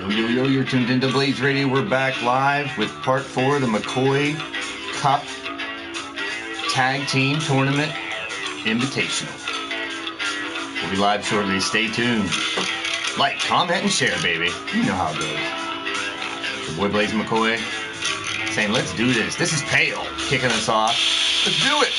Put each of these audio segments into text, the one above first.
Yo, you're tuned into Blaised Radio. We're back live with part 4 of the McCoy Cup Tag Team Tournament Invitational. We'll be live shortly. Stay tuned. Like, comment, and share, baby. You know how it goes. Your boy Blaise McCoy saying, let's do this. This is Pale kicking us off. Let's do it.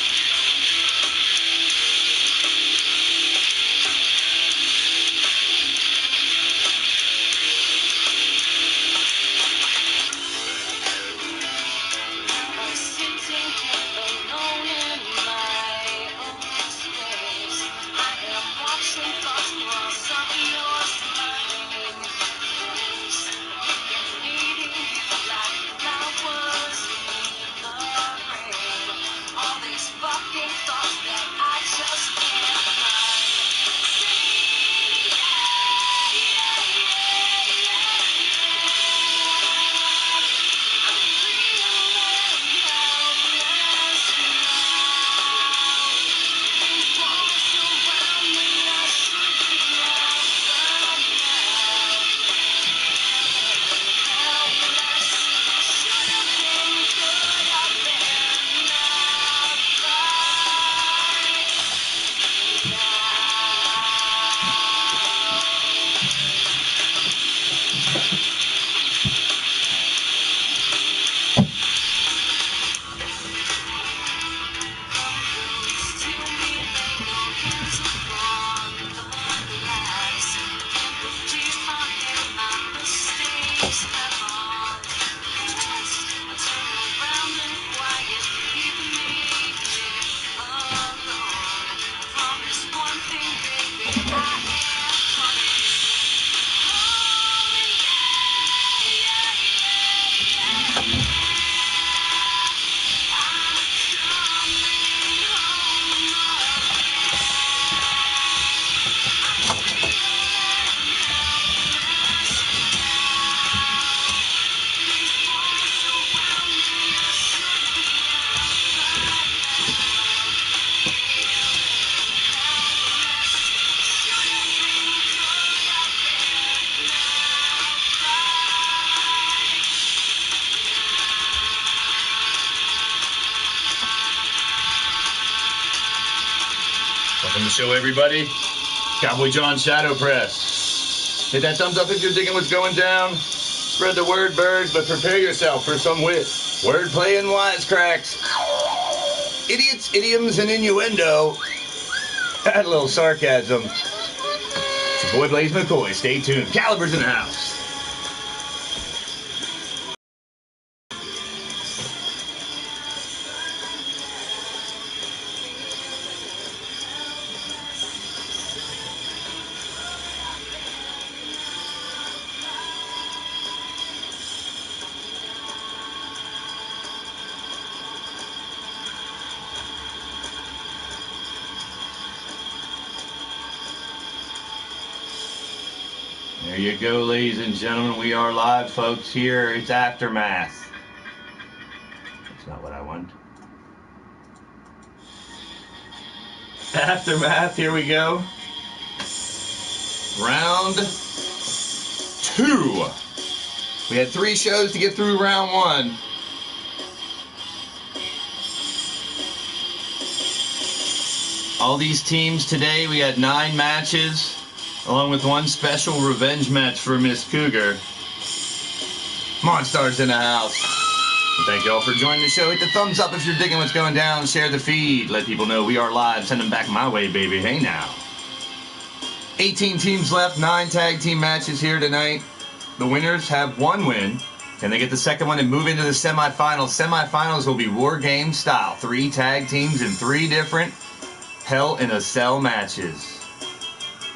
Welcome to the show, everybody. Cowboy John Shadow Press. Hit that thumbs up if you're digging what's going down. Spread the word, birds, but prepare yourself for some wit, wordplay, and wisecracks. Idiots, idioms, and innuendo. Add a little sarcasm. It's your boy Blaise McCoy. Stay tuned. Caliber's in the house. There you go, ladies and gentlemen. We are live, folks. Here, it's Aftermath. That's not what I want. Aftermath, here we go. Round 2. We had 3 shows to get through round 1. All these teams today, we had 9 matches. Along with 1 special revenge match for Miss Cougar. Monstars in the house. And thank you all for joining the show. Hit the thumbs up if you're digging what's going down. Share the feed. Let people know we are live. Send them back my way, baby. Hey now. 18 teams left. 9 tag team matches here tonight. The winners have 1 win. And they get the second one and move into the semifinals. Semifinals will be War Game style. 3 tag teams and 3 different Hell in a Cell matches.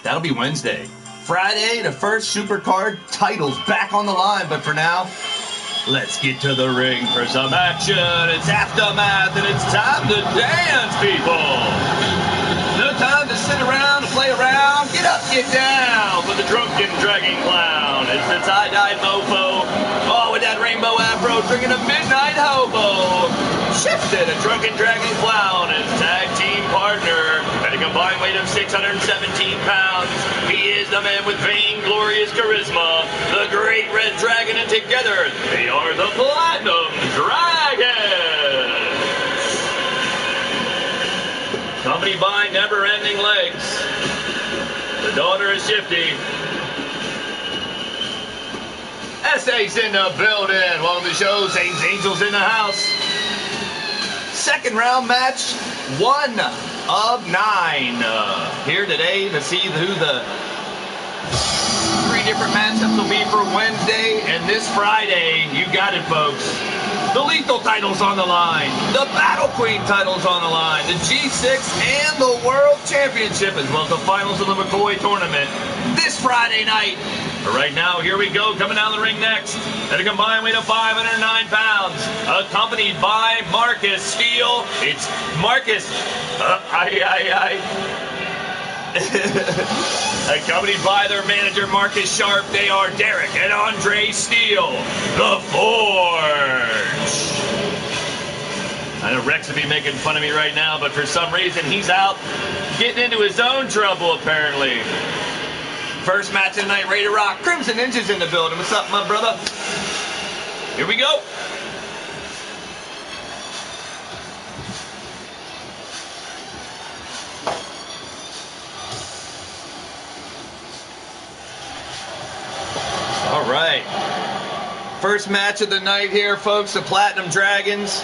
That'll be Wednesday. Friday, the first Supercard titles back on the line. But for now, let's get to the ring for some action. It's Aftermath, and it's time to dance, people. No time to sit around and play around. Get up, get down for the drunken dragging clown. It's the tie-dyed mofo. Oh, with that rainbow afro, drinking a midnight hobo. Shifted, a drunken dragging clown, his tag team partner. At a combined weight of 617 pounds, he is the man with vainglorious charisma, the great Red Dragon, and together they are the Platinum Dragons. Accompanied by Never Ending Legs, the daughter of Shifty. SA's in the building. Welcome to the show. Satan's Angels in the house. Second round match, 1 of 9. Here today to see who the 3 different matchups will be for Wednesday. And this Friday, you got it, folks. The Lethal title's on the line. The Battle Queen title's on the line. The G6 and the World Championship, as well as the finals of the McCoy Tournament this Friday night. But right now, here we go. Coming down the ring next, at a combined weight of 509 pounds, accompanied by Marcus Steele. It's Marcus. Accompanied by their manager, Marcus Sharp, they are Derek and Andre Steele, the Forge. I know Rex would be making fun of me right now, but for some reason he's out getting into his own trouble, apparently. First match of the night, ready to rock. Crimson Ninja's in the building. What's up, my brother? Here we go. All right. First match of the night here, folks. The Platinum Dragons.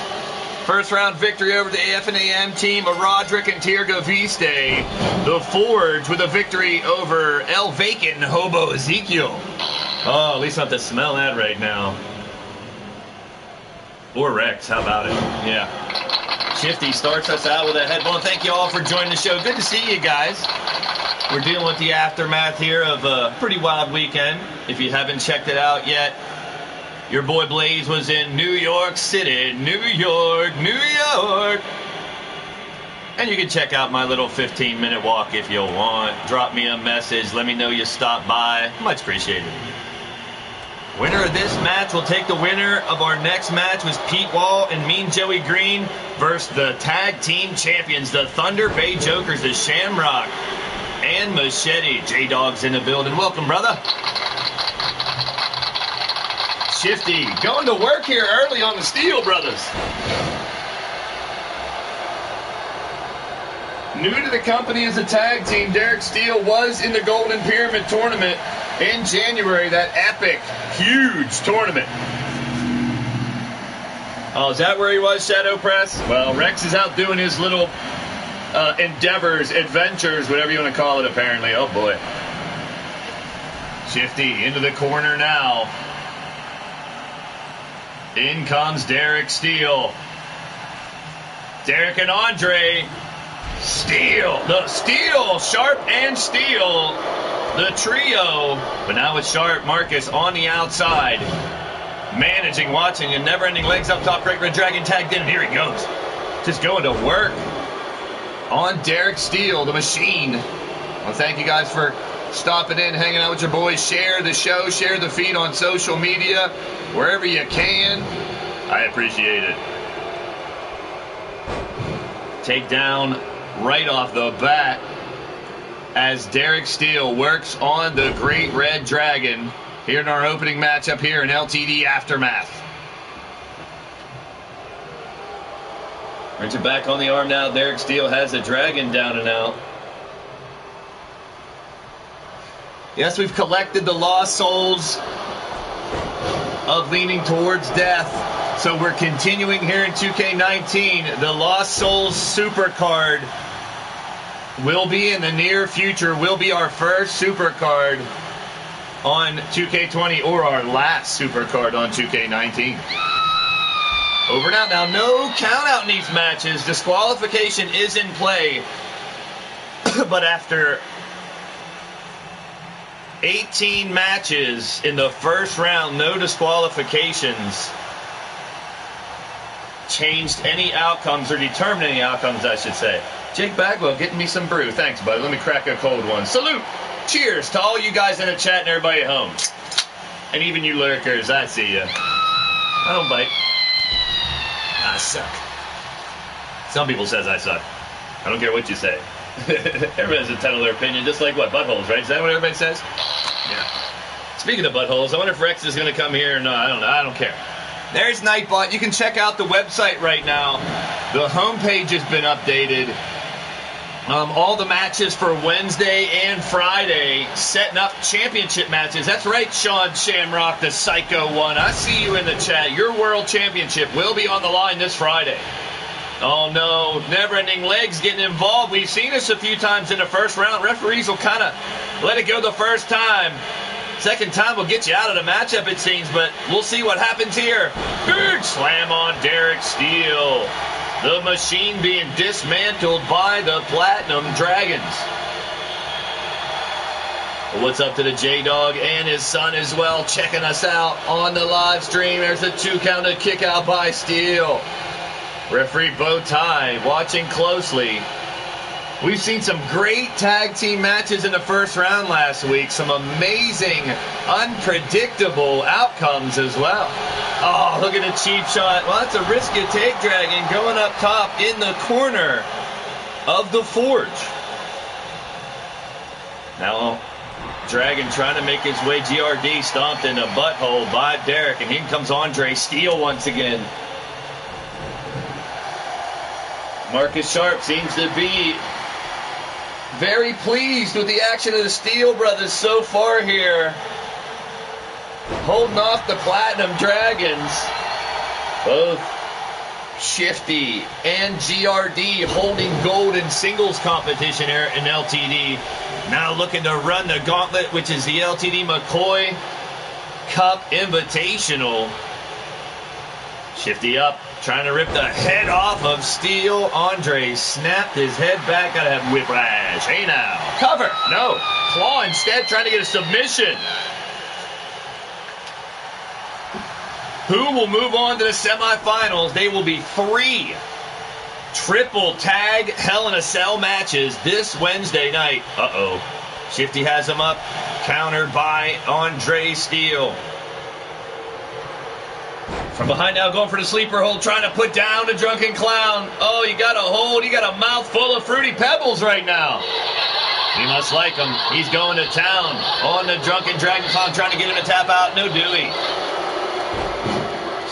First round victory over the AF&AM team of Roderick and Tierga Viste. The Forge with a victory over El Vacant and Hobo Ezekiel. Oh, at least I don't have to smell that right now. Or Rex, how about it? Yeah. Shifty starts us out with a headbone. Thank you all for joining the show. Good to see you guys. We're dealing with the aftermath here of a pretty wild weekend. If you haven't checked it out yet, your boy Blaze was in New York City, New York, New York. And you can check out my little 15-minute walk if you want. Drop me a message. Let me know you stopped by. Much appreciated. Winner of this match will take the winner of our next match, was Pete Wall and Mean Joey Green versus the tag team champions, the Thunder Bay Jokers, the Shamrock and Machete. J-Dog's in the building. Welcome, brother. Shifty going to work here early on the Steel Brothers. New to the company as a tag team, Derek Steele was in the Golden Pyramid Tournament in January, that epic, huge tournament. Oh, is that where he was, Shadow Press? Well, Rex is out doing his little endeavors, adventures, whatever you want to call it, apparently. Oh, boy. Shifty into the corner now. In comes Derek Steele. Derek and Andre. Steele. The Steele. Sharp and Steele. The trio. But now it's Sharp, Marcus on the outside. Managing, watching, and never-ending legs up top. Great Red Dragon tagged in. Here he goes. Just going to work on Derek Steele, the machine. Well, thank you guys for stopping in, hanging out with your boys. Share the show, share the feed on social media, wherever you can. I appreciate it. Takedown right off the bat as Derek Steele works on the Great Red Dragon here in our opening matchup here in LTD Aftermath. Brings it back on the arm now. Derek Steele has the dragon down and out. Yes, we've collected the lost souls of leaning towards death. So we're continuing here in 2K19. The Lost Souls Super Card will be in the near future, will be our first Super Card on 2K20 or our last Super Card on 2K19. Over and out. Now, no count out in these matches. Disqualification is in play. But after 18 matches in the first round, no disqualifications changed any outcomes, or determined any outcomes, I should say. Jake Bagwell getting me some brew. Thanks, bud. Let me crack a cold one. Salute. Cheers to all you guys in the chat and everybody at home. And even you lurkers, I see you. I don't bite. I suck. Some people says I suck. I don't care what you say. Everybody has a ton of their opinion, just like what? Buttholes, right? Is that what everybody says? Yeah. Speaking of buttholes, I wonder if Rex is going to come here or not. I don't know. I don't care. There's Nightbot. You can check out the website right now. The homepage has been updated. All the matches for Wednesday and Friday, setting up championship matches. That's right, Sean Shamrock, the Psycho One. I see you in the chat. Your world championship will be on the line this Friday. Oh, no. Never-ending legs getting involved. We've seen this a few times in the first round. Referees will kind of let it go the first time. Second time will get you out of the matchup, it seems, but we'll see what happens here. Big slam on Derek Steele. The machine being dismantled by the Platinum Dragons. What's up to the J-Dog and his son as well, checking us out on the live stream. There's a 2 count kick out by Steele. Referee Bowtie watching closely. We've seen some great tag team matches in the first round last week. Some amazing, unpredictable outcomes as well. Oh, look at the cheap shot. Well, that's a risk you take, Dragon, going up top in the corner of the Forge. Now, Dragon trying to make his way. GRD stomped in a butthole by Derek, and here comes Andre Steele once again. Marcus Sharp seems to be very pleased with the action of the Steele brothers so far here. Holding off the Platinum Dragons. Both Shifty and GRD holding gold in singles competition here in LTD. Now looking to run the gauntlet, which is the LTD McCoy Cup Invitational. Shifty up, trying to rip the head off of Steele. Andre snapped his head back. Gotta have whiplash. Hey now. Cover. No. Claw instead, trying to get a submission. Who will move on to the semifinals? They will be 3 triple tag Hell in a Cell matches this Wednesday night. Uh-oh. Shifty has him up. Countered by Andre Steele. From behind now, going for the sleeper hold, trying to put down the Drunken Clown. Oh, you got a hold. You got a mouthful of Fruity Pebbles right now. He must like him. He's going to town on the Drunken Dragon Clown, trying to get him to tap out. No Dewey.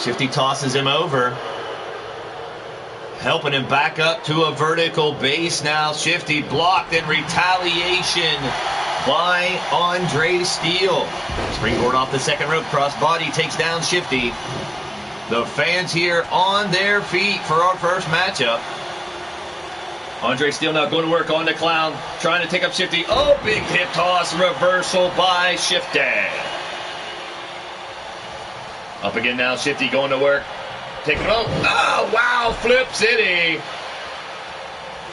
Shifty tosses him over. Helping him back up to a vertical base now. Shifty blocked in retaliation by Andre Steele. Springboard off the second rope, crossbody takes down Shifty. The fans here on their feet for our first matchup. Andre Steele now going to work on the Clown, trying to take up Shifty. Oh, big hip toss, reversal by Shifty. Up again now, Shifty going to work. Taking it off. Oh, wow, Flip City.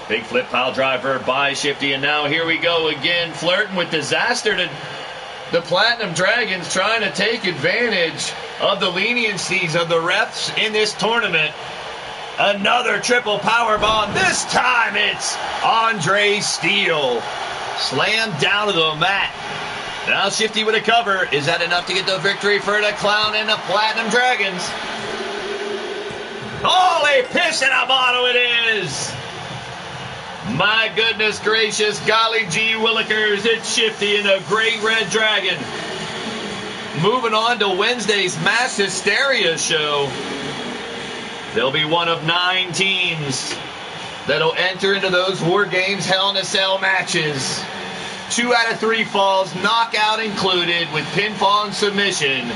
Big flip pile driver by Shifty, and now here we go again, flirting with disaster to the Platinum Dragons, trying to take advantage of the leniencies of the refs in this tournament. Another triple power bomb. This time it's Andre Steele. Slammed down to the mat. Now Shifty with a cover. Is that enough to get the victory for the Clown and the Platinum Dragons? Holy piss in a bottle it is! My goodness gracious, golly gee willikers, it's Shifty and the Great Red Dragon. Moving on to Wednesday's Mass Hysteria show. There'll be one of 9 teams that'll enter into those War Games Hell in a Cell matches. 2 out of 3 falls, knockout included, with pinfall and submission.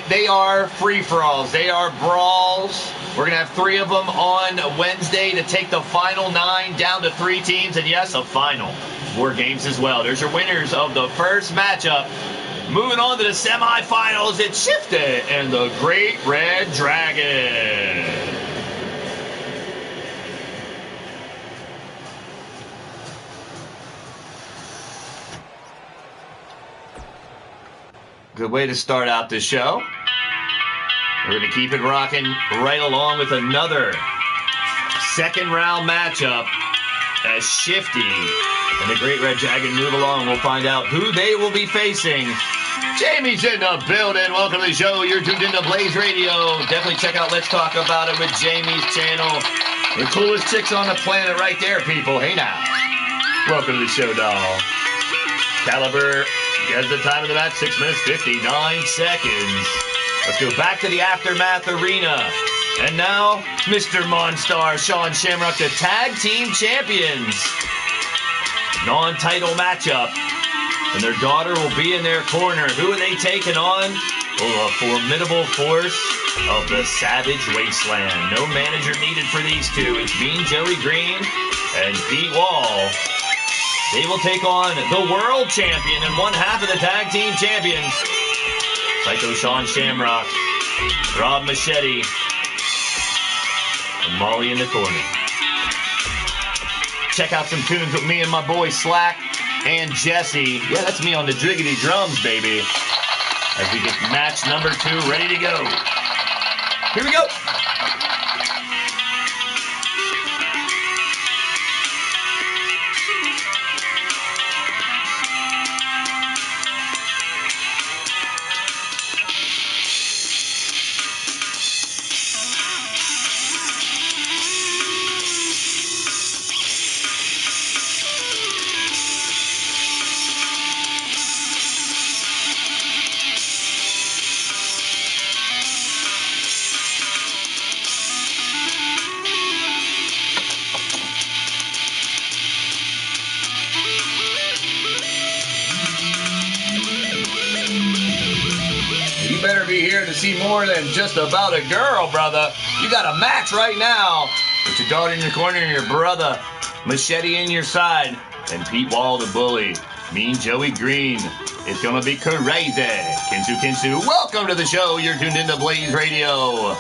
They are free-for-alls. They are brawls. We're going to have 3 of them on Wednesday to take the final 9 down to 3 teams. And yes, a final. War Games as well. There's your winners of the first matchup. Moving on to the semifinals, it's Shifty and the Great Red Dragon. Good way to start out the show. We're going to keep it rocking right along with another second round matchup as Shifty and the Great Red Dragon move along. We'll find out who they will be facing. Jamie's in the building. Welcome to the show. You're tuned into Blaised Radio. Definitely check out Let's Talk About It with Jamie's channel. The coolest chicks on the planet right there, people. Hey now. Welcome to the show, doll. Caliber As the time of the match, 6 minutes, 59 seconds. Let's go back to the Aftermath Arena. And now, Mr. Monstar, Sean Shamrock, the Tag Team Champions. Non-title matchup. And their daughter will be in their corner. Who are they taking on? Oh, a formidable force of the Savage Wasteland. No manager needed for these two. It's Mean Joey Green and Pete Wall. They will take on the World Champion and one half of the Tag Team Champions. Psycho Sean Shamrock, Rob Machete, and Molly in the corner. Check out some tunes with me and my boy Slack and Jesse. Yeah, that's me on the driggity drums, baby. As we get match number 2 ready to go. Here we go. To see more than just about a girl, brother. You got a match right now with your daughter in your corner and your brother Machete in your side, and Pete Wall the bully, Mean Joey Green. It's gonna be crazy. Kinsu, welcome to the show. You're tuned into Blaised Radio.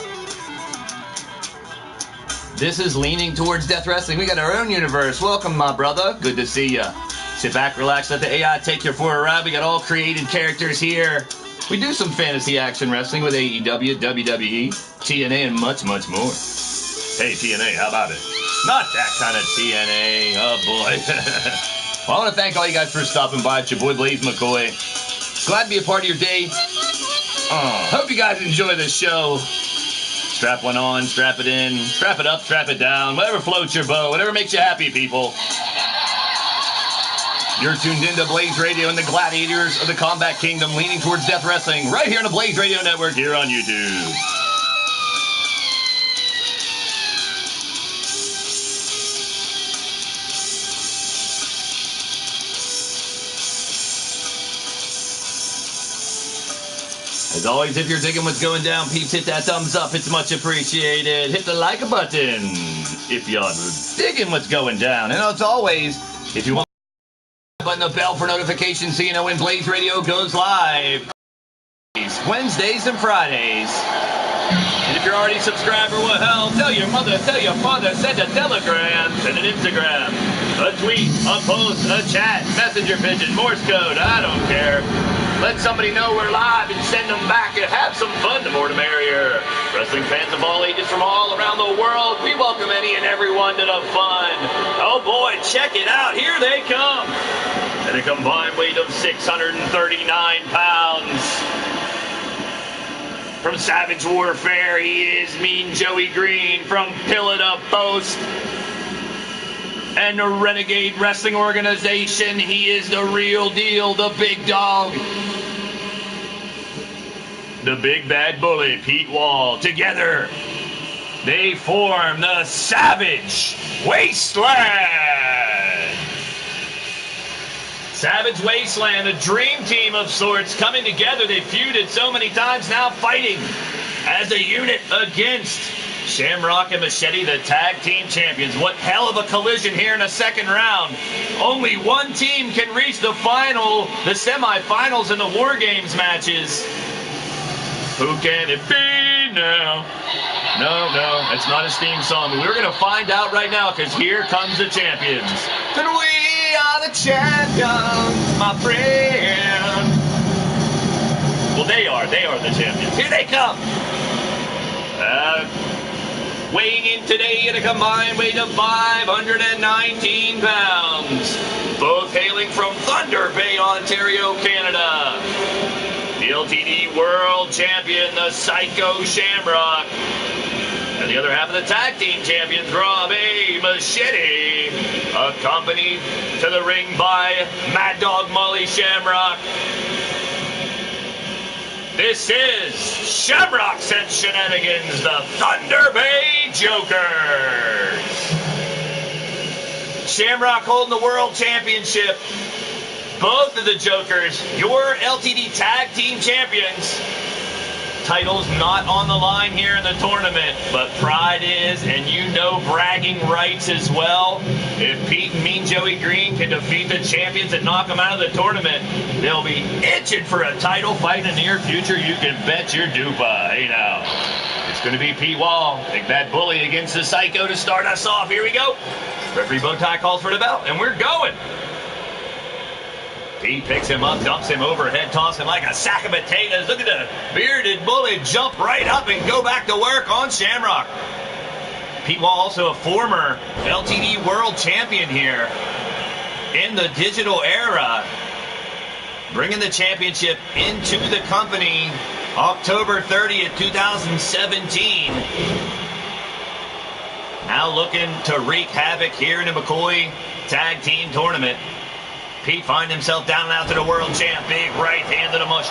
This is leaning towards Death Wrestling. We got our own universe. Welcome, my brother. Good to see ya. Sit back, relax, let the AI take you for a ride. We got all created characters here. We do some fantasy action wrestling with AEW, WWE, TNA, and much, much more. Hey, TNA, how about it? Not that kind of TNA. Oh, boy. Well, I want to thank all you guys for stopping by. It's your boy, Blaise McCoy. Glad to be a part of your day. Hope you guys enjoy this show. Strap one on, strap it in, strap it up, strap it down. Whatever floats your boat, whatever makes you happy, people. You're tuned into Blaised Radio and the gladiators of the Combat Kingdom leaning towards Death Wrestling right here on the Blaised Radio Network here on YouTube. As always, if you're digging what's going down, peeps, hit that thumbs up. It's much appreciated. Hit the like button if you're digging what's going down. And as always, if you want button the bell for notifications so you know when Blaised Radio goes live. Wednesdays and Fridays. And if you're already subscribed, well, hell, tell your mother, tell your father, send a telegram, send an Instagram, a tweet, a post, a chat, messenger pigeon, Morse code, I don't care. Let somebody know we're live and send them back and have some fun. The more the merrier. Wrestling fans of all ages from all around the world, we welcome any and everyone to the fun. Oh boy, check it out. Here they come. At a combined weight of 639 pounds. From Savage Warfare, he is Mean Joey Green. From Pillar to Post and the Renegade Wrestling Organization, he is the real deal, the big dog. The big bad bully, Pete Wall. Together, they form the Savage Wasteland. Savage Wasteland, a dream team of sorts, coming together. They've feuded so many times, now fighting as a unit against Shamrock and Machete, the tag team champions. What hell of a collision here in the second round. Only one team can reach the final, the semifinals in the War Games matches. Who can it be now? No, it's not his theme song. We're going to find out right now because here comes the champions. And we are the champions, my friend. Well, they are the champions. Here they come. Weighing in today at a combined weight of 519 pounds. Both hailing from Thunder Bay, Ontario, Canada. The LTD World Champion, the Psycho Shamrock. And the other half of the tag team champions, Robbie Machete, accompanied to the ring by Mad Dog Molly Shamrock. This is Shamrocks and Shenanigans, the Thunder Bay Jokers. Shamrock holding the World Championship. Both of the Jokers, your LTD Tag Team Champions. Titles not on the line here in the tournament, but pride is, and you know bragging rights as well. If Pete and Mean Joey Green can defeat the champions and knock them out of the tournament, they'll be itching for a title fight in the near future. You can bet your dupa. Hey now, it's going to be Pete Wall, Big Bad Bully against the Psycho to start us off. Here we go. Referee Bowtie calls for the bell, and we're going. Pete picks him up, dumps him overhead, tosses him like a sack of potatoes. Look at the bearded bully jump right up and go back to work on Shamrock. Pete Wall, also a former LTD World Champion here in the digital era, bringing the championship into the company October 30th, 2017. Now looking to wreak havoc here in the McCoy Tag Team Tournament. Pete finds himself down and out to the world champ. Big right hand to the mush.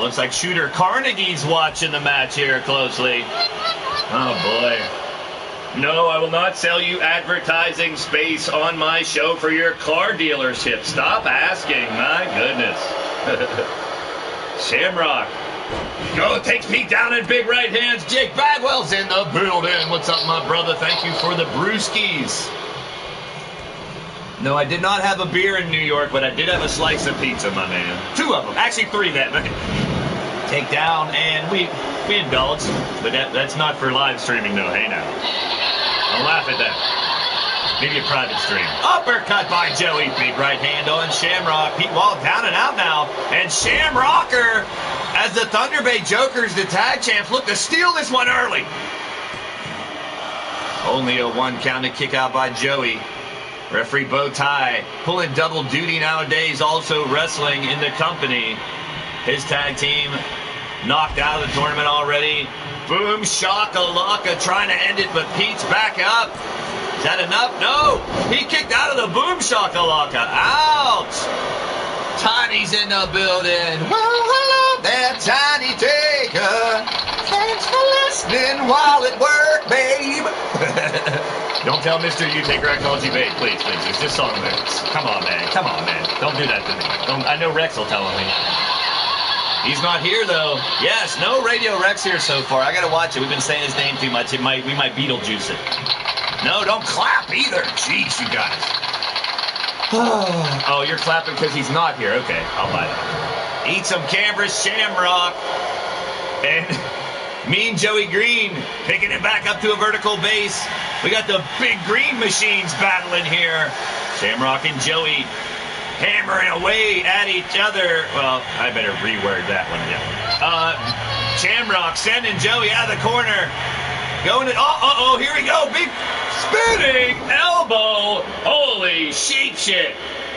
Looks like Shooter Carnegie's watching the match here closely. Oh, boy. No, I will not sell you advertising space on my show for your car dealership. Stop asking. My goodness. Shamrock. Go, takes Pete down in big right hands. Jake Bagwell's in the building. What's up, my brother? Thank you for the brewskis. No, I did not have a beer in New York, but I did have a slice of pizza, my man. 2 of them. Actually, 3 then. Okay. Take down, and we indulge. But that's not for live streaming, though. Hey, now. Don't laugh at that. Maybe a private stream. Uppercut by Joey. Big right hand on Shamrock. Pete Wall down and out now. And Shamrocker, as the Thunder Bay Jokers, the tag champs, look to steal this one early. Only a 1 counted kick out by Joey. Referee Bowtie pulling double duty nowadays, also wrestling in the company. His tag team knocked out of the tournament already. Boom shakalaka, trying to end it, but Pete's back up. Is that enough? No! He kicked out of the boom shakalaka. Out! Tiny's in the building. Well, hello there, Tiny Taker. Thanks for listening while at work, babe. Don't tell Mr. You Taker I called you babe, please. It's just song lyrics. Come on, man. Don't do that to me. I know Rex will tell me. He's not here, though. Yes, no Radio Rex here so far. I gotta watch it. We've been saying his name too much. We might Beetlejuice it. No, don't clap either. Jeez, you guys. Oh, you're clapping because he's not here. Okay, I'll buy that. Eat some Canberra Shamrock. And Mean Joey Green picking it back up to a vertical base. We got the big green machines battling here. Shamrock and Joey hammering away at each other. Well, I better reword that one. Yeah. Shamrock sending Joey out of the corner. Going in. Oh, here we go. Big spinning elbow. Holy sheep shit.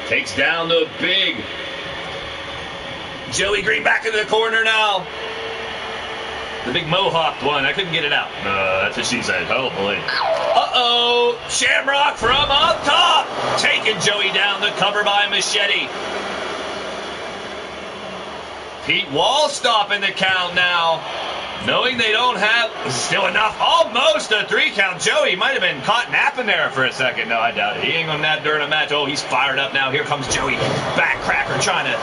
Takes down the big Joey Green back into the corner now. The big mohawked one. I couldn't get it out. That's what she said. Oh, boy. Uh-oh. Shamrock from up top. Taking Joey down. The cover by Machete. Pete Wall stopping the count now. Knowing they don't have still enough. Almost a 3 count. Joey might have been caught napping there for a second. No, I doubt it. He ain't going to nap during a match. Oh, he's fired up now. Here comes Joey. Backcracker trying to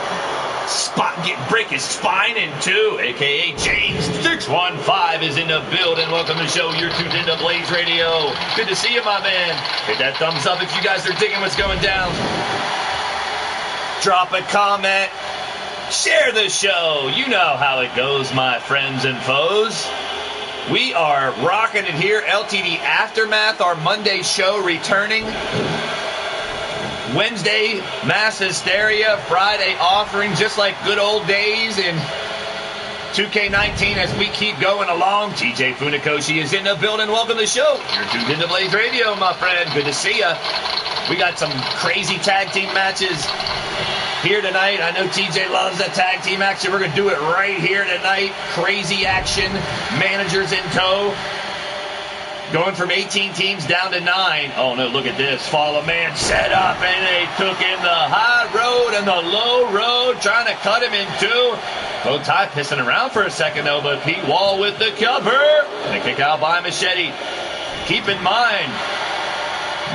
break his spine in 2, a.k.a. James 615 is in the building. Welcome to the show. You're tuned into Blaised Radio. Good to see you, my man. Hit that thumbs up if you guys are digging what's going down. Drop a comment. Share the show. You know how it goes, my friends and foes. We are rocking it here. LTD Aftermath, our Monday show returning. Wednesday, Mass Hysteria. Friday, Offering, just like good old days in 2K19 as we keep going along. TJ Funakoshi is in the building. Welcome to the show. You're tuned into Blaised Radio, my friend. Good to see ya. We got some crazy tag team matches here tonight. I know TJ loves that tag team action. We're going to do it right here tonight. Crazy action. Managers in tow. Going from 18 teams down to 9. Oh, no, look at this. Follow man set up, and they took in the high road and the low road, trying to cut him in two. Bow tie pissing around for a second, though, but Pete Wall with the cover. And a kick out by Machete. Keep in mind,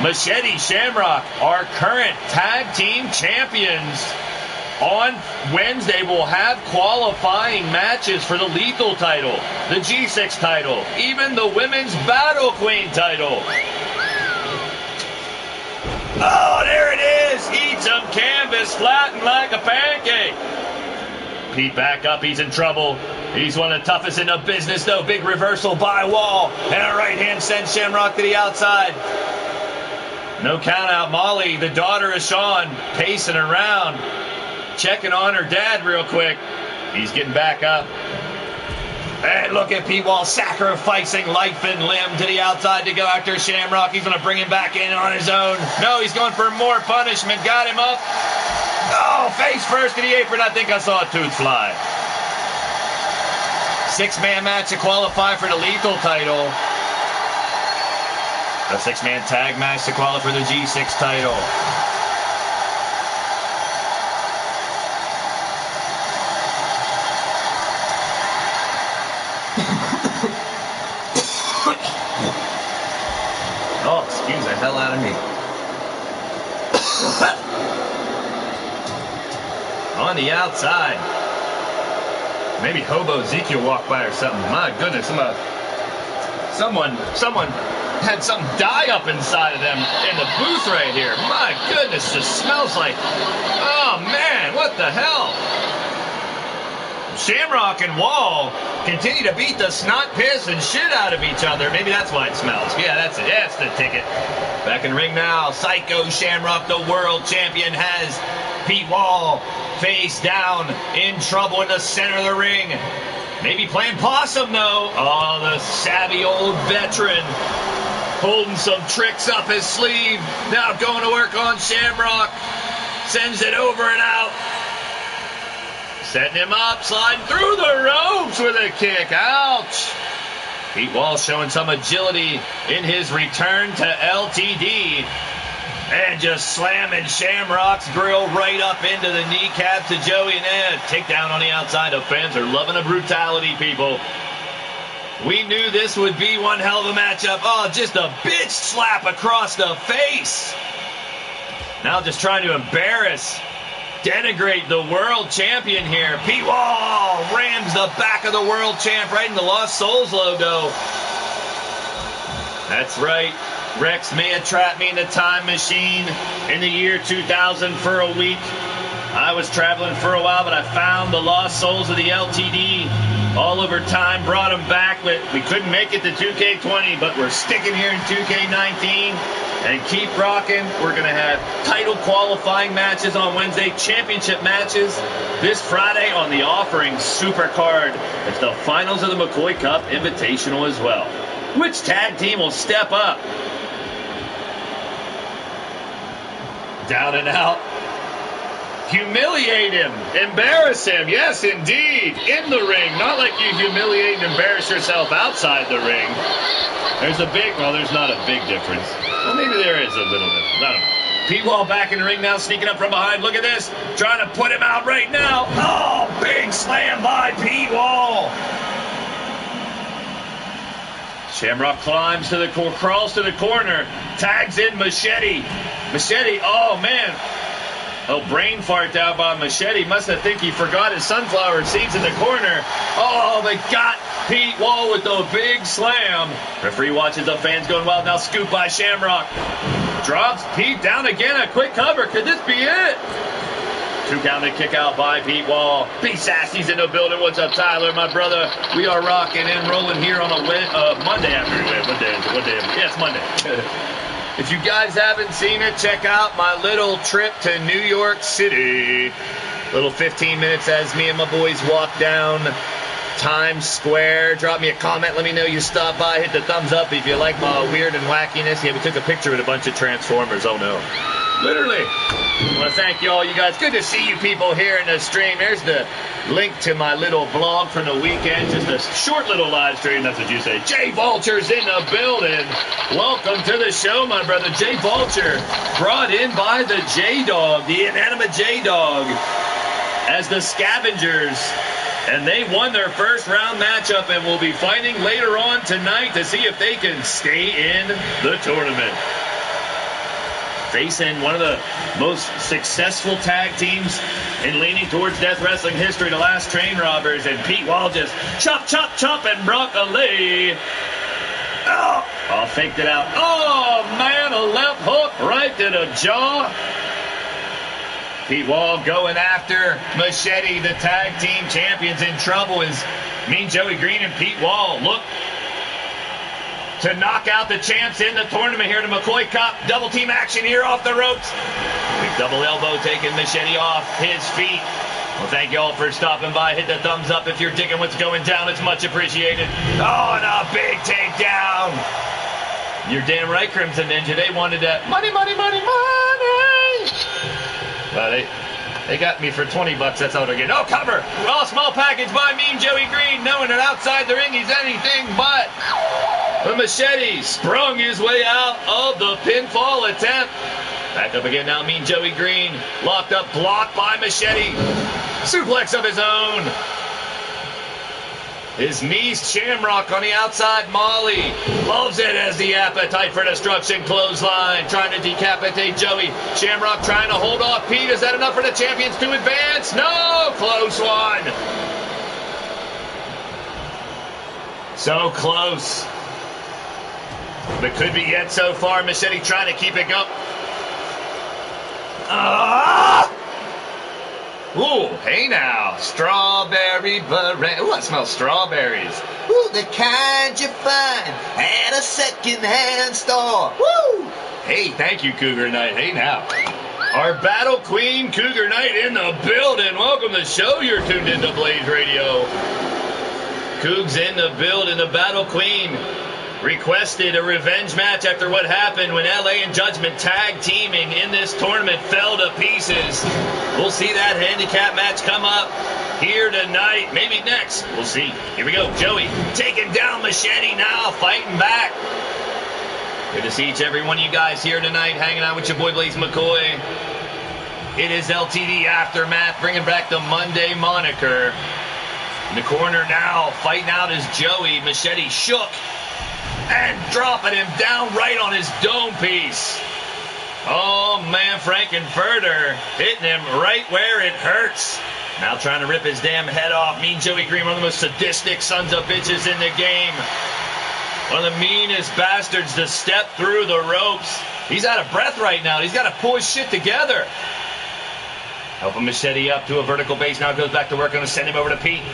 Machete Shamrock, our current tag team champions. On Wednesday, we'll have qualifying matches for the Lethal title, the G6 title, even the Women's Battle Queen title. Oh, there it is. Eat some canvas, flatten like a pancake. Pete back up. He's in trouble. He's one of the toughest in the business, though. Big reversal by Wall. And a right hand sends Shamrock to the outside. No count out. Molly, the daughter of Sean, pacing around. Checking on her dad real quick. He's getting back up. And look at Pete Wall sacrificing life and limb to the outside to go after Shamrock. He's going to bring him back in on his own. No, he's going for more punishment. Got him up. Oh, face first to the apron. I think I saw a tooth fly. 6-man match to qualify for the Lethal title. A 6-man tag match to qualify for the G6 title. Oh, excuse the hell out of me. On the outside. Maybe Hobo Ezekiel walked by or something. My goodness, someone had something die up inside of them in the booth right here. My goodness, this smells like, oh man, what the hell? Shamrock and Wall continue to beat the snot, piss, and shit out of each other. Maybe that's why it smells. Yeah, that's it. That's the ticket. Back in the ring now. Psycho Shamrock, the world champion, has Pete Wall face down, in trouble in the center of the ring. Maybe playing possum, though. Oh, the savvy old veteran holding some tricks up his sleeve. Now going to work on Shamrock. Sends it over and out. Setting him up, sliding through the ropes with a kick. Ouch. Pete Wall showing some agility in his return to LTD. And just slamming Shamrock's grill right up into the kneecap to Joey and Ed. Takedown on the outside. The fans are loving the brutality, people. We knew this would be one hell of a matchup. Oh, just a bitch slap across the face. Now just trying to embarrass, denigrate the world champion here. Pete Wall rams the back of the world champ right in the Lost Souls logo. That's right. Rex may have trapped me in the time machine in the year 2000 for a week. I was traveling for a while, but I found the Lost Souls of the LTD all over time, brought them back, but we couldn't make it to 2K20, but we're sticking here in 2K19 and keep rocking. We're going to have title qualifying matches on Wednesday, championship matches this Friday on the Offering Super Card. It's the finals of the McCoy Cup Invitational as well. Which tag team will step up? Down and out. Humiliate him. Embarrass him. Yes, indeed. In the ring. Not like you humiliate and embarrass yourself outside the ring. There's not a big difference. Well, maybe there is a little difference. I don't know. Pete Wall back in the ring now, sneaking up from behind. Look at this. Trying to put him out right now. Oh, big slam by Pete Wall. Shamrock crawls to the corner, tags in Machete. Machete, oh man. Oh, brain fart down by Machete. Must have think he forgot his sunflower seeds in the corner. Oh, they got Pete Wall with the big slam. Referee watches the fans going wild. Now scoop by Shamrock. Drops Pete down again. A quick cover. Could this be it? 2 count and kick out by Pete Wall. B Sassy's in the building. What's up, Tyler, my brother? We are rocking and rolling here on a Monday afternoon. What day is it? Yeah, it's Monday. If you guys haven't seen it, check out my little trip to New York City. Little 15 minutes as me and my boys walk down Times Square. Drop me a comment. Let me know you stopped by. Hit the thumbs up if you like my weird and wackiness. Yeah, we took a picture with a bunch of Transformers. Oh, no. Literally. I want to thank you all, you guys. Good to see you people here in the stream. There's the link to my little vlog from the weekend. Just a short little live stream. That's what you say. Jay Vulture's in the building. Welcome to the show, my brother. Jay Vulture, brought in by the J-Dog, the inanimate J-Dog, as the Scavengers. And they won their first round matchup and will be fighting later on tonight to see if they can stay in the tournament. Facing one of the most successful tag teams in leaning towards death wrestling history, the last Train Robbers, and Pete Wall just chop, chop, chop, and broccoli. Oh, faked it out. Oh, man, a left hook right to the jaw. Pete Wall going after Machete, the tag team champions, in trouble as Mean Joey Green and Pete Wall look to knock out the champs in the tournament here. The McCoy Cup double team action here off the ropes. Big double elbow taking Machete off his feet. Well, thank you all for stopping by. Hit the thumbs up if you're digging what's going down. It's much appreciated. Oh, and a big takedown. You're damn right, Crimson Ninja. They wanted that money, money, money, money. Well, they got me for $20. That's all they're getting. Oh, cover. Raw small package by Mean Joey Green, knowing that outside the ring he's anything but. The Machete sprung his way out of the pinfall attempt. Back up again now, Mean Joey Green. Locked up, blocked by Machete. Suplex of his own. His knees Shamrock on the outside. Molly loves it as the appetite for destruction clothesline. Trying to decapitate Joey. Shamrock trying to hold off Pete. Is that enough for the champions to advance? No! Close one. So close. But could be yet so far. Machete trying to keep it going. Ooh, hey now. Strawberry beret. Ooh, I smell strawberries. Ooh, the kind you find at a second-hand store. Woo! Hey, thank you, Cougar Knight. Hey now. Our Battle Queen, Cougar Knight, in the building. Welcome to the show. You're tuned into Blaised Radio. Cougs in the building. The Battle Queen requested a revenge match after what happened when LA and Judgment tag teaming in this tournament fell to pieces. We'll see that handicap match come up here tonight, maybe next. We'll see. Here we go. Joey taking down Machete now, fighting back. Good to see each every one of you guys here tonight, hanging out with your boy Blaise McCoy. It is LTD Aftermath, bringing back the Monday moniker. In the corner now, fighting out is Joey. Machete shook and dropping him down right on his dome piece. Oh, man, Frankenfurter hitting him right where it hurts. Now trying to rip his damn head off. Mean Joey Green, one of the most sadistic sons of bitches in the game. One of the meanest bastards to step through the ropes. He's out of breath right now. He's got to pull his shit together. Helping Machete up to a vertical base. Now goes back to work. Going to send him over to Pete.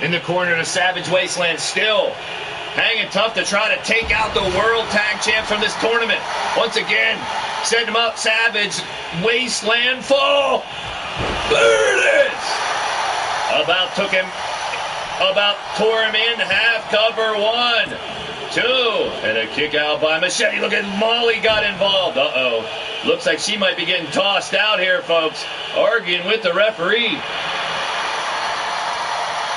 In the corner, the Savage Wasteland still hanging tough to try to take out the World Tag Champs from this tournament. Once again, send him up, Savage Wasteland fall. There it is. About tore him in half, cover 1, 2, and a kick out by Machete. Look at Molly got involved. Uh-oh. Looks like she might be getting tossed out here, folks. Arguing with the referee.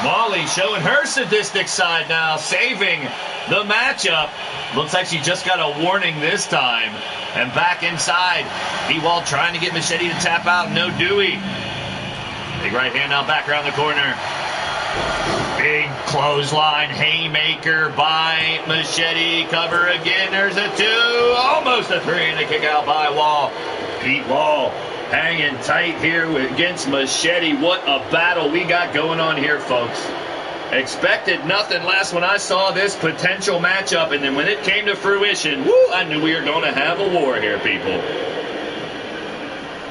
Molly showing her sadistic side now, saving the matchup. Looks like she just got a warning this time. And back inside, P-Wall trying to get Machete to tap out. No Dewey. Big right hand now back around the corner. Big clothesline haymaker by Machete. Cover again. There's a 2. Almost a 3. And a kick out by Wall. Pete Wall hanging tight here against Machete. What a battle we got going on here, folks. Expected nothing less when I saw this potential matchup, and then when it came to fruition, woo, I knew we were going to have a war here, people.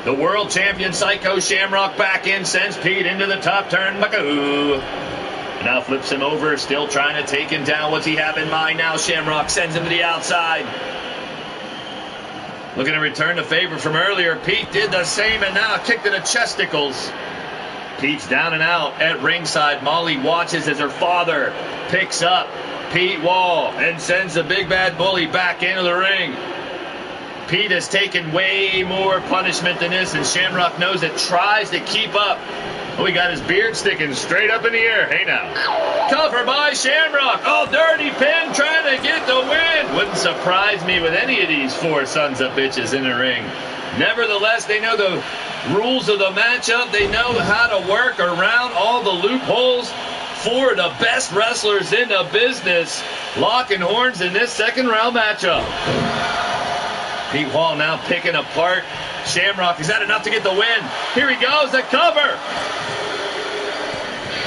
The world champion Psycho Shamrock back in, sends Pete into the top turnbuckle. Now flips him over, still trying to take him down. What's he have in mind now? Shamrock sends him to the outside. Looking to return the favor from earlier. Pete did the same, and now a kick to the chesticles. Pete's down and out at ringside. Molly watches as her father picks up Pete Wall and sends the big bad bully back into the ring. Pete has taken way more punishment than this, and Shamrock knows it, tries to keep up. Oh, he got his beard sticking straight up in the air. Hey, now. Cover by Shamrock. Oh, dirty pin trying to get the win. Wouldn't surprise me with any of these four sons of bitches in the ring. Nevertheless, they know the rules of the matchup. They know how to work around all the loopholes. Four of the best wrestlers in the business locking horns in this second round matchup. Pete Wall now picking apart Shamrock. Is that enough to get the win? Here he goes, the cover.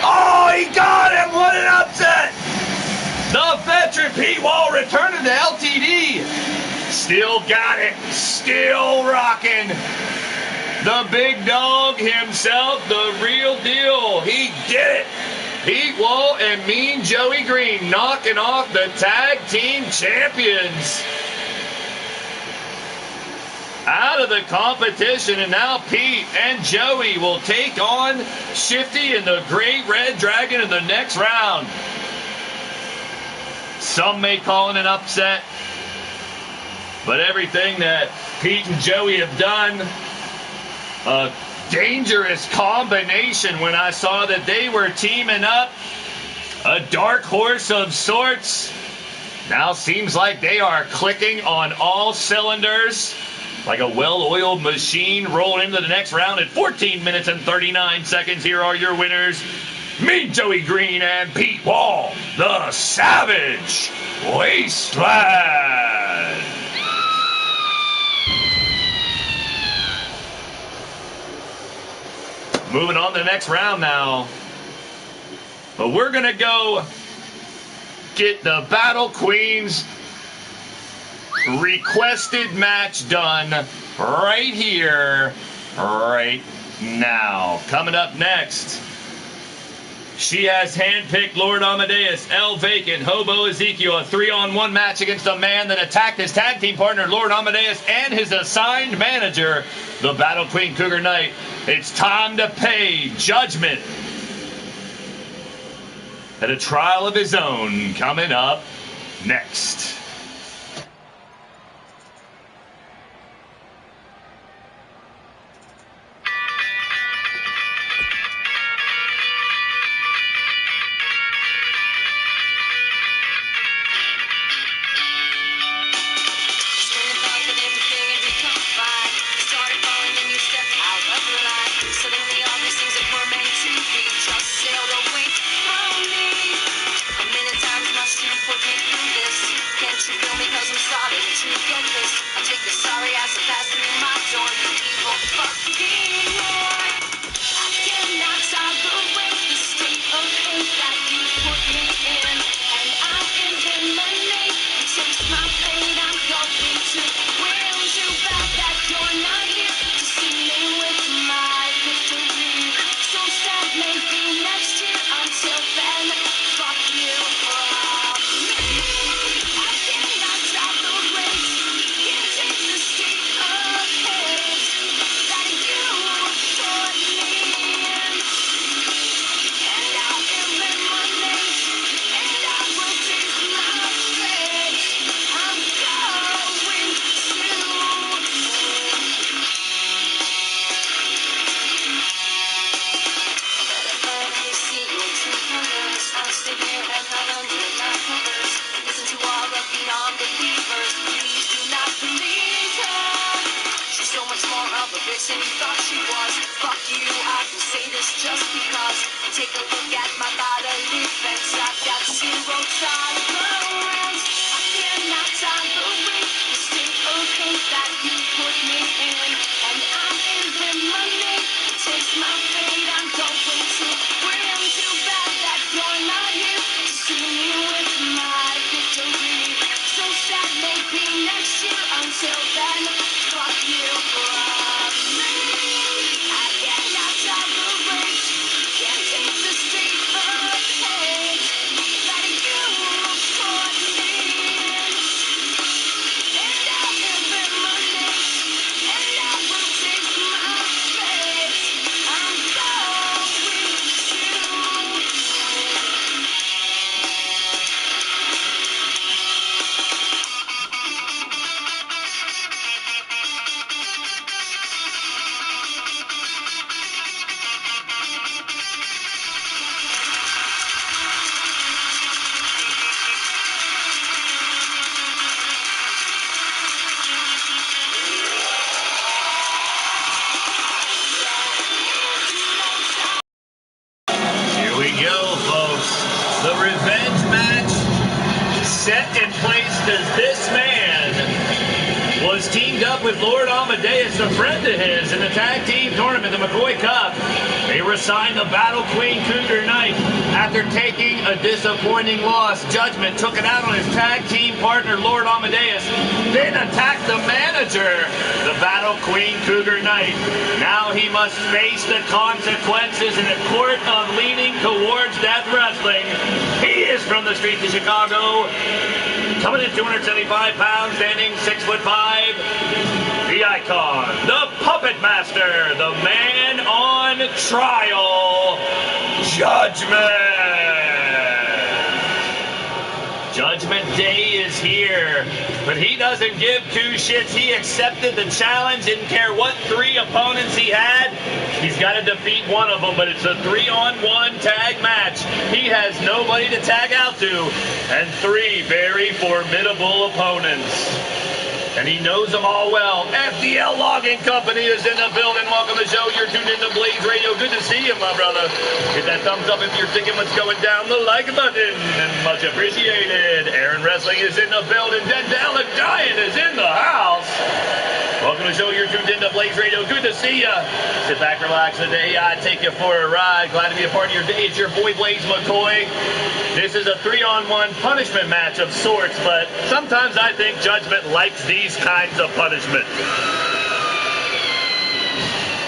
Oh, he got him. What an upset. The veteran Pete Wall returning to LTD. Still got it. Still rocking. The big dog himself, the real deal. He did it. Pete Wall and Mean Joey Green knocking off the tag team champions. Out of the competition, and now Pete and Joey will take on Shifty and the Great Red Dragon in the next round. Some may call it an upset, but everything that Pete and Joey have done, a dangerous combination when I saw that they were teaming up, a dark horse of sorts. Now seems like they are clicking on all cylinders. Like a well-oiled machine rolling into the next round at 14 minutes and 39 seconds. Here are your winners. Mean Joey Green and Pete Wall, the Savage Wasteland. Moving on to the next round now. But we're going to go get the Battle Queens requested match done right here, right now. Coming up next, she has handpicked Lord Amadeus, El Vacant, Hobo Ezekiel, a 3-on-1 match against a man that attacked his tag team partner, Lord Amadeus, and his assigned manager, the Battle Queen Cougar Knight. It's time to pay judgment at a trial of his own coming up next. friend of his in the tag team tournament, the McCoy Cup. They were assigned the Battle Queen Cougar Knight. After taking a disappointing loss, Judgment took it out on his tag team partner, Lord Amadeus, then attacked the manager, the Battle Queen Cougar Knight. Now he must face the consequences in a court of leaning towards death wrestling. He is from the streets of Chicago, coming in 275 pounds, standing 6'5", the icon, the puppet master, the man on trial, Judgment. Judgment Day is here, but he doesn't give two shits. He accepted the challenge, didn't care what three opponents he had. He's got to defeat one of them, but it's a 3-on-1 tag match. He has nobody to tag out to, and three very formidable opponents. And he knows them all well. FDL Logging Company is in the building. Welcome to the show. You're tuned into Blaised Radio. Good to see you, my brother. Hit that thumbs up if you're thinking what's going down. The like button. And much appreciated. Aaron Wrestling is in the building. Dendalic Giant is in the house. Welcome to the show. You're tuned into Blaised Radio. Good to see you. Sit back, relax today. I take you for a ride. Glad to be a part of your day. It's your boy, Blaise McCoy. This is a 3-on-1 punishment match of sorts, but sometimes I think Judgment likes these kinds of punishment.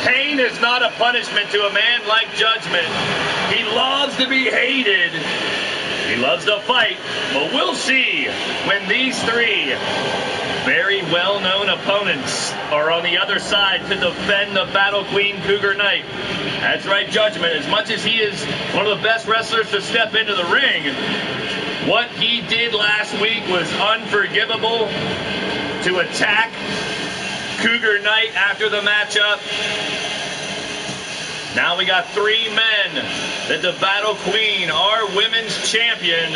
Pain is not a punishment to a man like Judgment. He loves to be hated. He loves to fight, but we'll see when these three very well-known opponents are on the other side to defend the Battle Queen Cougar Knight. That's right, Judgment. As much as he is one of the best wrestlers to step into the ring, what he did last week was unforgivable. To attack Cougar Knight after the matchup. Now we got three men that the Battle Queen, our women's champion,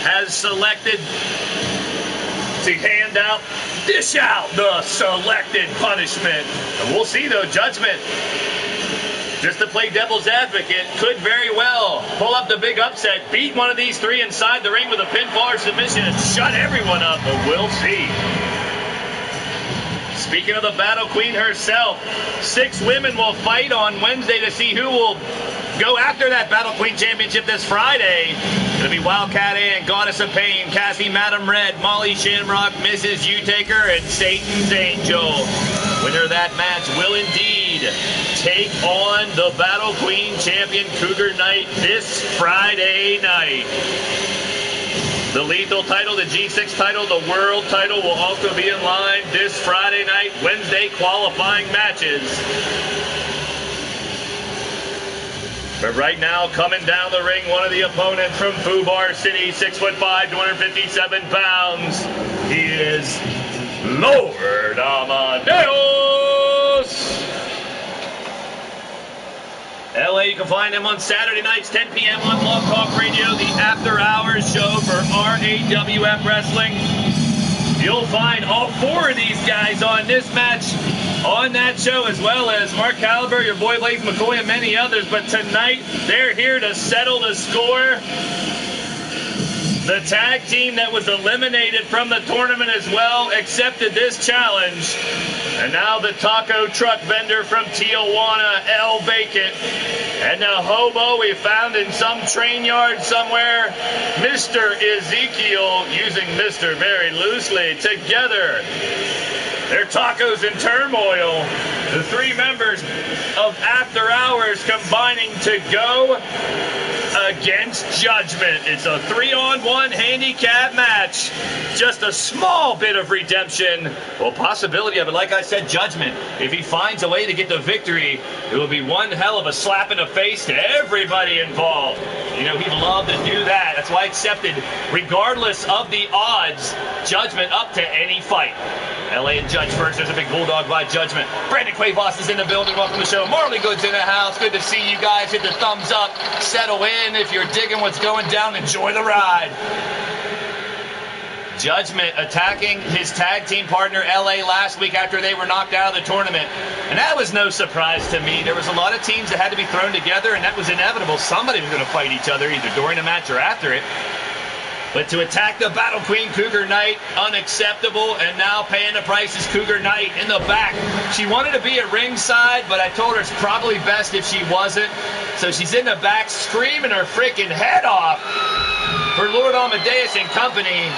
has selected to hand out, dish out the selected punishment. And we'll see though, Judgment, just to play devil's advocate, could very well pull up the big upset, beat one of these three inside the ring with a pinfall or submission and shut everyone up, but we'll see. Speaking of the Battle Queen herself, 6 women will fight on Wednesday to see who will go after that Battle Queen Championship this Friday. It'll be Wildcat Ann, Goddess of Pain, Cassie Madam Red, Molly Shamrock, Mrs. U-Taker, and Satan's Angel. Winner of that match will indeed take on the Battle Queen Champion Cougar Knight this Friday night. The Lethal title, the G6 title, the World title will also be in line this Friday night, Wednesday qualifying matches. But right now, coming down the ring, one of the opponents from Fubar City, 6'5", 257 pounds. He is Lord Amadeus. LA, you can find him on Saturday nights, 10 p.m. on Blog Talk Radio, the After Hours show for RAWF Wrestling. You'll find all 4 of these guys on this match on that show, as well as Mark Caliber, your boy Blaise McCoy, and many others. But tonight, they're here to settle the score. The tag team that was eliminated from the tournament as well accepted this challenge. And now the taco truck vendor from Tijuana, El Vacant, and the hobo we found in some train yard somewhere, Mr. Ezekiel, using Mr. very loosely, together. Their tacos in turmoil. The 3 members of After Hours combining to go against Judgment. It's a 3-on-1 handicap match. Just a small bit of redemption. Well, possibility of it. Like I said, Judgment, if he finds a way to get the victory, it will be one hell of a slap in the face to everybody involved. You know, he'd love to do that. That's why I accepted, regardless of the odds, Judgment up to any fight. LA and Judge first. There's a big bulldog by Judgment. Brandon Quavos is in the building. Welcome to the show. Marley Good's in the house. Good to see you guys. Hit the thumbs up. Settle in. If you're digging what's going down, enjoy the ride. Judgment attacking his tag team partner, LA, last week after they were knocked out of the tournament. And that was no surprise to me. There was a lot of teams that had to be thrown together, and that was inevitable. Somebody was going to fight each other either during the match or after it. But to attack the Battle Queen Cougar Knight, unacceptable, and now paying the price is Cougar Knight in the back. She wanted to be at ringside, but I told her it's probably best if she wasn't. So she's in the back screaming her freaking head off for Lord Amadeus and company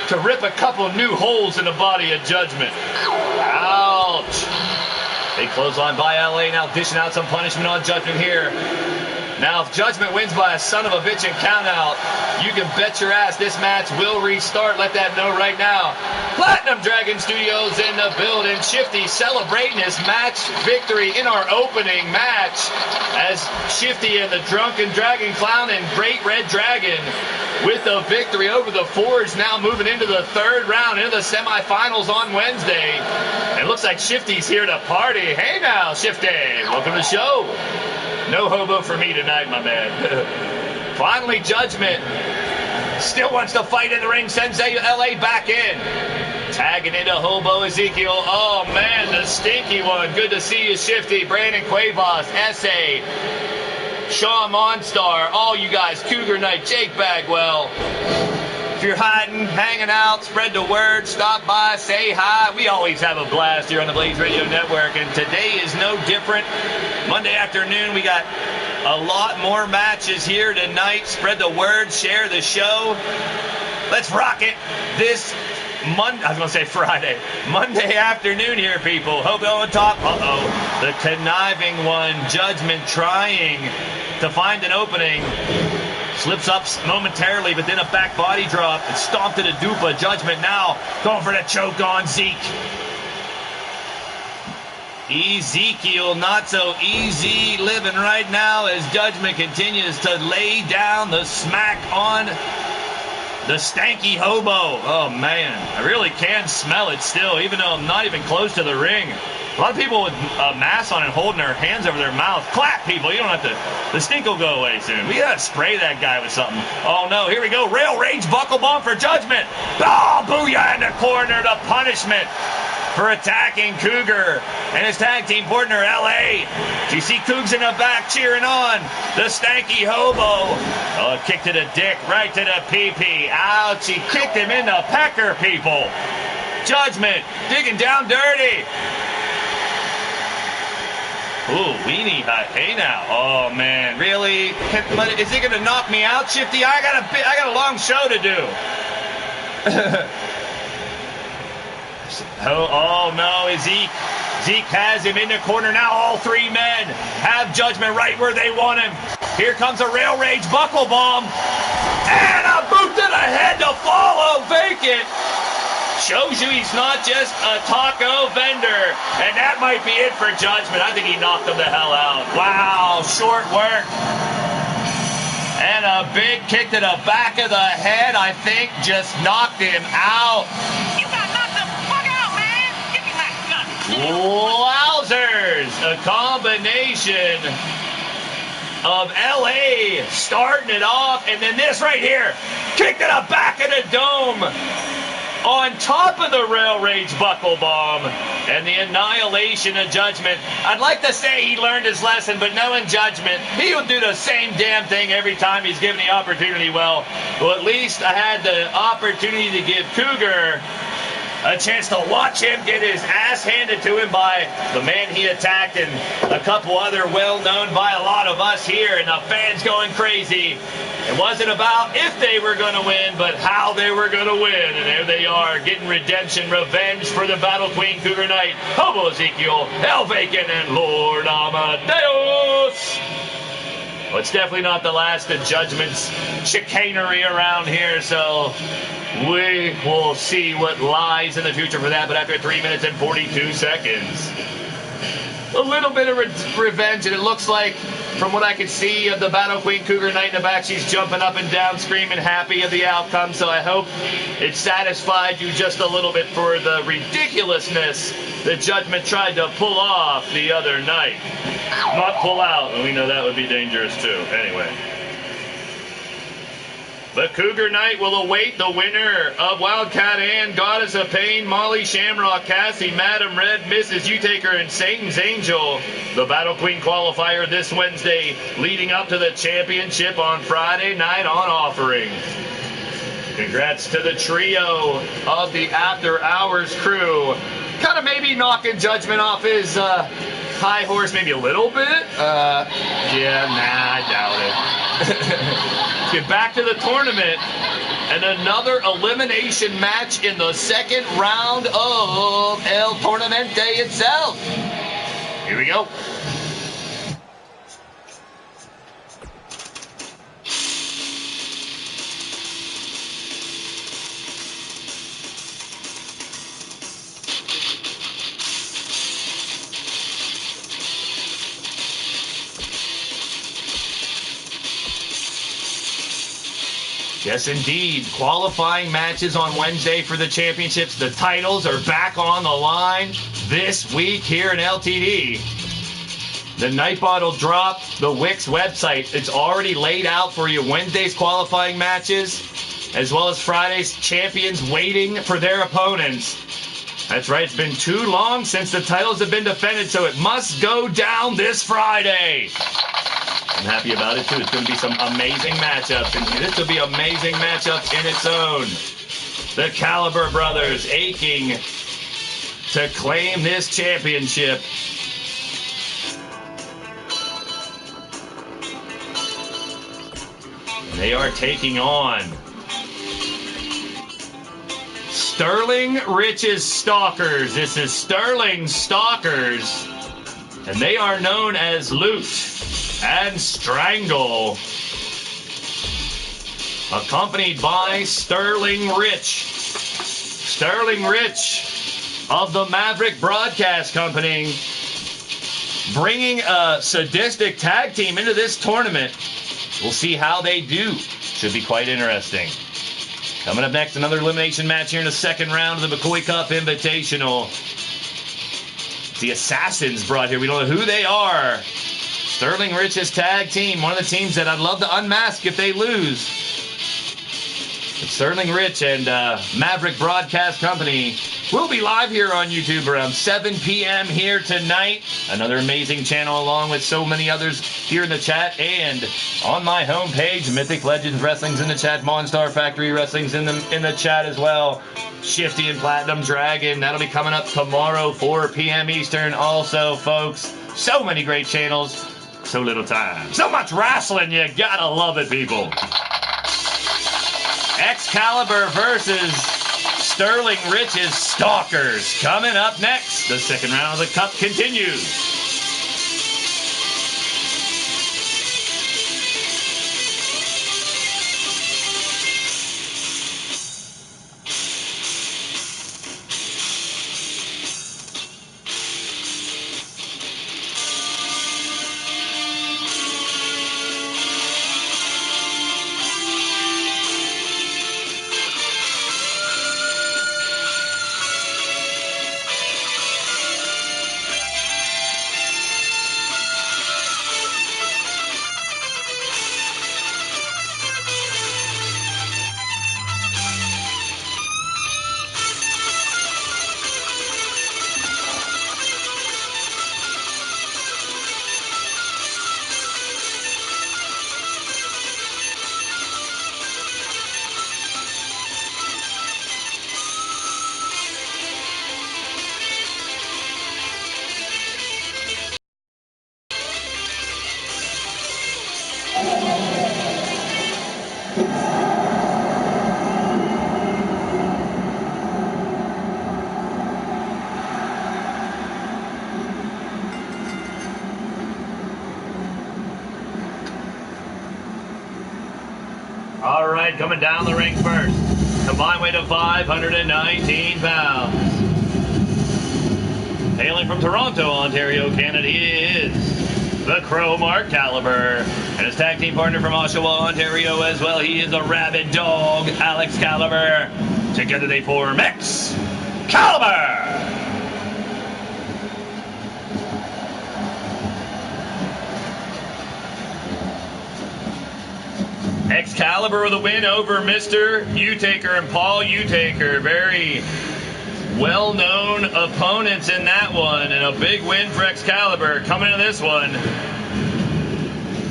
to rip a couple new holes in the body of Judgment. Ouch. Big clothesline by LA, now dishing out some punishment on Judgment here. Now, if Judgment wins by a son of a bitch and count out, you can bet your ass this match will restart. Let that know right now. Platinum Dragon Studios in the building. Shifty celebrating his match victory in our opening match as Shifty and the Drunken Dragon Clown and Great Red Dragon with the victory over the Forge, now moving into the third round, into the semifinals on Wednesday. It looks like Shifty's here to party. Hey now, Shifty, welcome to the show. No hobo for me tonight, my man. Finally, Judgment still wants to fight in the ring, sends LA back in. Tagging into Hobo Ezekiel. Oh, man, the stinky one. Good to see you, Shifty. Brandon Cuevas, S.A., Sean Monstar, all you guys, Cougar Knight, Jake Bagwell. If you're hiding, hanging out, spread the word, stop by, say hi. We always have a blast here on the Blaised Radio Network, and today is no different. Monday afternoon, we got a lot more matches here tonight. Spread the word, share the show. Let's rock it this Monday. I was going to say Friday. Monday afternoon here, people. Hobo on top. Uh-oh. The conniving one, Judgment, trying to find an opening. Slips up momentarily, but then a back body drop. It's stomped to the dupa. Judgment now going for the choke on Zeke. Ezekiel not so easy living right now as Judgment continues to lay down the smack on the stanky Hobo. Oh, man. I really can smell it still, even though I'm not even close to the ring. A lot of people with a mask on and holding their hands over their mouth. Clap, people. You don't have to. The stink will go away soon. We got to spray that guy with something. Oh, no. Here we go. Rail Rage buckle bomb for Judgment. Oh, booyah in the corner. The punishment for attacking Cougar and his tag team partner, LA. You see Cougs in the back cheering on the stanky Hobo. Oh, kick to the dick, right to the pee-pee. Ouch, he kicked him in the pecker, people. Judgment digging down dirty. Ooh, weenie hut. Hey now. Oh, man. Really? But is he going to knock me out, Shifty? I got a long show to do. Oh, no. Zeke has him in the corner now. All three men have Judgment right where they want him. Here comes a Rail Rage buckle bomb. And a boot to the head to follow vacant. Shows you he's not just a taco vendor. And that might be it for Judgment. I think he knocked him the hell out. Wow, short work. And a big kick to the back of the head, I think, just knocked him out. You got knocked the fuck out, man. Give me that gun. Wowzers. A combination of LA starting it off. And then this right here. Kick to the back of the dome. On top of the Rail Rage buckle bomb and the annihilation of Judgment. I'd like to say he learned his lesson, but knowing Judgment, he will do the same damn thing every time he's given the opportunity. Well, at least I had the opportunity to give Cougar a chance to watch him get his ass handed to him by the man he attacked and a couple other well-known by a lot of us here, and the fans going crazy. It wasn't about if they were going to win, but how they were going to win. And there they are, getting redemption, revenge for the Battle Queen Cougar Knight, Hobo Ezekiel, El Vacant, and Lord Amadeus. Well, it's definitely not the last of Judgment's chicanery around here, so we will see what lies in the future for that. But after 3 minutes and 42 seconds, a little bit of revenge, and it looks like, from what I can see of the Battle Queen Cougar Knight in the back, she's jumping up and down, screaming happy of the outcome. So I hope it satisfied you just a little bit for the ridiculousness that Judgment tried to pull off the other night. Not pull out, and we know that would be dangerous too. Anyway. The Cougar Knight will await the winner of Wildcat Ann, Goddess of Pain, Molly Shamrock, Cassie, Madam Red, Mrs. U-Taker, and Satan's Angel. The Battle Queen qualifier this Wednesday, leading up to the championship on Friday night on Offering. Congrats to the trio of the After Hours crew. Kind of maybe knocking Judgment off his high horse maybe a little bit. Yeah, nah, I doubt it. Let's get back to the tournament. And another elimination match in the second round of El Touramente itself. Here we go. Yes, indeed. Qualifying matches on Wednesday for the championships. The titles are back on the line this week here in LTD. The night bottle drop, the Wix website. It's already laid out for you. Wednesday's qualifying matches, as well as Friday's champions waiting for their opponents. That's right. It's been too long since the titles have been defended, so it must go down this Friday. I'm happy about it, too. It's going to be some amazing matchups. And this will be amazing matchups in its own. The Caliber brothers aching to claim this championship. They are taking on Sterling Rich's Stalkers. This is Sterling Stalkers, and they are known as Loot and Strangle, accompanied by Sterling Rich. Sterling Rich of the Maverick Broadcast Company, bringing a sadistic tag team into this tournament. We'll see how they do. Should be quite interesting. Coming up next, another elimination match here in the second round of the McCoy Cup Invitational. The Assassins brought here. We don't know who they are. Sterling Rich's tag team, one of the teams that I'd love to unmask if they lose. It's Sterling Rich and Maverick Broadcast Company will be live here on YouTube around 7 p.m. here tonight. Another amazing channel along with so many others here in the chat and on my homepage. Mythic Legends Wrestling's in the chat. Monstar Factory Wrestling's in the chat as well. Shifty and Platinum Dragon, that'll be coming up tomorrow, 4 p.m. Eastern. Also, folks, so many great channels. So little time. So much wrestling, you gotta love it, people. Excalibur versus Sterling Rich's Stalkers. Coming up next, the second round of the Cup continues. All right, coming down the ring first. Combined weight of 519 pounds. Hailing from Toronto, Ontario, Canada, he is the Crow Mark Caliber. And his tag team partner from Oshawa, Ontario as well. He is a rabid dog, Alex Caliber. Together they form Excalibur. Excalibur with a win over Mr. Utaker and Paul Utaker. Very well-known opponents in that one, and a big win for Excalibur. Coming into this one,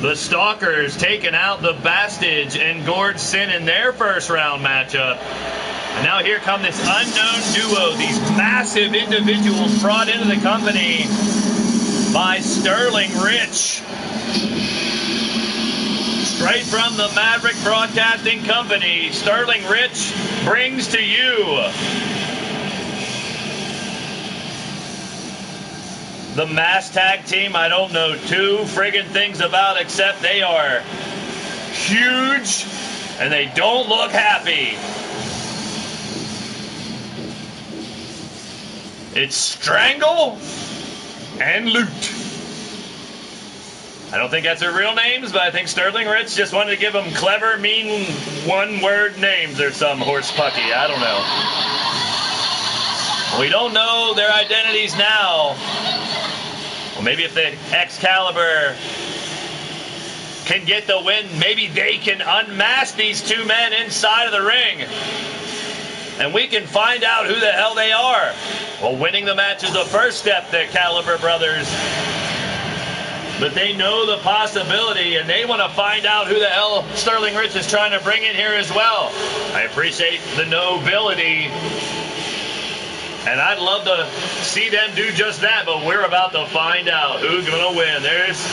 The Stalkers taking out the Bastage and Gord Sin in their first round matchup. And now here come this unknown duo, these massive individuals brought into the company by Sterling Rich. Straight from the Maverick Broadcasting Company, Sterling Rich brings to you the mass tag team I don't know two friggin' things about, except they are huge and they don't look happy. It's Strangle and Loot. I don't think that's their real names, but I think Sterling Rich just wanted to give them clever, mean, one-word names or some horse pucky. I don't know. We don't know their identities now. Well, maybe if the Excalibur can get the win, maybe they can unmask these two men inside of the ring. And we can find out who the hell they are. Well, winning the match is the first step, the Caliber brothers. But they know the possibility, and they want to find out who the hell Sterling Rich is trying to bring in here as well. I appreciate the nobility, and I'd love to see them do just that, but we're about to find out who's going to win. There's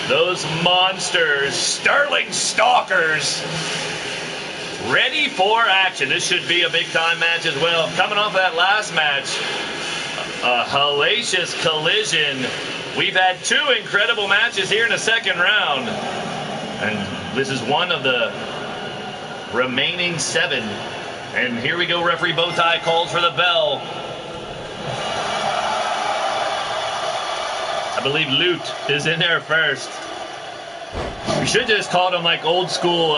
those monsters, Sterling Stalkers, ready for action. This should be a big-time match as well. Coming off that last match, a hellacious collision. We've had two incredible matches here in the second round. And this is one of the remaining 7. And here we go, referee Bowtie calls for the bell. I believe Loot is in there first. We should just call them like old school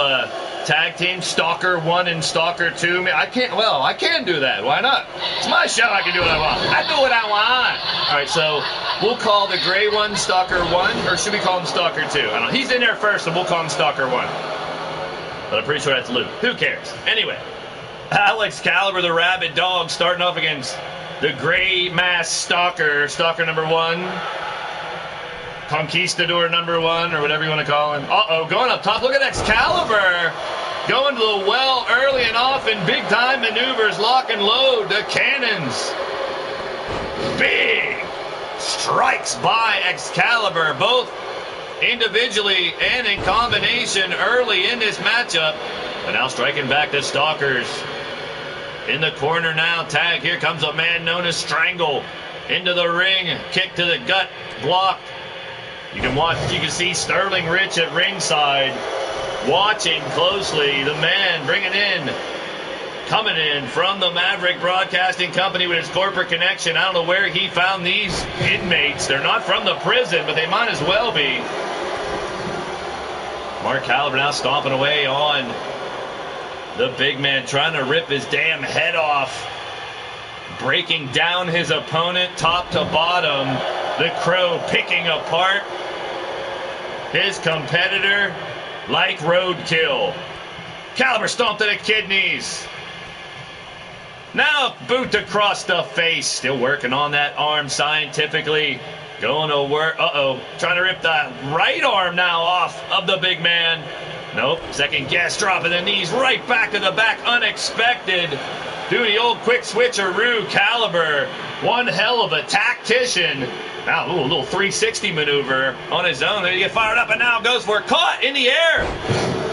tag team, Stalker 1 and Stalker 2. I can do that. Why not? It's my show. I can do what I want. I do what I want. All right, so we'll call the gray one Stalker 1, or should we call him Stalker 2? I don't know. He's in there first, so we'll call him Stalker 1. But I'm pretty sure that's Luke. Who cares? Anyway, Alex Caliber, the rabid dog, starting off against the gray mask Stalker, Stalker number 1. Conquistador number 1, or whatever you want to call him. Uh-oh, going up top. Look at Excalibur. Going to the well early and often. Big-time maneuvers. Lock and load. The cannons. Big strikes by Excalibur, both individually and in combination early in this matchup. But now striking back the Stalkers. In the corner now. Tag. Here comes a man known as Strangle. Into the ring. Kick to the gut. Blocked. You can see Sterling Rich at ringside, watching closely. The man coming in from the Maverick Broadcasting Company with his corporate connection. I don't know where he found these inmates. They're not from the prison, but they might as well be. Mark Caliber now stomping away on the big man, trying to rip his damn head off. Breaking down his opponent top to bottom. The Crow picking apart his competitor like roadkill. Caliber stomped to the kidneys. Now boot across the face. Still working on that arm scientifically. Going to work. Uh-oh. Trying to rip the right arm now off of the big man. Nope. Second guess, dropping the knees right back to the back. Unexpected. Doing the old quick switcheroo. Caliber. One hell of a tactician. Now, a little 360 maneuver on his own. There you get fired up, and now goes for it. Caught in the air.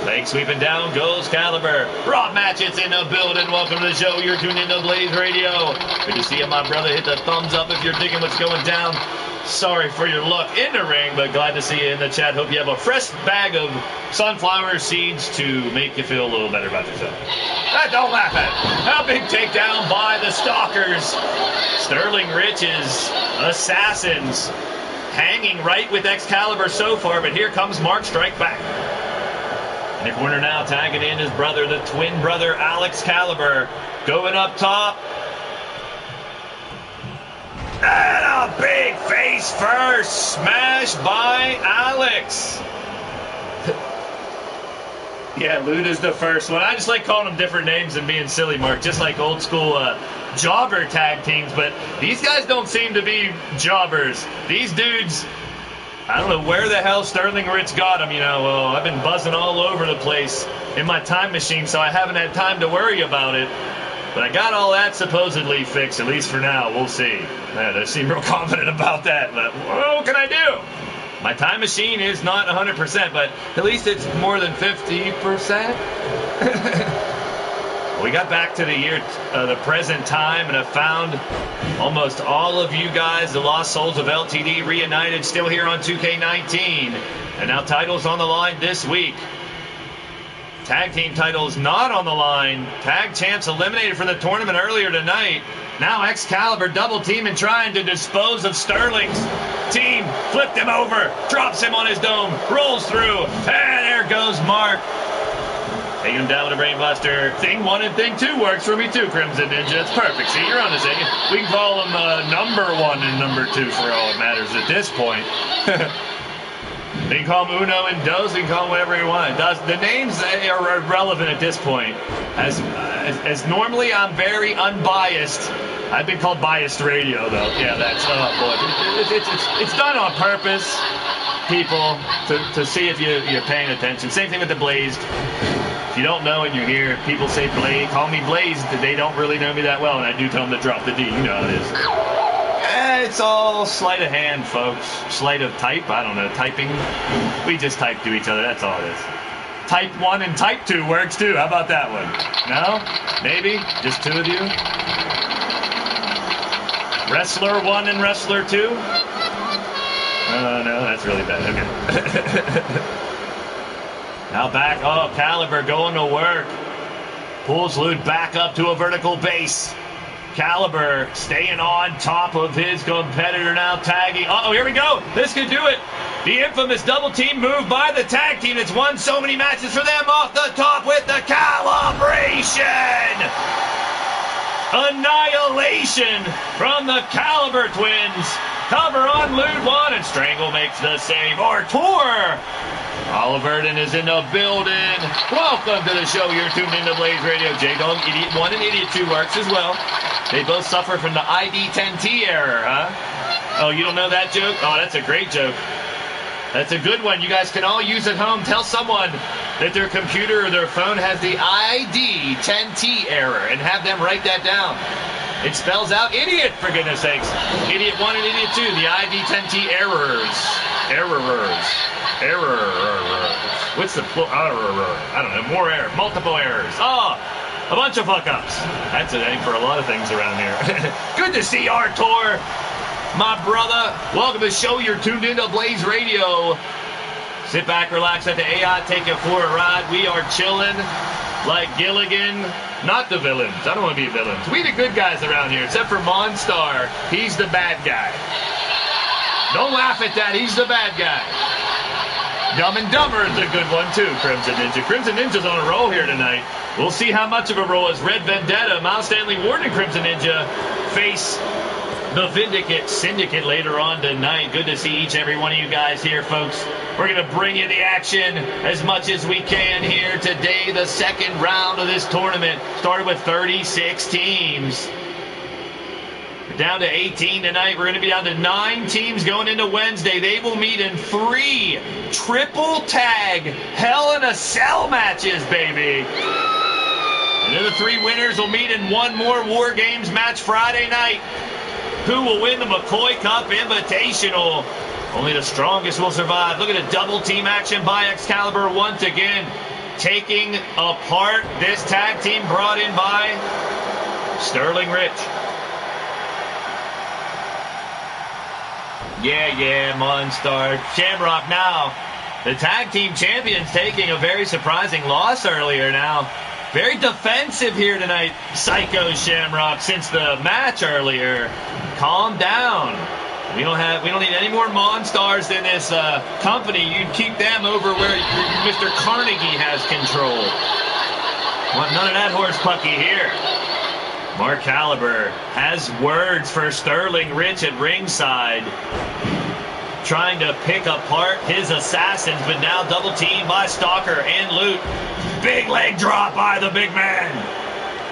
Leg sweeping down goes Caliber. Raw match, it's in the building. Welcome to the show. You're tuned into Blaised Radio. Good to see you, my brother. Hit the thumbs up if you're digging what's going down. Sorry for your luck in the ring, but glad to see you in the chat. Hope you have a fresh bag of sunflower seeds to make you feel a little better about yourself. Don't laugh at it. A big takedown by the Stalkers. Sterling Rich's assassins hanging right with Excalibur so far, but here comes Mark Strike back. In the corner now, tagging in his brother, the twin brother, Alex Caliber, going up top. And a big face first smash by Alex. Yeah, Loot is the first one. I just like calling them different names and being silly, Mark, just like old school jobber tag teams. But these guys don't seem to be jobbers. These dudes I don't know where the hell Sterling Rich got him, you know. I've been buzzing all over the place in my time machine, so I haven't had time to worry about it. But I got all that supposedly fixed, at least for now. We'll see. I seem real confident about that, but what can I do? My time machine is not 100%, but at least it's more than 50%. We got back to the present time, and I found almost all of you guys, the lost souls of LTD, reunited, still here on 2K19. And now titles on the line this week. Tag team titles not on the line. Tag champs eliminated from the tournament earlier tonight. Now Excalibur double team and trying to dispose of Sterling's team. Flipped him over, drops him on his dome, rolls through, and there goes Mark. Taking him down with a brainbuster. Thing 1 and thing 2 works for me too, Crimson Ninja. It's perfect. See, you're on the thing. We can call him number 1 and number 2 for all it matters at this point. They can call him Uno and Dos. We can call him whatever you want. The names are irrelevant at this point. As normally I'm very unbiased. I've been called Biased Radio, though. Yeah, that's, oh boy. It's done on purpose, people, to see if you're paying attention. Same thing with the Blaised. If you don't know and you're here, people say Blaze, call me Blaised. They don't really know me that well, and I do tell them to drop the D. You know how it is. It's all sleight of hand, folks. Sleight of type, I don't know, typing. We just type to each other, that's all it is. Type 1 and type 2 works too. How about that one? No? Maybe? Just 2 of you? Wrestler 1 and Wrestler 2? No, that's really bad. Okay. Now back, Caliber going to work. Pulls Lute back up to a vertical base. Caliber staying on top of his competitor now, tagging. Here we go. This could do it. The infamous double team move by the tag team that's won so many matches for them off the top with the calibration. Annihilation from the Caliber twins. Cover on Lute 1 and Strangle makes the save. Tour. Oliverton is in the building. Welcome to the show. You're tuned into Blaised Radio. J-Dog, Idiot 1 and Idiot 2 works as well. They both suffer from the ID10T error, huh? Oh, you don't know that joke? Oh, that's a great joke. That's a good one. You guys can all use at home. Tell someone that their computer or their phone has the ID10T error and have them write that down. It spells out idiot, for goodness sakes. Idiot 1 and Idiot 2, the ID10T errors. What's the plural? I don't know. More errors. Multiple errors. A bunch of fuck-ups. That's a name for a lot of things around here. Good to see Artur, my brother. Welcome to the show. You're tuned into Blaised Radio. Sit back, relax, let the AI take you for a ride. We are chilling like Gilligan. Not the villains. I don't want to be villains. We the good guys around here, except for Monstar. He's the bad guy. Don't laugh at that. He's the bad guy. Dumb and Dumber is a good one, too, Crimson Ninja. Crimson Ninja's on a roll here tonight. We'll see how much of a roll as Red Vendetta, Miles Stanley Ward, and Crimson Ninja face the Vindicate Syndicate later on tonight. Good to see each and every one of you guys here, folks. We're going to bring you the action as much as we can here today. The second round of this tournament started with 36 teams. We're down to 18 tonight. We're going to be down to 9 teams going into Wednesday. They will meet in 3 triple tag Hell in a Cell matches, baby. And then the 3 winners will meet in 1 more War Games match Friday night. Who will win the McCoy Cup Invitational? Only the strongest will survive. Look at the double team action by Excalibur once again. Taking apart this tag team brought in by Sterling Rich. Yeah, Monstar. Shamrock now. The tag team champions taking a very surprising loss earlier now. Very defensive here tonight, Psycho Shamrock, since the match earlier. Calm down. We don't need any more Monstars in this company. You'd keep them over where Mr. Carnegie has control. Want none of that horse pucky here. Mark Caliber has words for Sterling Rich at ringside. Trying to pick apart his assassins, but now double teamed by Stalker and Lute. Big leg drop by the big man.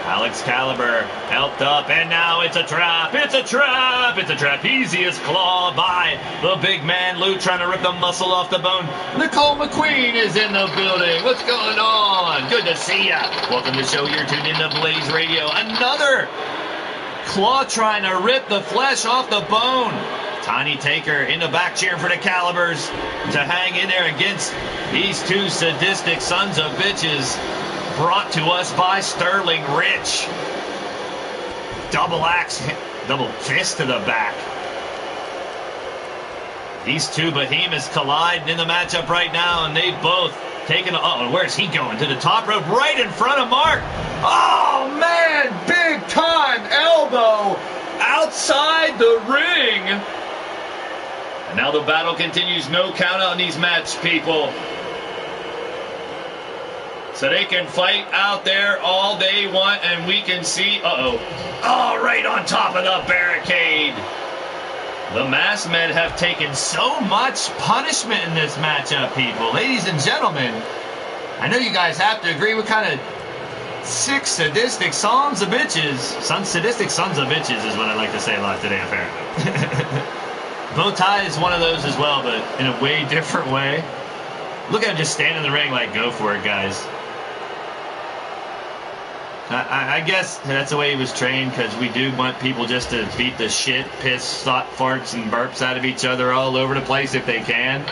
Alex Caliber helped up, and now it's a trap. It's a trap. It's a trapezius claw by the big man Lute, trying to rip the muscle off the bone. Nicole McQueen is in the building. What's going on? Good to see ya. Welcome to the show. You're tuned into Blaised Radio. Another claw trying to rip the flesh off the bone. Tiny Taker in the back cheering for the Calibers to hang in there against these two sadistic sons of bitches. Brought to us by Sterling Rich. Double axe, double fist to the back. These two behemoths collide in the matchup right now, and they've both taken. Where's he going? To the top rope, right in front of Mark. Oh man, big time elbow outside the ring. And now the battle continues. No count on these match people. So they can fight out there all they want, and we can see, right on top of the barricade. The masked men have taken so much punishment in this matchup, people. Ladies and gentlemen, I know you guys have to agree. What kind of sick, sadistic sons of bitches? Sadistic sons of bitches is what I like to say a lot today, apparently. Bow tie is one of those as well, but in a way different way. Look at him just standing in the ring like, go for it, guys. I guess that's the way he was trained, because we do want people just to beat the shit, piss, farts, and burps out of each other all over the place if they can.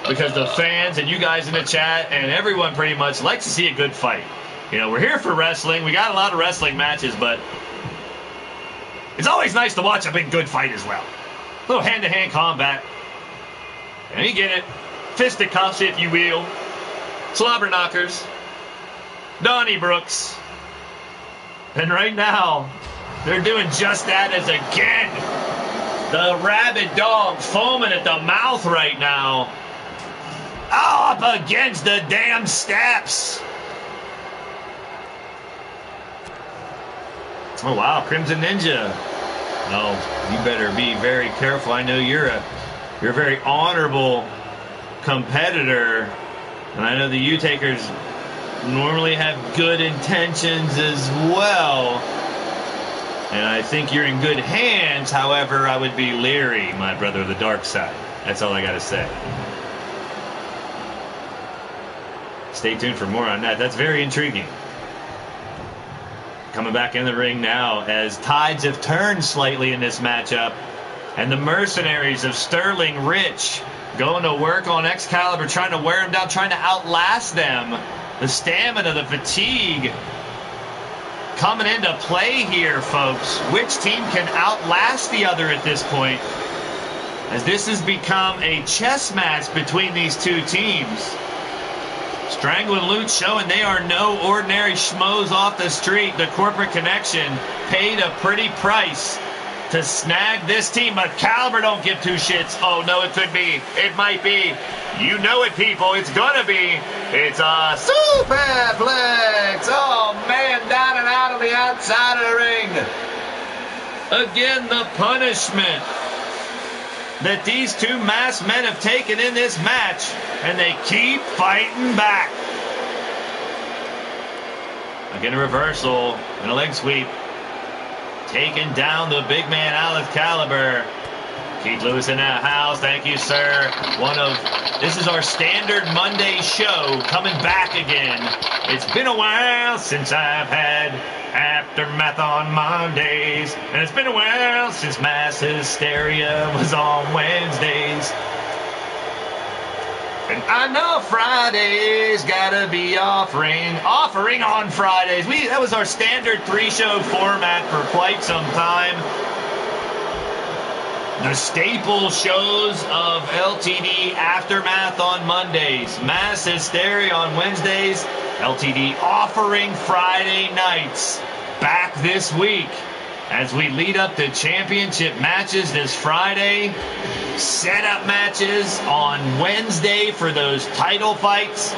Because the fans and you guys in the chat and everyone pretty much likes to see a good fight. You know, we're here for wrestling. We got a lot of wrestling matches, but it's always nice to watch a big good fight as well. A little hand-to-hand combat. And you get it. Fisticuffs, if you will. Slobber knockers. Donnybrooks. And right now, they're doing just that as again. The rabid dog foaming at the mouth right now. Up against the damn steps. Oh, wow, Crimson Ninja. Oh, you better be very careful. I know you're a very honorable competitor. And I know the U-Takers normally have good intentions as well, and I think you're in good hands. However, I would be leery, my brother of the dark side. That's all I gotta say. Stay tuned for more on that. That's very intriguing. Coming back in the ring now as tides have turned slightly in this matchup, and the mercenaries of Sterling Rich going to work on Excalibur, trying to wear him down, trying to outlast them. The stamina, the fatigue coming into play here, folks. Which team can outlast the other at this point? As this has become a chess match between these two teams. Strangle and Lute showing they are no ordinary schmoes off the street. The corporate connection paid a pretty price to snag this team, but Caliber don't give two shits. Oh, no, it could be. It might be. You know it, people. It's gonna be. It's a superplex. Oh, man, down and out on the outside of the ring. Again, the punishment that these two masked men have taken in this match, and they keep fighting back. Again, a reversal and a leg sweep. Taking down the big man, Alex Caliber. Keith Lewis in that house. Thank you, sir. This is our standard Monday show coming back again. It's been a while since I've had Aftermath on Mondays. And it's been a while since Mass Hysteria was on Wednesdays. And I know Fridays gotta be offering on Fridays. That was our standard 3-show format for quite some time. The staple shows of LTD Aftermath on Mondays, Mass Hysteria on Wednesdays, LTD offering Friday nights. Back this week as we lead up to championship matches this Friday, setup matches on Wednesday for those title fights.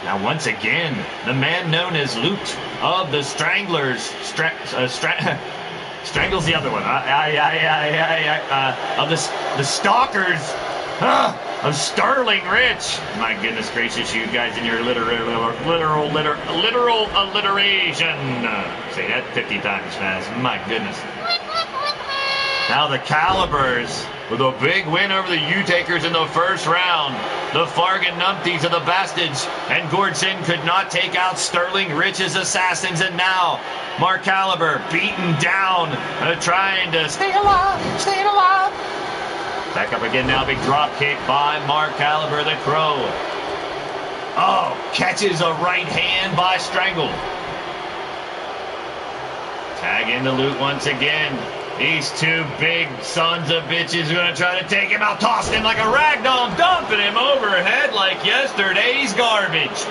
Now, once again, the man known as Lute of the Stranglers, Strangles the other one, of the Stalkers, of Sterling Rich. My goodness gracious, you guys in your literal alliteration. Say that 50 times fast. My goodness. Now the Calibers with a big win over the U-Takers in the first round. The Fargan Numpties of the Bastards and Gordson could not take out Sterling Rich's Assassins, and now Mark Caliber beaten down, trying to stay alive. Back up again now, big drop kick by Mark Caliber, the Crow. Oh, catches a right hand by Strangle. Tag into Loot once again. These two big sons of bitches are going to try to take him out, tossing him like a ragdoll, dumping him overhead like yesterday's garbage.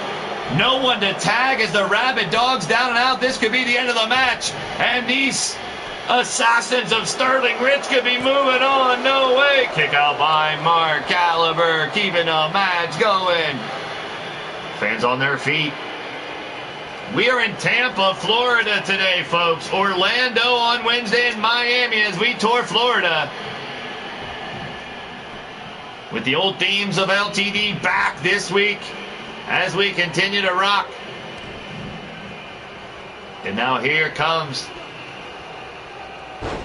No one to tag as the Rabid Dogs down and out. This could be the end of the match. And these Assassins of Sterling Rich could be moving on. No way. Kick out by Mark Caliber, keeping the match going. Fans on their feet. We are in Tampa, Florida today, folks. Orlando on Wednesday and Miami as we tour Florida. With the old themes of LTD back this week as we continue to rock. And now here comes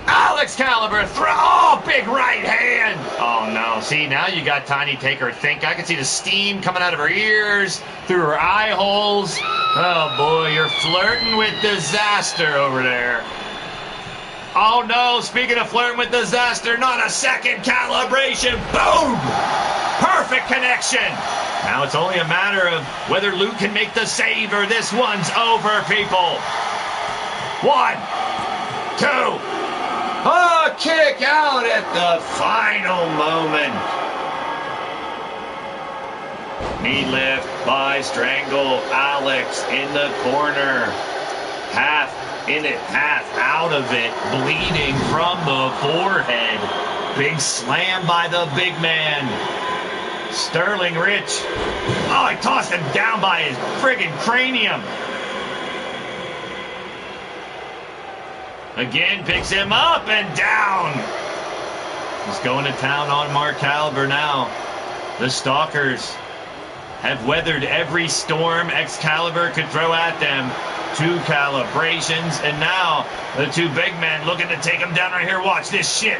Alex Caliber. Oh, big right hand. Oh, no. See, now you got Tiny Taker think. I can see the steam coming out of her ears, through her eye holes. Oh, boy, you're flirting with disaster over there. Oh, no. Speaking of flirting with disaster, not a second calibration. Boom! Perfect connection. Now it's only a matter of whether Luke can make the save or this one's over, people. 1, 2. Oh, kick out at the final moment. Knee lift by Strangle. Alex in the corner. Half in it, half out of it. Bleeding from the forehead. Big slam by the big man. Sterling Rich. Oh, he tossed him down by his friggin' cranium. Again, picks him up and down. He's going to town on Mark Caliber now. The Stalkers have weathered every storm Excalibur could throw at them. 2 calibrations, and now the 2 big men looking to take him down right here. Watch this shit.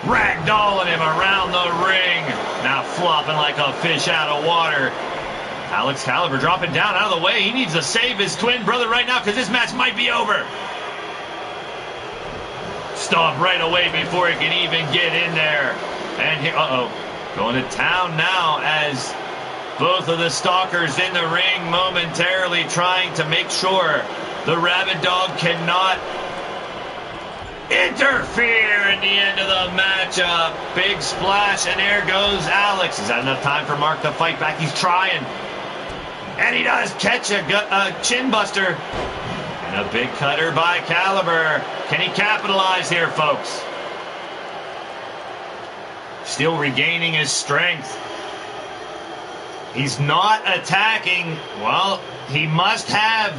Ragdolling him around the ring. Now flopping like a fish out of water. Alex Caliber dropping down out of the way. He needs to save his twin brother right now because this match might be over. Stop right away before he can even get in there. And here, going to town now as both of the Stalkers in the ring momentarily trying to make sure the Rabid Dog cannot interfere in the end of the matchup. Big splash, and there goes Alex. Is that enough time for Mark to fight back? He's trying. And he does catch a chin buster. And a big cutter by Caliber. Can he capitalize here, folks? Still regaining his strength. He's not attacking. Well, he must have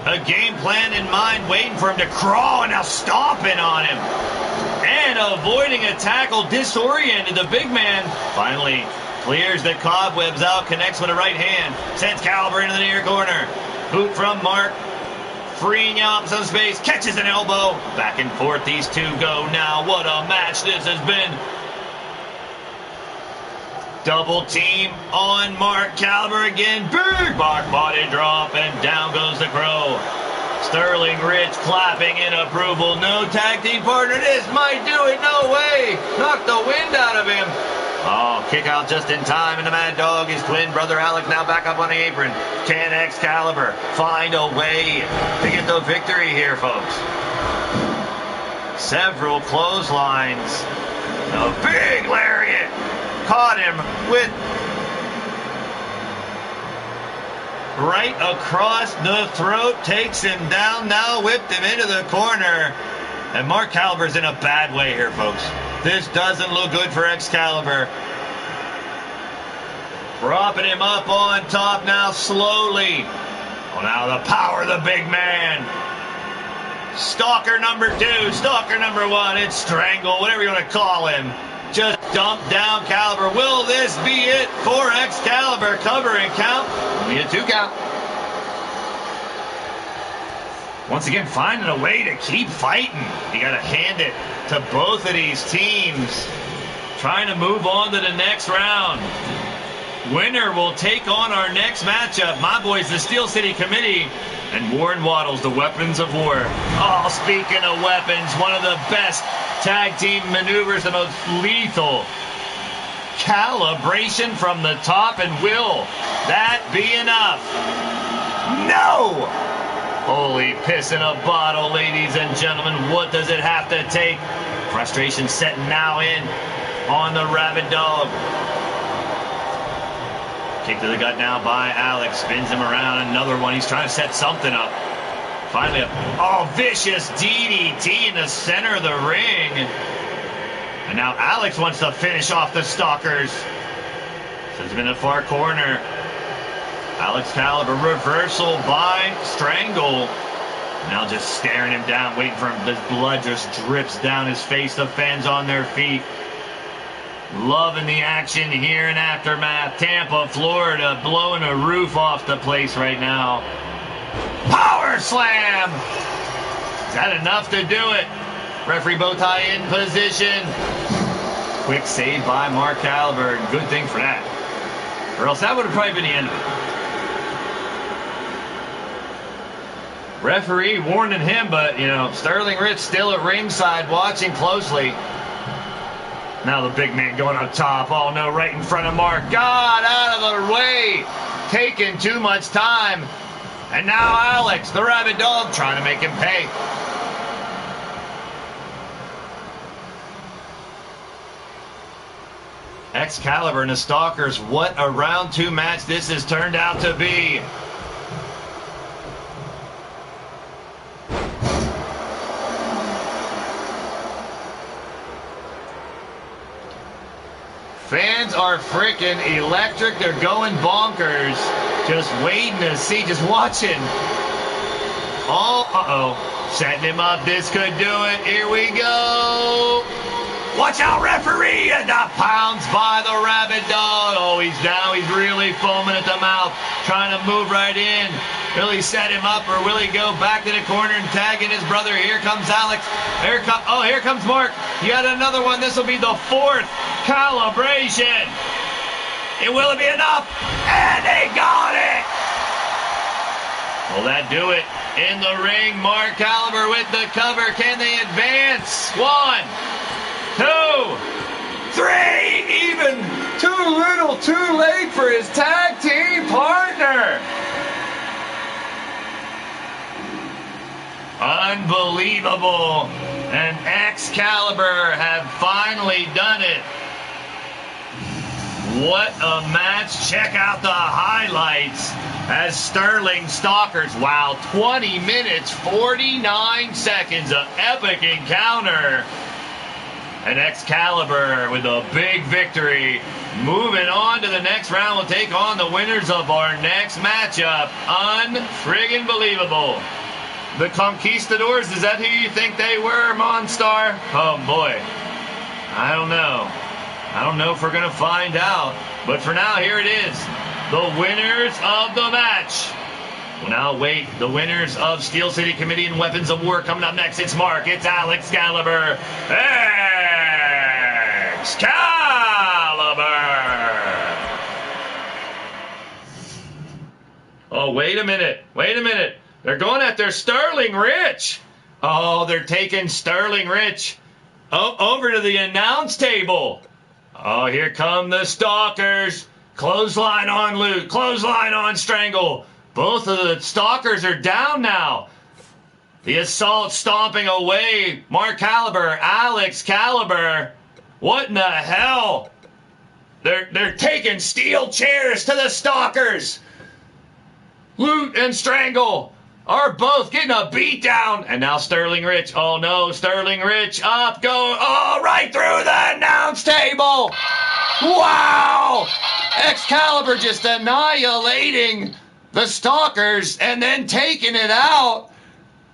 a game plan in mind, waiting for him to crawl, and now stomping on him. And avoiding a tackle, disoriented the big man. Finally clears the cobwebs out, connects with a right hand, sends Caliber into the near corner. Boot from Mark, freeing out some space, catches an elbow. Back and forth these two go now. What a match this has been. Double team on Mark Caliber again. Big back body drop, and down goes the Crow. Sterling Rich clapping in approval. No tag team partner. This might do it. No way. Knocked the wind out of him. Oh, kick out just in time, and the Mad Dog, his twin brother Alex, now back up on the apron. Can Excalibur find a way to get the victory here, folks? Several clotheslines. A big lariat. Caught him with right across the throat. Takes him down now, whipped him into the corner. And Mark Caliber's in a bad way here, folks. This doesn't look good for Excalibur. Propping him up on top now slowly. Oh, now the power of the big man. Stalker number 2, Stalker number 1. It's Strangle, whatever you want to call him. just dumped down Caliber. Will this be it for Excalibur? Cover and count. Only a 2 count. Once again, finding a way to keep fighting. You got to hand it to both of these teams. Trying to move on to the next round. Winner will take on our next matchup. My boys, the Steel City Committee, and Warren Waddles, the Weapons of War. Oh, speaking of weapons, one of the best tag team maneuvers, the most lethal. Calibration from the top, and will that be enough? No! Holy piss in a bottle, ladies and gentlemen. What does it have to take? Frustration setting now in on the Rabid Dog. Kick to the gut now by Alex. Spins him around. Another one. He's trying to set something up. Finally, a vicious DDT in the center of the ring. And now Alex wants to finish off the Stalkers. Sends him in the far corner. Alex Caliber, reversal by Strangle. Now just staring him down, waiting for him. The blood just drips down his face. The fans on their feet. Loving the action here in Aftermath. Tampa, Florida, blowing a roof off the place right now. Power slam! Is that enough to do it? Referee Bowtie in position. Quick save by Mark Caliber. Good thing for that. Or else that would have probably been the end of it. Referee warning him, but, you know, Sterling Rich still at ringside watching closely. Now the big man going up top. Oh, no, right in front of Mark. God, out of the way. Taking too much time. And now Alex, the Rabid Dog, trying to make him pay. Excalibur and the Stalkers. What a round 2 match this has turned out to be. Fans are freaking electric. They're going bonkers. Just waiting to see, just watching. Oh, uh-oh. Setting him up. This could do it. Here we go. Watch out, referee. And the pounds by the Rabid Dog. Oh, he's down. He's really foaming at the mouth. Trying to move right in. Will he set him up, or will he go back to the corner and tag in his brother? Here comes Alex. Here comes Mark. Yet another one. This will be the 4th calibration. Will it be enough? And they got it. Will that do it? In the ring, Mark Caliber with the cover. Can they advance? 1, 2, 3. Even too little, too late for his tag team partner. Unbelievable. And Excalibur have finally done it. What a match. Check out the highlights as Sterling Stalkers. Wow, 20 minutes, 49 seconds of epic encounter. And Excalibur with a big victory. Moving on to the next round, we'll take on the winners of our next matchup. Unfriggin' believable. The Conquistadors, is that who you think they were, Monstar? Oh, boy. I don't know. I don't know if we're going to find out. But for now, here it is. The winners of the match. We'll now wait. The winners of Steel City Committee and Weapons of War coming up next. It's Mark. It's Alex Caliber. Excalibur! Oh, wait a minute. Wait a minute. They're going after Sterling Rich. Oh, they're taking Sterling Rich over to the announce table. Oh, here come the Stalkers. Clothesline on Luke. Clothesline on Strangle. Both of the Stalkers are down now. The assault stomping away. Mark Caliber, Alex Caliber. What in the hell? They're taking steel chairs to the Stalkers. Loot and Strangle are both getting a beat down. And now Sterling Rich. Oh no, Sterling Rich up, going, oh, right through the announce table. Wow! Excalibur just annihilating the Stalkers and then taking it out.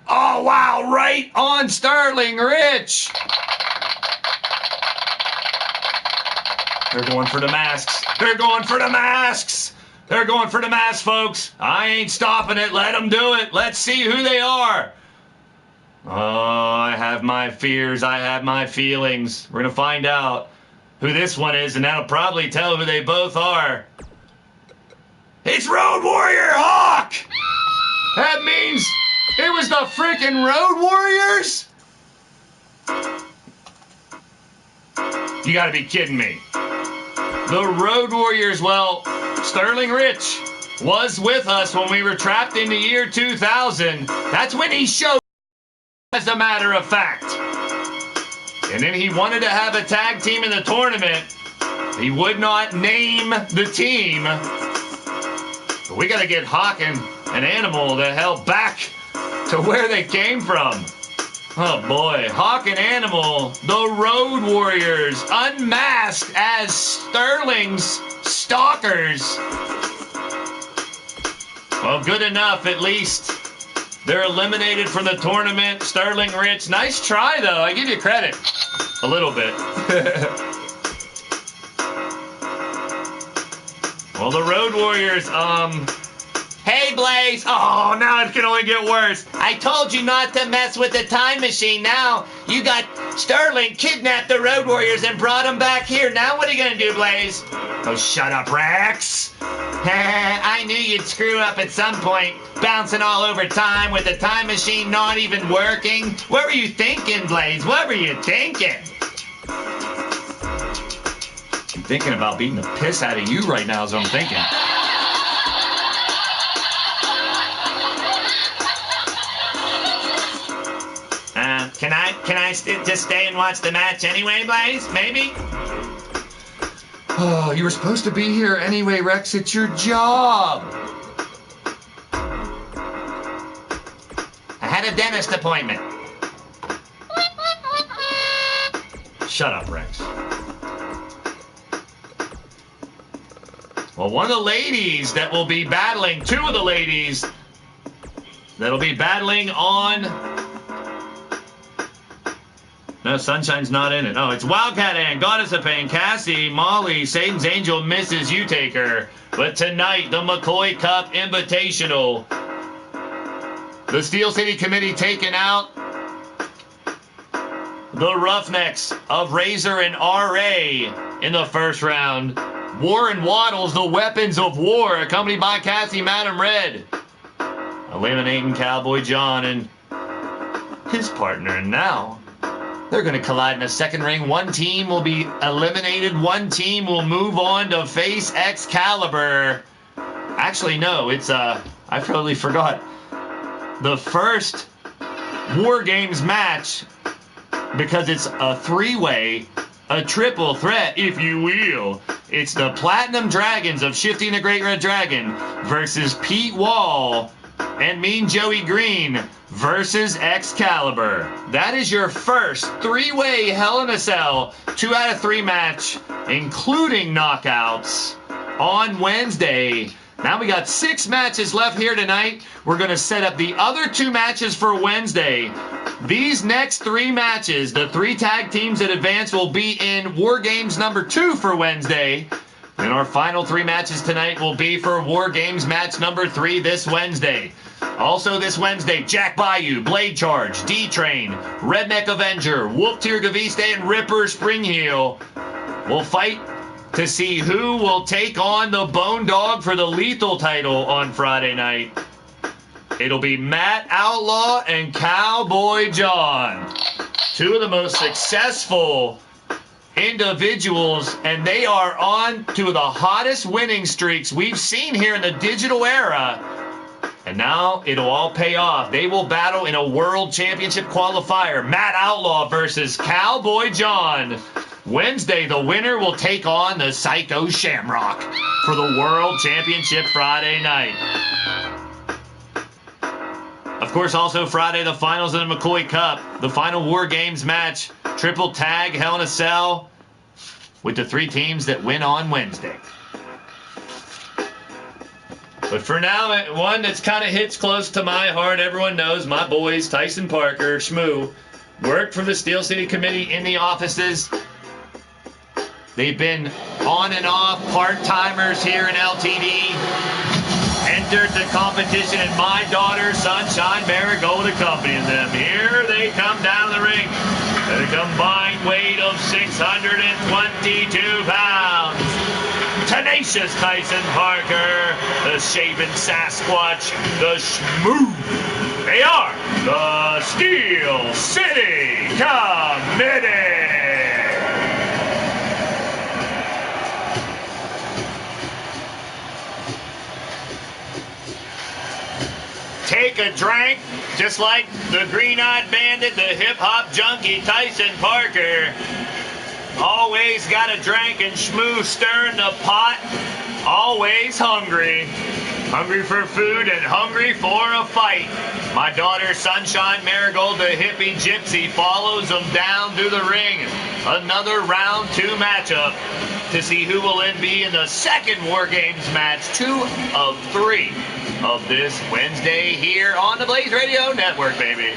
Oh wow, right on Sterling Rich. They're going for the masks. They're going for the masks. They're going for the masks, folks. I ain't stopping it. Let them do it. Let's see who they are. Oh, I have my fears. I have my feelings. We're going to find out who this one is, and that'll probably tell who they both are. It's Road Warrior Hawk! That means it was the freaking Road Warriors? You gotta be kidding me. The Road Warriors, well, Sterling Rich was with us when we were trapped in the year 2000. That's when he showed, as a matter of fact. And then he wanted to have a tag team in the tournament. He would not name the team. But we gotta get Hawk and an Animal the hell back to where they came from. Oh boy, Hawk and Animal, the Road Warriors, unmasked as Sterling's stalkers. Well, good enough, at least. They're eliminated from the tournament. Sterling Rich, nice try though, I give you credit. A little bit. Well, the Road Warriors, Hey, Blaise! Oh, now it can only get worse. I told you not to mess with the time machine. Now, you got Sterling kidnapped the Road Warriors and brought them back here. Now what are you going to do, Blaise? Oh, shut up, Rex. I knew you'd screw up at some point, bouncing all over time with the time machine not even working. What were you thinking, Blaise? What were you thinking? I'm thinking about beating the piss out of you right now is what I'm thinking. Can I just stay and watch the match anyway, Blaise? Maybe? Oh, you were supposed to be here anyway, Rex. It's your job. I had a dentist appointment. Shut up, Rex. Well, one of the ladies that will be battling, two of the ladies that'll be battling on... No, Sunshine's not in it. Oh, it's Wildcat Ann, Goddess of Pain, Cassie, Molly, Satan's Angel, Mrs. U-Taker. But tonight, the McCoy Cup Invitational. The Steel City Committee taking out the Roughnecks of Razor and R.A. in the first round. Warren Waddles, the Weapons of War, accompanied by Cassie Madam Red. Eliminating Cowboy John and his partner. And now... they're going to collide in a second ring. One team will be eliminated. One team will move on to face Excalibur. Actually, no, it's, I totally forgot. The first War Games match, because it's a three-way, a triple threat, if you will. It's the Platinum Dragons of Shifting the Great Red Dragon versus Pete Wall and Mean Joey Green versus Excalibur. That is your first three-way Hell in a Cell 2 out of 3 match, including knockouts, on Wednesday. Now we got 6 matches left here tonight. We're going to set up the other 2 matches for Wednesday. These next 3 matches, the 3 tag teams that advance, will be in War Games number 2 for Wednesday. And our final 3 matches tonight will be for War Games match number 3 this Wednesday. Also this Wednesday, Jack Bayou, Blade Charge, D-Train, Redneck Avenger, Wolf Tier Gaviste, and Ripper Springheel will fight to see who will take on the Bone Dog for the Lethal title on Friday night. It'll be Matt Outlaw and Cowboy John, 2 of the most successful individuals, and they are on 2 of the hottest winning streaks we've seen here in the digital era. And now it'll all pay off. They will battle in a World Championship qualifier. Matt Outlaw versus Cowboy John. Wednesday, the winner will take on the Psycho Shamrock for the World Championship Friday night. Of course, also Friday, the finals of the McCoy Cup. The final War Games match. Triple tag, Hell in a Cell, with the 3 teams that win on Wednesday. But for now, one that's kind of hits close to my heart, everyone knows, my boys, Tyson Parker, Shmoo, worked for the Steel City Committee in the offices. They've been on and off part-timers here in LTD entered the competition, and my daughter, Sunshine Marigold, accompanying them. Here they come down the ring at a combined weight of 622 pounds. Tenacious Tyson Parker, the shaven Sasquatch, the Schmoo. They are the Steel City Committee. Take a drink, just like the green-eyed bandit, the hip-hop junkie Tyson Parker. Always got a drink and schmoo stirring the pot. Always hungry. Hungry for food and hungry for a fight. My daughter, Sunshine Marigold, the hippie gypsy, follows them down to the ring. Another round 2 matchup to see who will then be in the second War Games match, 2 of 3 of this Wednesday here on the Blaised Radio Network, baby.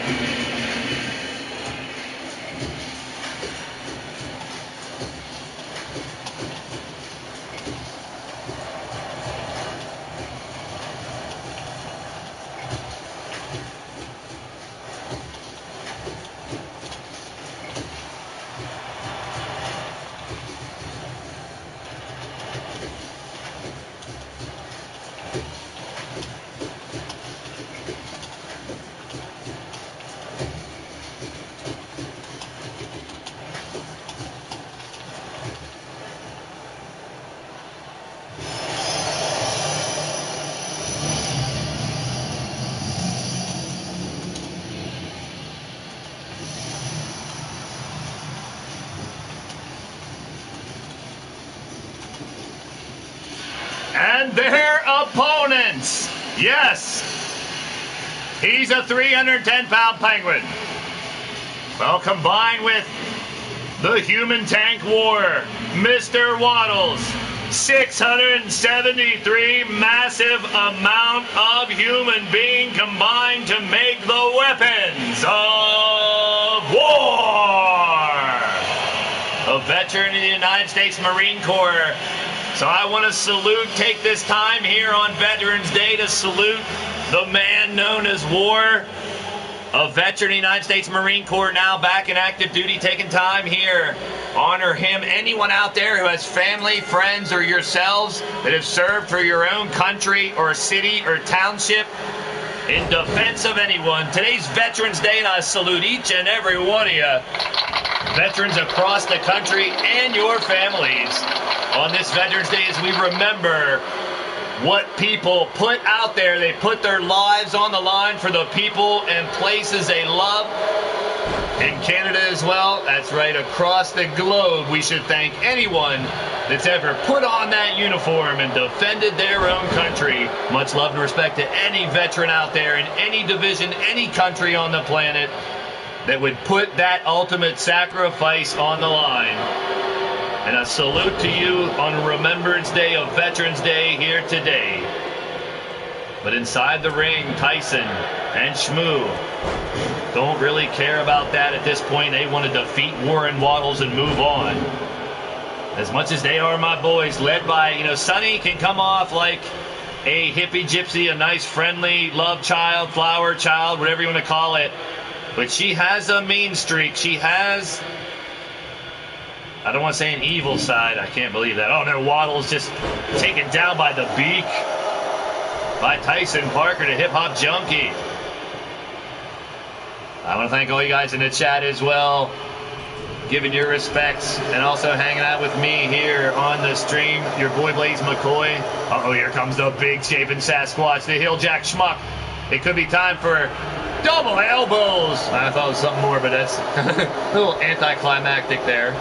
And their opponents, yes, he's a 310-pound penguin. Well, combined with the human tank war, Mr. Waddles, 673 massive amount of human being combined to make the weapons of war. A veteran in the United States Marine Corps. So I want to take this time here on Veterans Day to salute the man known as War, a veteran of the United States Marine Corps, now back in active duty, taking time here. Honor him. Anyone out there who has family, friends, or yourselves that have served for your own country or city or township in defense of anyone. Today's Veterans Day, and I salute each and every one of you, veterans across the country and your families, on this Veterans Day as we remember what people put out there. They put their lives on the line for the people and places they love. In Canada as well, that's right, across the globe, we should thank anyone that's ever put on that uniform and defended their own country. Much love and respect to any veteran out there in any division, any country on the planet that would put that ultimate sacrifice on the line. And a salute to you on Remembrance Day of Veterans Day here today. But inside the ring, Tyson and Schmoo don't really care about that at this point. They want to defeat Warren Waddles and move on. As much as they are my boys, led by, Sonny can come off like a hippie gypsy, a nice, friendly love child, flower child, whatever you want to call it. But she has a mean streak. She has, I don't want to say an evil side. I can't believe that. Oh, no, Waddles just taken down by the beak by Tyson Parker, the hip-hop junkie. I want to thank all you guys in the chat as well, giving your respects and also hanging out with me here on the stream. Your boy Blaise McCoy. Uh-oh, here comes the big shaven Sasquatch, the Hilljack Schmuck. It could be time for double elbows. I thought it was something more, but that's a little anticlimactic there.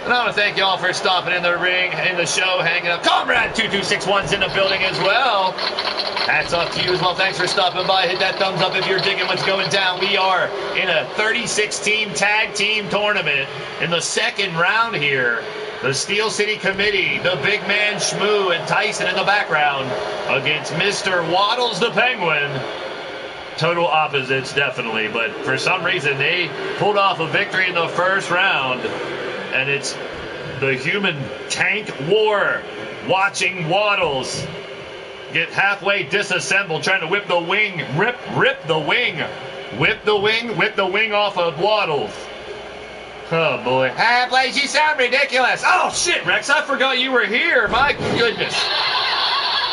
And I want to thank y'all for stopping in the ring, in the show, hanging out. Comrade 2261's in the building as well. Hats off to you as well. Thanks for stopping by. Hit that thumbs up if you're digging what's going down. We are in a 36-team tag team tournament in the second round here. The Steel City Committee, the big man Schmoo and Tyson in the background against Mr. Waddles the Penguin. Total opposites, definitely, but for some reason they pulled off a victory in the first round. And it's the human tank war, watching Waddles get halfway disassembled, trying to whip the wing, rip the wing, whip the wing off of Waddles. Oh, boy. Ah, Blaise, you sound ridiculous. Oh, shit, Rex, I forgot you were here. My goodness.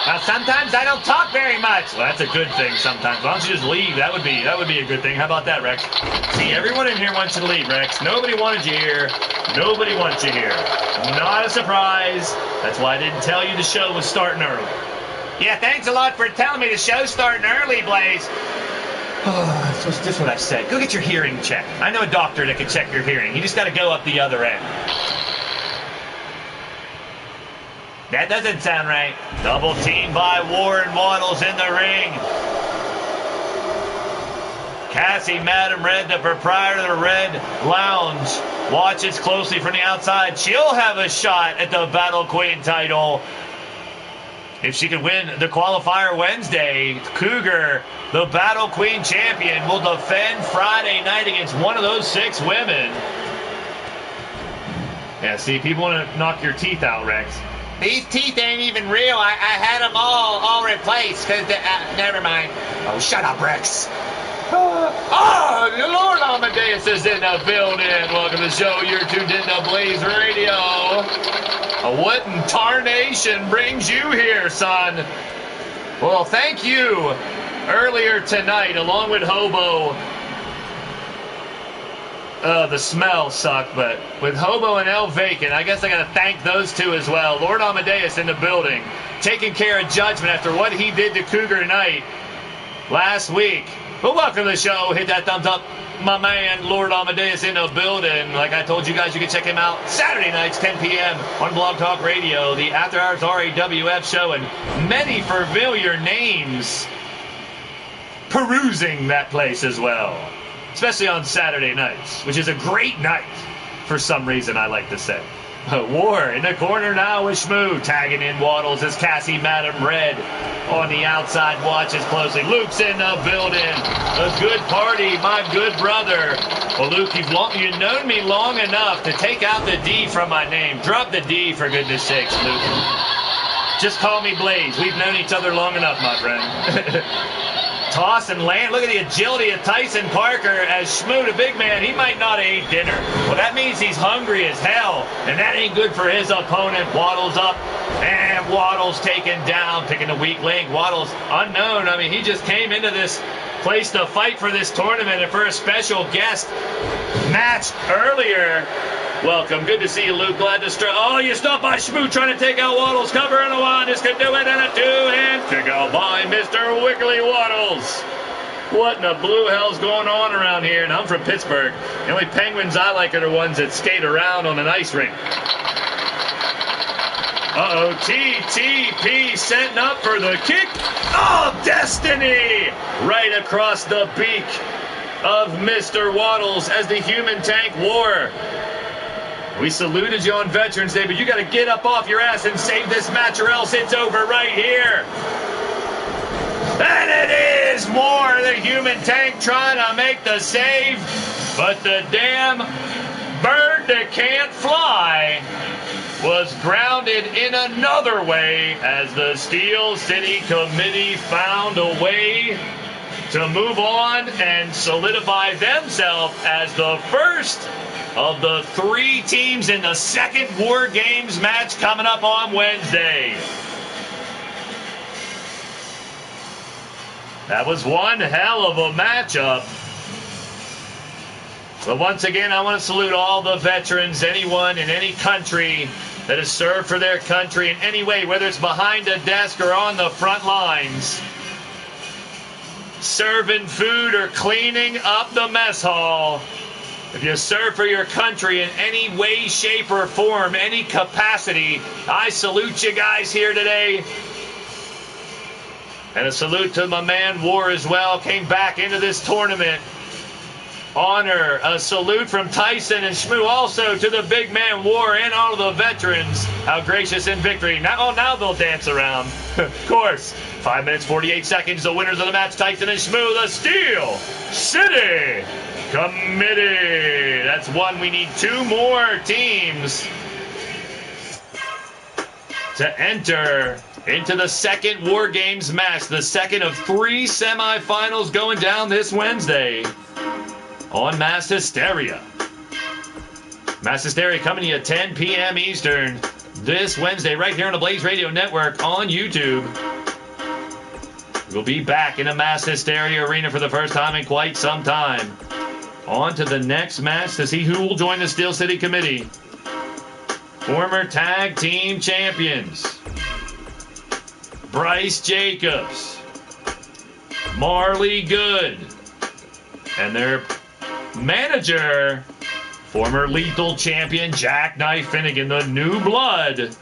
Well, sometimes I don't talk very much. Well, that's a good thing sometimes. Why don't you just leave? That would be a good thing. How about that, Rex? See, everyone in here wants you to leave, Rex. Nobody wanted you here. Nobody wants you here. Not a surprise. That's why I didn't tell you the show was starting early. Yeah, thanks a lot for telling me the show's starting early, Blaise. Oh, so just what I said. Go get your hearing checked. I know a doctor that can check your hearing. You just got to go up the other end. That doesn't sound right. Double team by Warren Waddles in the ring. Cassie Madam Red, the proprietor of the Red Lounge, watches closely from the outside. She'll have a shot at the Battle Queen title. If she can win the qualifier Wednesday, Cougar, the Battle Queen champion, will defend Friday night against one of those 6 women. Yeah, see, people want to knock your teeth out, Rex. These teeth ain't even real. I had them all replaced. Never mind. Oh, shut up, Rex. Lord Amadeus is in the building. Welcome to the show. You're tuned in to Blaised Radio. What in tarnation brings you here, son? Well, thank you. Earlier tonight, along with Hobo, the smell sucked, but with Hobo and El Vacant, I guess I got to thank those two as well. Lord Amadeus in the building, taking care of judgment after what he did to Cougar tonight last week. But welcome to the show. Hit that thumbs up. My man, Lord Amadeus in the building. Like I told you guys, you can check him out Saturday nights, 10 p.m. on Blog Talk Radio, the After Hours RAWF show, and many familiar names perusing that place as well. Especially on Saturday nights, which is a great night for some reason, I like to say. War in the corner now with Shmoo, tagging in Waddles as Cassie Madam Red on the outside watches closely. Luke's in the building. A good party, my good brother. Well, Luke, you've known me long enough to take out the D from my name. Drop the D, for goodness sakes, Luke. Just call me Blaise. We've known each other long enough, my friend. Toss and land. Look at the agility of Tyson Parker as Shmoo, the big man. He might not have ate dinner. Well, that means he's hungry as hell, and that ain't good for his opponent. Waddles up, and Waddles taken down, picking a weak link. Waddles unknown. I mean, he just came into this place to fight for this tournament and for a special guest match earlier. Welcome. Good to see you, Luke. Glad to start. Oh, you stopped by Shmoo trying to take out Waddles. Cover and a one. This could do it. And a 2. And pick out by Mr. Wiggly Waddles. What in the blue hell's going on around here? And I'm from Pittsburgh. The only Penguins I like are the ones that skate around on an ice rink. Uh-oh. TTP setting up for the kick of destiny. Right across the beak of Mr. Waddles as the human tank war. We saluted you on Veterans Day, but you got to get up off your ass and save this match or else it's over right here. And it is more the human tank trying to make the save, but the damn bird that can't fly was grounded in another way as the Steel City Committee found a way to move on and solidify themselves as the first of the 3 teams in the second War Games match coming up on Wednesday. That was one hell of a matchup. But once again, I want to salute all the veterans, anyone in any country that has served for their country in any way, whether it's behind a desk or on the front lines, serving food or cleaning up the mess hall. If you serve for your country in any way, shape, or form, any capacity, I salute you guys here today. And a salute to my man War as well. Came back into this tournament. Honor. A salute from Tyson and Shmoo also to the big man War and all of the veterans. How gracious in victory. Now they'll dance around. Of course. 5 minutes, 48 seconds. The winners of the match, Tyson and Shmoo, the Steel City Committee. That's one. We need 2 more teams to enter into the second War Games match, the second of 3 semifinals going down this Wednesday on Mass Hysteria. Mass Hysteria coming to you at 10 p.m. Eastern this Wednesday right here on the Blaised Radio Network on YouTube. We'll be back in a Mass Hysteria arena for the first time in quite some time. On to the next match to see who will join the Steel City Committee. Former tag team champions Bryce Jacobs, Marley Good, and their manager, former Lethal champion Jackknife Finnegan, the New Blood.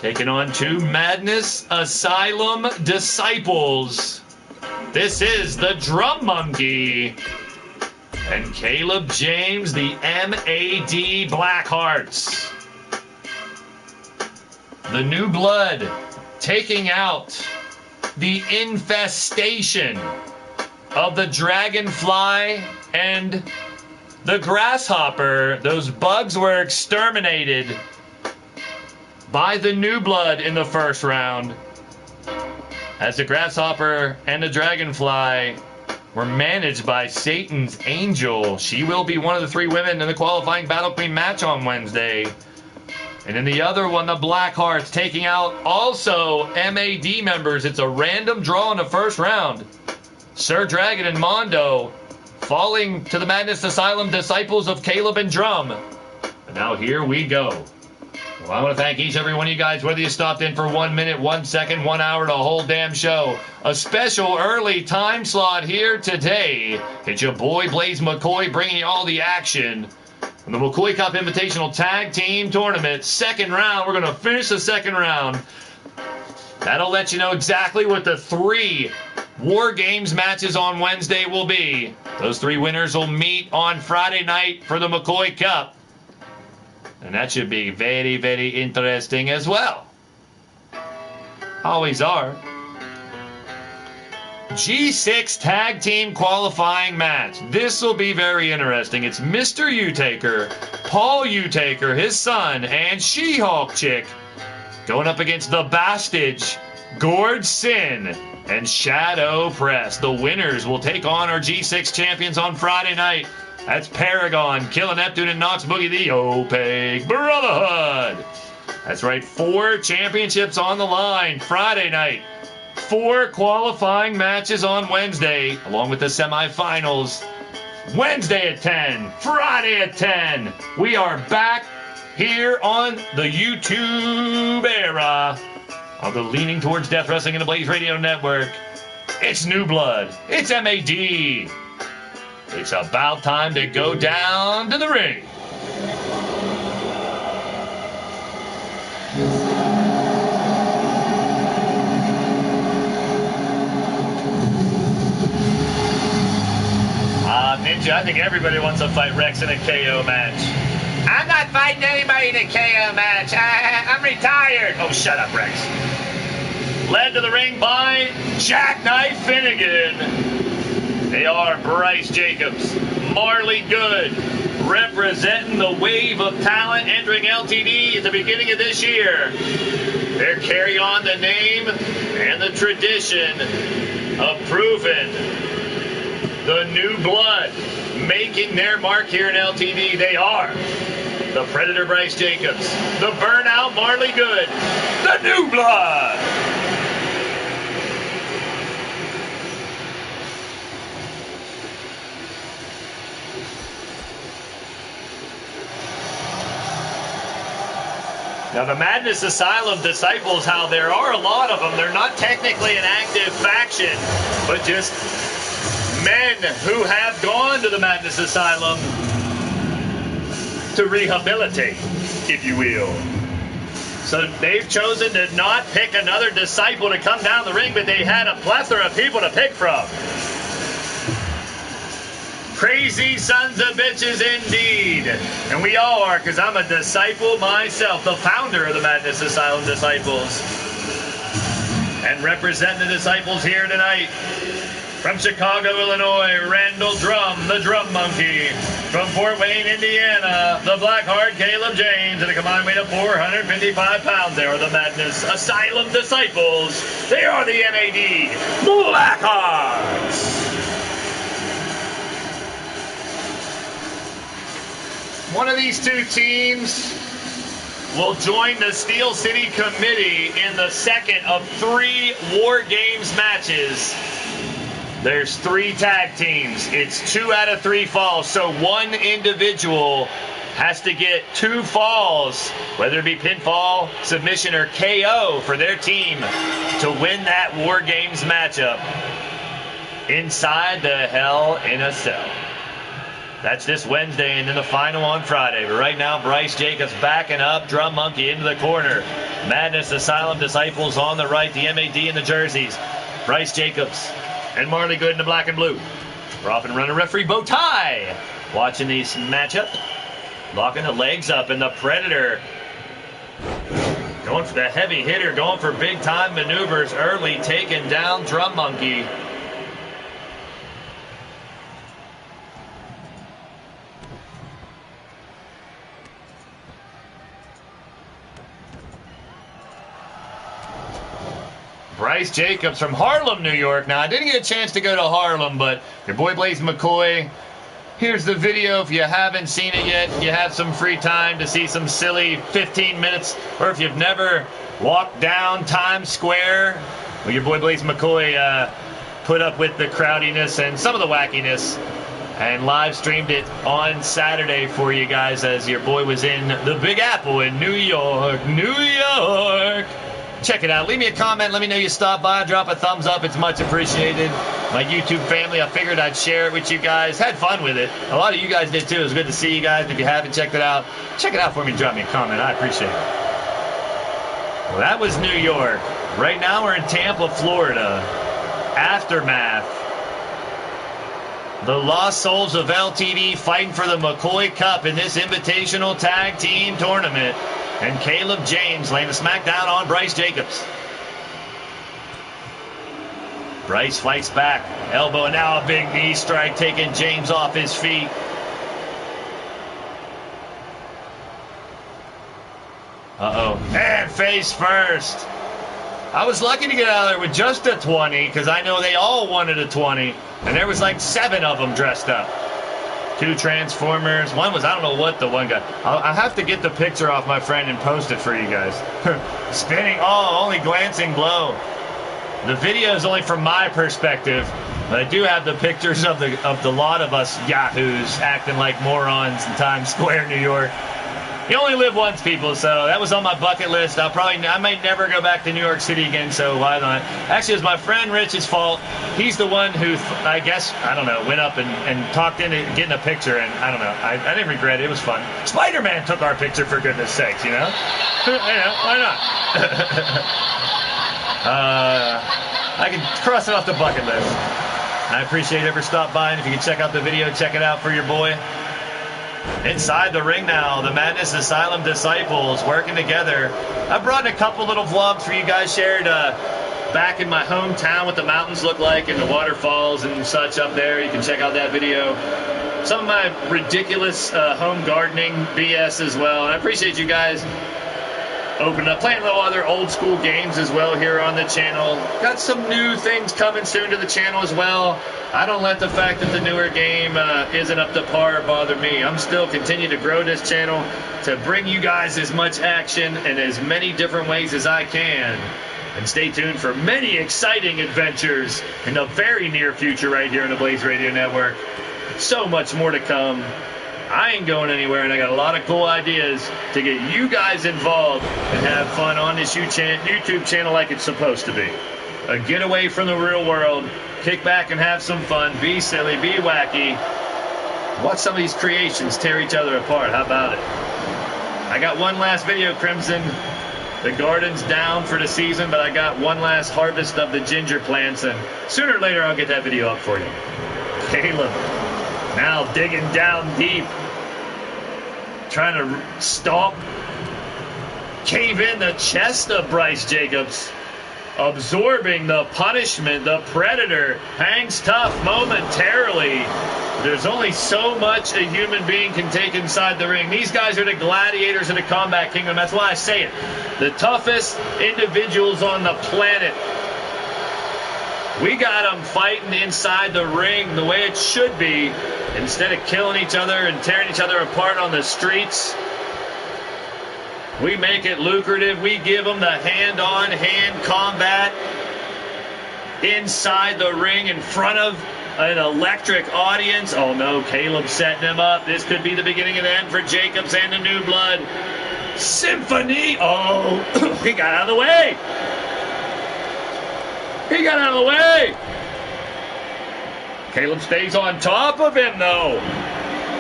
Taking on 2 Madness Asylum disciples. This is the Drum Monkey and Caleb James, the MAD Blackhearts. The New Blood taking out the infestation of the Dragonfly and the Grasshopper. Those bugs were exterminated by the New Blood in the first round, as the Grasshopper and the Dragonfly were managed by Satan's Angel. She will be one of the 3 women in the qualifying Battle Queen match on Wednesday. And in the other one, the Blackhearts taking out also MAD members. It's a random draw in the first round. Sir Dragon and Mondo falling to the Madness Asylum disciples of Caleb and Drum. And now here we go. Well, I want to thank each and every one of you guys, whether you stopped in for 1 minute, 1 second, 1 hour, the whole damn show. A special early time slot here today. It's your boy Blaise McCoy bringing you all the action from the McCoy Cup Invitational Tag Team Tournament. Second round. We're going to finish the second round. That'll let you know exactly what the 3 War Games matches on Wednesday will be. Those 3 winners will meet on Friday night for the McCoy Cup. And that should be very, very interesting as well. Always are. G6 Tag Team Qualifying Match. This will be very interesting. It's Mr. Utaker, Paul Utaker, his son, and She-Hulk Chick going up against the Bastage, Gorge Sin, and Shadow Press. The winners will take on our G6 champions on Friday night. That's Paragon, Killer Neptune, and Knox Boogie, the Opaque Brotherhood. That's right, 4 championships on the line Friday night. 4 qualifying matches on Wednesday, along with the semifinals. Wednesday at 10, Friday at 10. We are back here on the YouTube era of the Leaning Towards Death Wrestling and the Blaised Radio Network. It's New Blood. It's MAD. It's about time to go down to the ring. Ninja, I think everybody wants to fight Rex in a KO match. I'm not fighting anybody in a KO match. I'm retired. Oh, shut up, Rex. Led to the ring by Jackknife Finnegan. They are Bryce Jacobs, Marley Good, representing the wave of talent entering LTD at the beginning of this year. They're carrying on the name and the tradition of Proven. The New Blood making their mark here in LTD. They are the Predator Bryce Jacobs, the Burnout Marley Good, the New Blood. Now, the Madness Asylum disciples, how there are a lot of them. They're not technically an active faction, but just men who have gone to the Madness Asylum to rehabilitate, if you will. So they've chosen to not pick another disciple to come down the ring, but they had a plethora of people to pick from. Crazy sons of bitches indeed. And we all are, because I'm a disciple myself, the founder of the Madness Asylum Disciples. And representing the disciples here tonight, from Chicago, Illinois, Randall Drum, the Drum Monkey. From Fort Wayne, Indiana, the Blackheart Caleb James at a combined weight of 455 pounds. They are the Madness Asylum Disciples. They are the MAD Blackhearts. One of these two teams will join the Steel City Committee in the second of 3 War Games matches. There's 3 tag teams. It's 2 out of 3 falls. So one individual has to get 2 falls, whether it be pinfall, submission, or KO for their team to win that War Games matchup inside the Hell in a Cell. That's this Wednesday and then the final on Friday. But right now, Bryce Jacobs backing up, Drum Monkey into the corner. Madness Asylum Disciples on the right, the MAD in the jerseys. Bryce Jacobs and Marley Good in the black and blue. We're off and running referee Bow Tie. Watching these matchup. Locking the legs up, and the Predator going for the heavy hitter, going for big time maneuvers early, taking down Drum Monkey. Bryce Jacobs from Harlem, New York. Now, I didn't get a chance to go to Harlem, but your boy Blaise McCoy, here's the video. If you haven't seen it yet, you have some free time to see some silly 15 minutes, or if you've never walked down Times Square, well, your boy Blaise McCoy put up with the crowdiness and some of the wackiness and live streamed it on Saturday for you guys as your boy was in the Big Apple in New York, New York. Check it out. Leave me a comment. Let me know you stopped by. Drop a thumbs up. It's much appreciated. My YouTube family, I figured I'd share it with you guys. Had fun with it. A lot of you guys did too. It was good to see you guys. If you haven't checked it out for me and drop me a comment. I appreciate it. Well, that was New York. Right now we're in Tampa, Florida. Aftermath. The Lost Souls of LTD fighting for the McCoy Cup in this invitational tag team tournament. And Caleb James laying the smackdown on Bryce Jacobs. Bryce fights back. Elbow, and now a big knee strike, taking James off his feet. Uh-oh. And face first. I was lucky to get out of there with just a 20, because I know they all wanted a 20. And there was like 7 of them dressed up. 2 Transformers. One was, I don't know what the one guy. I'll have to get the picture off my friend and post it for you guys. Spinning, only glancing blow. The video is only from my perspective, but I do have the pictures of the lot of us yahoos acting like morons in Times Square, New York. You only live once, people, so that was on my bucket list. I may never go back to New York City again, so why not? Actually, it was my friend Rich's fault. He's the one who, I guess, I don't know, went up and talked into getting a picture, and I don't know. I didn't regret it. It was fun. Spider-Man took our picture, for goodness sakes, you know? Why not? I can cross it off the bucket list. I appreciate you ever stop by, and if you can check out the video, check it out for your boy. Inside the ring now, the Madness Asylum Disciples working together. I brought in a couple little vlogs for you guys shared back in my hometown, what the mountains look like and the waterfalls and such up there. You can check out that video. Some of my ridiculous home gardening BS as well. And I appreciate you guys opening up, playing a little other old school games as well here on the channel. Got some new things coming soon to the channel as well. I don't let the fact that the newer game isn't up to par bother me. I'm still continue to grow this channel to bring you guys as much action in as many different ways as I can. And stay tuned for many exciting adventures in the very near future right here on the Blaised Radio Network. So much more to come. I ain't going anywhere, and I got a lot of cool ideas to get you guys involved and have fun on this YouTube channel like it's supposed to be. A getaway from the real world. Kick back and have some fun. Be silly. Be wacky. Watch some of these creations tear each other apart. How about it? I got one last video, Crimson. The garden's down for the season, but I got one last harvest of the ginger plants, and sooner or later I'll get that video up for you. Caleb now digging down deep, trying to stomp, cave in the chest of Bryce Jacobs. absorbing the punishment. The Predator hangs tough momentarily. There's only so much a human being can take inside the ring. These guys are the gladiators of the Combat Kingdom. That's why I say it. The toughest individuals on the planet. We got them fighting inside the ring the way it should be, instead of killing each other and tearing each other apart on the streets. We make it lucrative. We give them the hand-on-hand combat inside the ring in front of an electric audience. Oh no, Caleb setting him up. This could be the beginning of the end for Jacobs and the New Blood. Symphony. Oh, he got out of the way. He got out of the way. Caleb stays on top of him, though.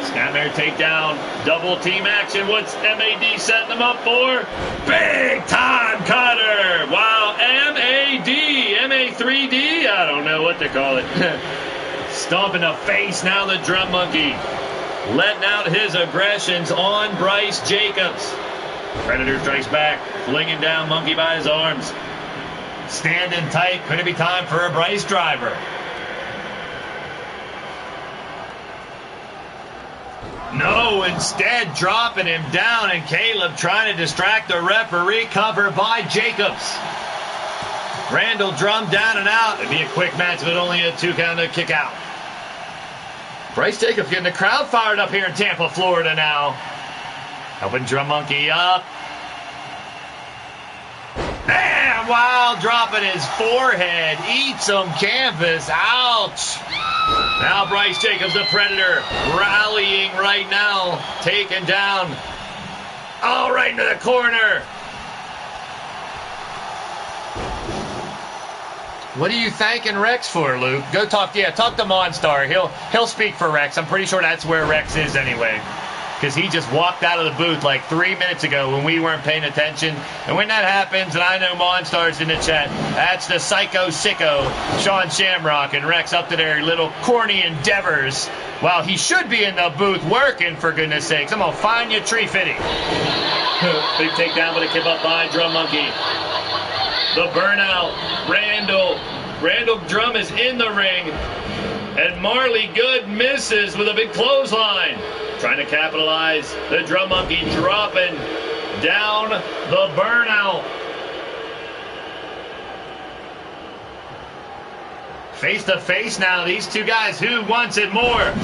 Snapmare takedown, double team action. What's MAD setting them up for? Big time cutter. Wow, MA3D. I don't know what to call it. Stomping the face now, the Drum Monkey. Letting out his aggressions on Bryce Jacobs. Predator strikes back, flinging down Monkey by his arms. Standing tight. Could it be time for a Bryce driver? No, instead dropping him down, and Caleb trying to distract the referee. Cover by Jacobs. Randall drummed down and out. It'd be a quick match, but only a 2 count to kick out. Bryce Jacobs getting the crowd fired up here in Tampa, Florida now. Helping Drum Monkey up. And wow, dropping his forehead. Eats some canvas. Ouch. Now Bryce Jacobs, the Predator, rallying right now. Taken down. Oh, right into the corner. What are you thanking Rex for, Luke? Go talk to Monstar. He'll speak for Rex. I'm pretty sure that's where Rex is anyway. Because he just walked out of the booth like 3 minutes ago when we weren't paying attention. And when that happens, and I know Monstar's in the chat, that's the psycho sicko, Sean Shamrock, and Rex up to their little corny endeavors while he should be in the booth working, for goodness sakes. I'm going to find you tree fitting. Big takedown, but it came up by Drum Monkey. The burnout. Randall Drum is in the ring. And Marley Good misses with a big clothesline. Trying to capitalize. The Drum Monkey dropping down the burnout. Face to face now, these two guys. Who wants it more?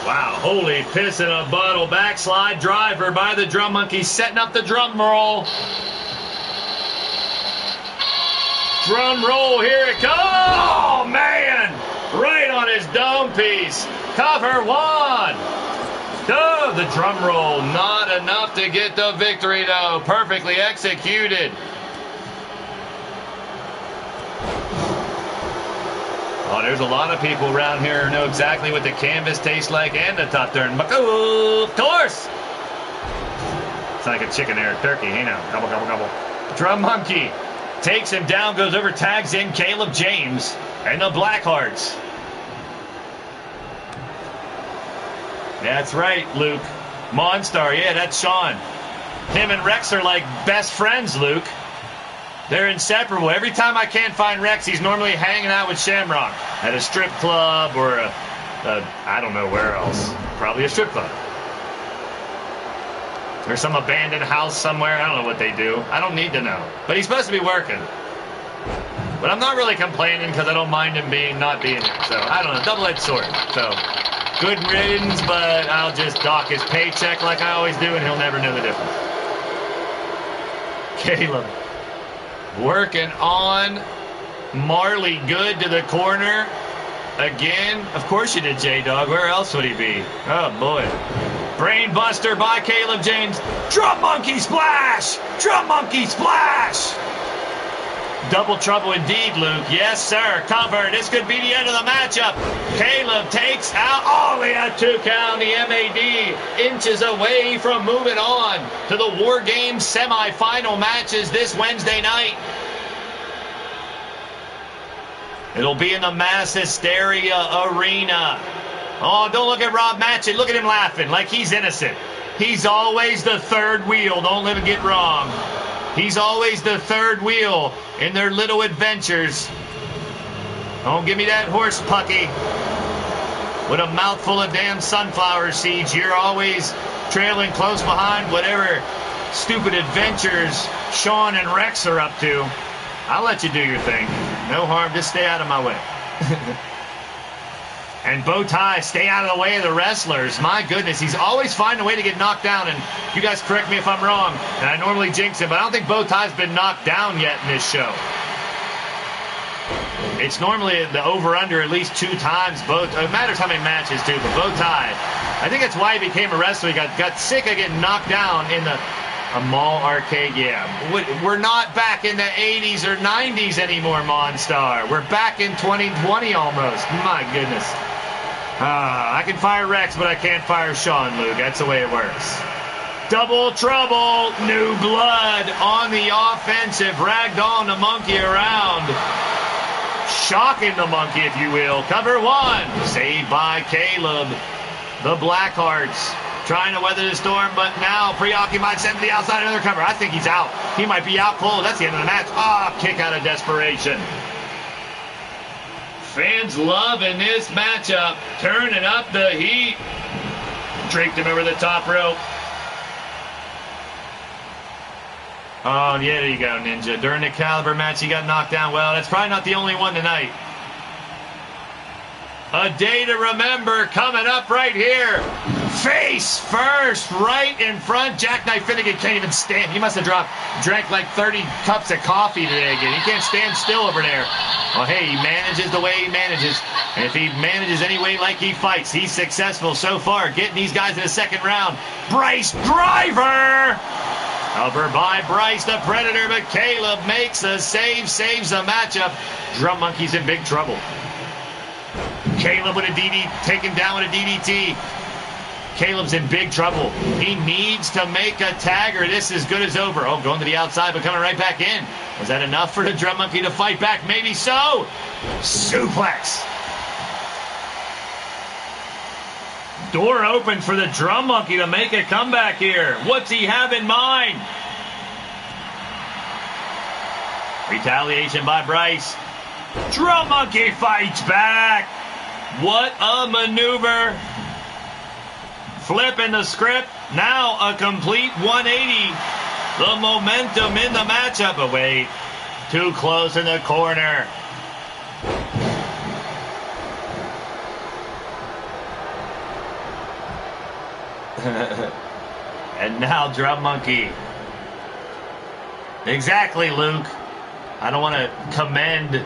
Wow, holy piss in a bottle. Backslide driver by the Drum Monkey, setting up the drum roll. Drum roll, here it comes. Oh, man. Right on his dome piece. Cover one. Oh, the drum roll. Not enough to get the victory, though. Perfectly executed. Oh, there's a lot of people around here who know exactly what the canvas tastes like and the top turn. Of course. It's like a chicken or a turkey. Hey, now. Gobble, gobble, gobble. Drum Monkey takes him down, goes over, tags in Caleb James and the Blackhearts. That's right, Luke. Monstar, yeah, that's Sean. Him and Rex are like best friends, Luke. They're inseparable. Every time I can't find Rex, he's normally hanging out with Shamrock at a strip club or I don't know where else. Probably a strip club. Or some abandoned house somewhere. I don't know what they do. I don't need to know. But he's supposed to be working. But I'm not really complaining because I don't mind him not being here. So, I don't know. Double-edged sword. So, good riddance, but I'll just dock his paycheck like I always do, and he'll never know the difference. Caleb working on Marley Good to the corner. Again, of course you did, J-Dog. Where else would he be? Oh, boy. Brain buster by Caleb James. Drum Monkey splash! Drum Monkey splash! Double trouble indeed, Luke. Yes, sir. Cover. This could be the end of the matchup. Caleb takes out only a 2 count. The MAD inches away from moving on to the War Games semifinal matches this Wednesday night. It'll be in the Mass Hysteria Arena. Oh, don't look at Rob Matchett. Look at him laughing like he's innocent. He's always the third wheel. Don't let him get wrong. He's always the third wheel in their little adventures. Don't give me that horse pucky with a mouthful of damn sunflower seeds. You're always trailing close behind whatever stupid adventures Sean and Rex are up to. I'll let you do your thing. No harm, just stay out of my way. And Bowtie, stay out of the way of the wrestlers. My goodness, he's always finding a way to get knocked down. And you guys correct me if I'm wrong. And I normally jinx him, but I don't think Bowtie's been knocked down yet in this show. It's normally the over-under at least 2 times. It matters how many matches, too, but Bowtie, I think that's why he became a wrestler. He got sick of getting knocked down in a mall arcade. Yeah, we're not back in the 80s or 90s anymore, Monstar. We're back in 2020 almost. My goodness. I can fire Rex, but I can't fire Sean, Luke. That's the way it works. Double trouble. New blood on the offensive. Ragged on the monkey around. Shocking the monkey, if you will. Cover 1. Saved by Caleb. The Blackhearts trying to weather the storm, but now preoccupied, sent to the outside, another cover. I think he's out. He might be out cold. That's the end of the match. Kick out of desperation. Fans loving this matchup. Turning up the heat. Draped him over the top rope. Oh, yeah, there you go, Ninja. During the Caliber match, he got knocked down. Well, that's probably not the only one tonight. A day to remember coming up right here. Face first, right in front. Jackknife Finnegan can't even stand. He must have drank like 30 cups of coffee today again. He can't stand still over there. Well, hey, he manages the way he manages. And if he manages any way like he fights, he's successful so far getting these guys in the second round. Bryce Driver! Cover by Bryce the Predator, but Caleb makes a save, saves the matchup. Drum Monkey's in big trouble. Caleb with a DDT, taken down with a DDT. Caleb's in big trouble. He needs to make a tag or this is good as over. Oh, going to the outside, but coming right back in. Was that enough for the Drum Monkey to fight back? Maybe so. Suplex. Door open for the Drum Monkey to make a comeback here. What's he have in mind? Retaliation by Bryce. Drum Monkey fights back. What a maneuver. Flipping the script. Now a complete 180. The momentum in the matchup. But wait, too close in the corner. And now Drum Monkey. Exactly, Luke. I don't want to commend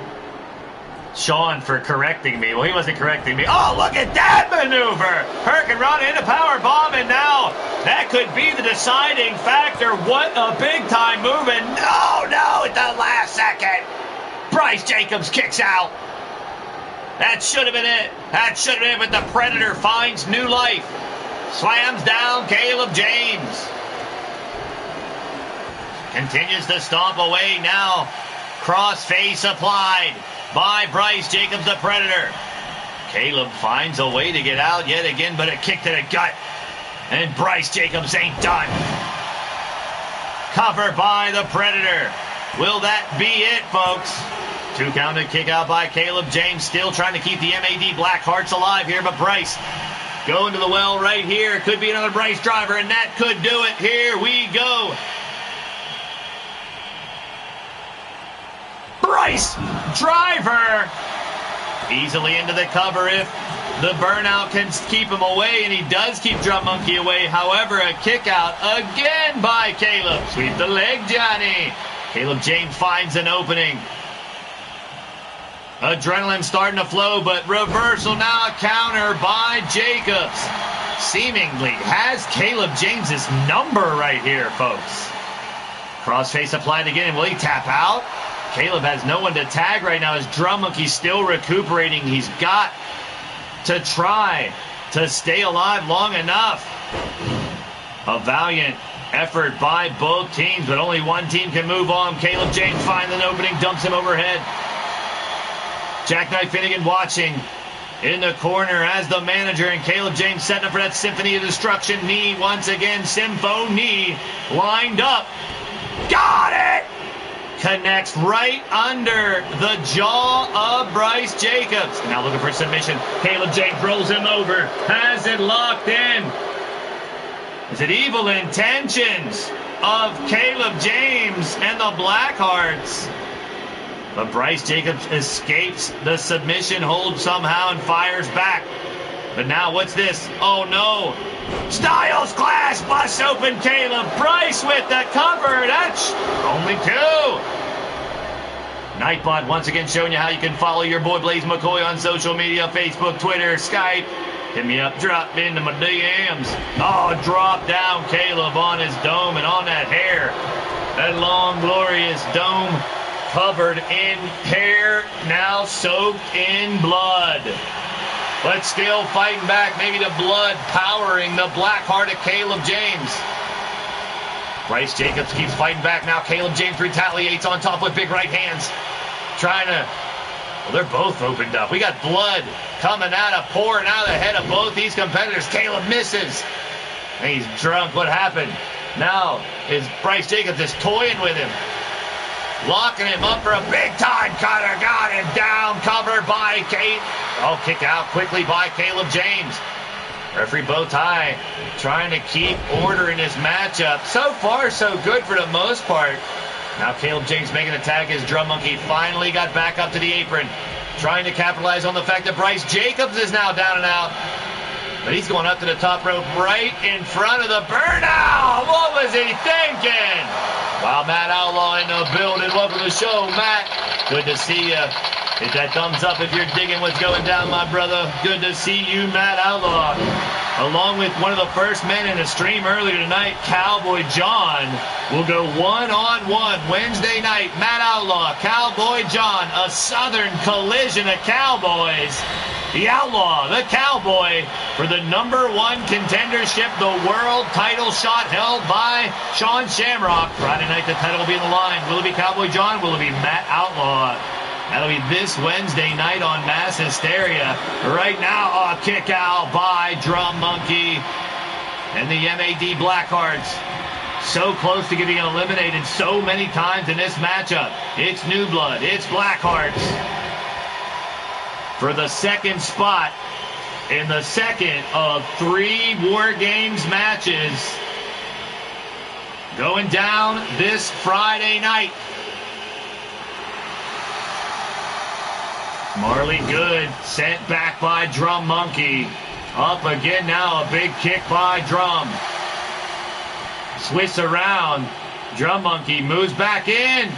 Sean for correcting me. Well, he wasn't correcting me. Oh, look at that maneuver! Hurricane Rana into power bomb, and now that could be the deciding factor. What a big-time move, and no, at the last second. Bryce Jacobs kicks out. That should have been it. That should have been it, but the Predator finds new life. Slams down Caleb James. Continues to stomp away now. Crossface applied by Bryce Jacobs, the Predator. Caleb finds a way to get out yet again, but a kick to the gut. And Bryce Jacobs ain't done. Cover by the Predator. Will that be it, folks? 2 count to kick out by Caleb James. Still trying to keep the MAD Blackhearts alive here, but Bryce going to the well right here. Could be another Bryce Driver, and that could do it. Here we go. Bryce Driver easily into the cover if the burnout can keep him away, and he does keep Drum Monkey away. However, a kick out again by Caleb. Sweep the leg, Johnny. Caleb James finds an opening. Adrenaline starting to flow, but reversal now, a counter by Jacobs. Seemingly has Caleb James's number right here, folks. Crossface applied again. Will he tap out? Caleb has no one to tag right now. His Drum Monkey's still recuperating. He's got to try to stay alive long enough. A valiant effort by both teams, but only one team can move on. Caleb James finds an opening, dumps him overhead. Jackknife Finnegan watching in the corner as the manager, and Caleb James setting up for that Symphony of Destruction knee once again. Sympho knee lined up. Got it! Connects right under the jaw of Bryce Jacobs. Now looking for submission. Caleb James rolls him over. Has it locked in. Is it evil intentions of Caleb James and the Blackhearts? But Bryce Jacobs escapes the submission hold somehow and fires back. But now what's this? Oh no. Styles Clash busts open Caleb. Bryce with the cover. That's only 2. Nightbot once again showing you how you can follow your boy Blaise McCoy on social media, Facebook, Twitter, Skype. Hit me up, drop into my DMs. Oh, drop down Caleb on his dome and on that hair. That long, glorious dome covered in hair, now soaked in blood. But still fighting back, maybe the blood powering the black-hearted Caleb James. Bryce Jacobs keeps fighting back now. Caleb James retaliates on top with big right hands. Trying to, well, they're both opened up. We got blood coming out pouring out of the head of both these competitors. Caleb misses. He's drunk. What happened? Now is Bryce Jacobs is toying with him. Locking him up for a big-time cutter. Got him down. Covered by Kate. Oh, kick out quickly by Caleb James. Referee Bowtie trying to keep order in his matchup. So far, so good for the most part. Now Caleb James making a tag. His drum monkey finally got back up to the apron. Trying to capitalize on the fact that Bryce Jacobs is now down and out. But he's going up to the top rope right in front of the burnout. What was he thinking? Wow, Matt Outlaw in the building. Welcome to the show, Matt. Good to see you. Hit that thumbs up if you're digging what's going down, my brother. Good to see you, Matt Outlaw. Along with one of the first men in the stream earlier tonight, Cowboy John, will go one-on-one Wednesday night. Matt Outlaw, Cowboy John, a southern collision of cowboys. The Outlaw, the Cowboy, for the #1 contendership, the world title shot held by Sean Shamrock. Friday night, the title will be in the line. Will it be Cowboy John? Will it be Matt Outlaw? That'll be this Wednesday night on Mass Hysteria. Right now, a kick out by Drum Monkey and the MAD Blackhearts. So close to getting eliminated so many times in this matchup. It's New Blood. It's Blackhearts for the second spot in the second of 3 War Games matches going down this Friday night. Marley Good sent back by Drum Monkey. Up again now, a big kick by Drum. Swiss around. Drum Monkey moves back in.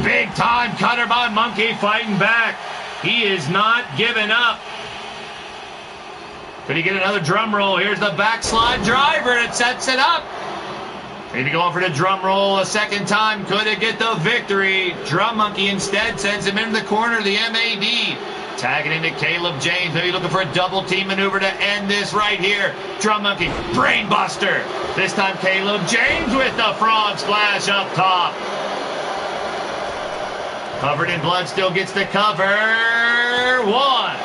Big time cutter by Monkey fighting back. He is not giving up. Could he get another drum roll? Here's the backslide driver that sets it up. Maybe going for the drum roll a second time. Could it get the victory? Drum Monkey instead sends him into the corner of the MAD. Tagging into Caleb James. Maybe looking for a double team maneuver to end this right here. Drum Monkey, brainbuster. This time Caleb James with the frog splash up top. Covered in blood, still gets the cover. 1,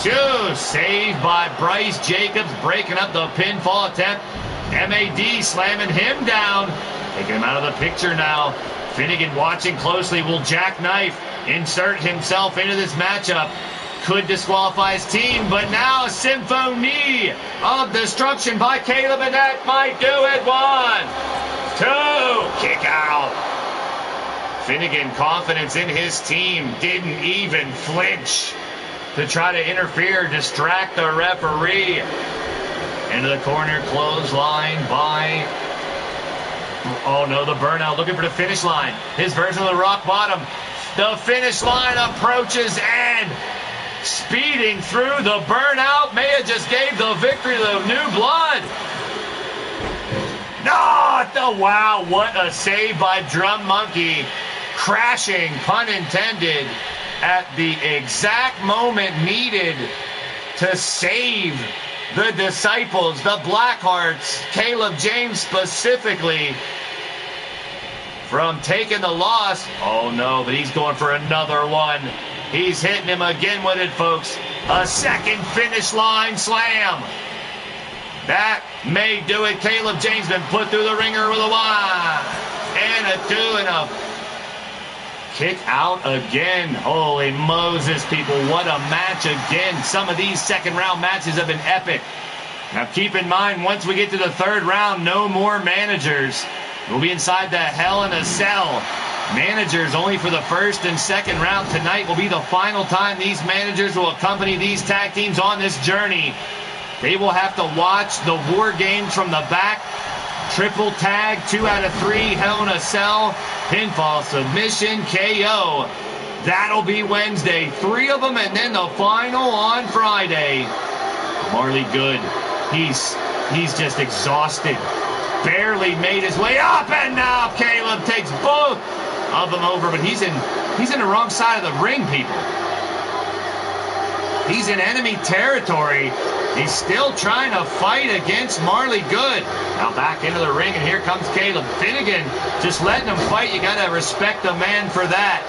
2. Saved by Bryce Jacobs, breaking up the pinfall attempt. MAD slamming him down. Taking him out of the picture now. Finnegan watching closely. Will Jackknife insert himself into this matchup? Could disqualify his team, but now a symphony of destruction by Caleb, and that might do it. 1, 2. Kick out. Finnegan, confidence in his team, didn't even flinch to try to interfere, distract the referee. Into the corner, clothesline by, oh no, the burnout, looking for the finish line. His version of the rock bottom. The finish line approaches, and speeding through the burnout, may have just gave the victory to the New Blood. No, wow, what a save by Drum Monkey. Crashing, pun intended, at the exact moment needed to save the Disciples, the Blackhearts, Caleb James specifically, from taking the loss. Oh no, but he's going for another one. He's hitting him again with it, folks. A second finish line slam. That may do it. Caleb James been put through the ringer with a 1, and a 2 and a kick out again. Holy Moses, people, what a match again. Some of these second round matches have been epic. Now keep in mind, once we get to the third round, no more managers. We'll be inside the Hell in a Cell. Managers only for the first and second round. Tonight will be the final time these managers will accompany these tag teams on this journey. They will have to watch the War Games from the back. Triple tag, 2 out of 3, Hell in a Cell, pinfall, submission, KO. That'll be Wednesday. 3 of them, and then the final on Friday. Marley Good, he's just exhausted. Barely made his way up, and now Caleb takes both of them over, but he's in the wrong side of the ring, people. He's in enemy territory. He's still trying to fight against Marley Good. Now back into the ring, and here comes Caleb. Finnegan just letting him fight. You got to respect the man for that.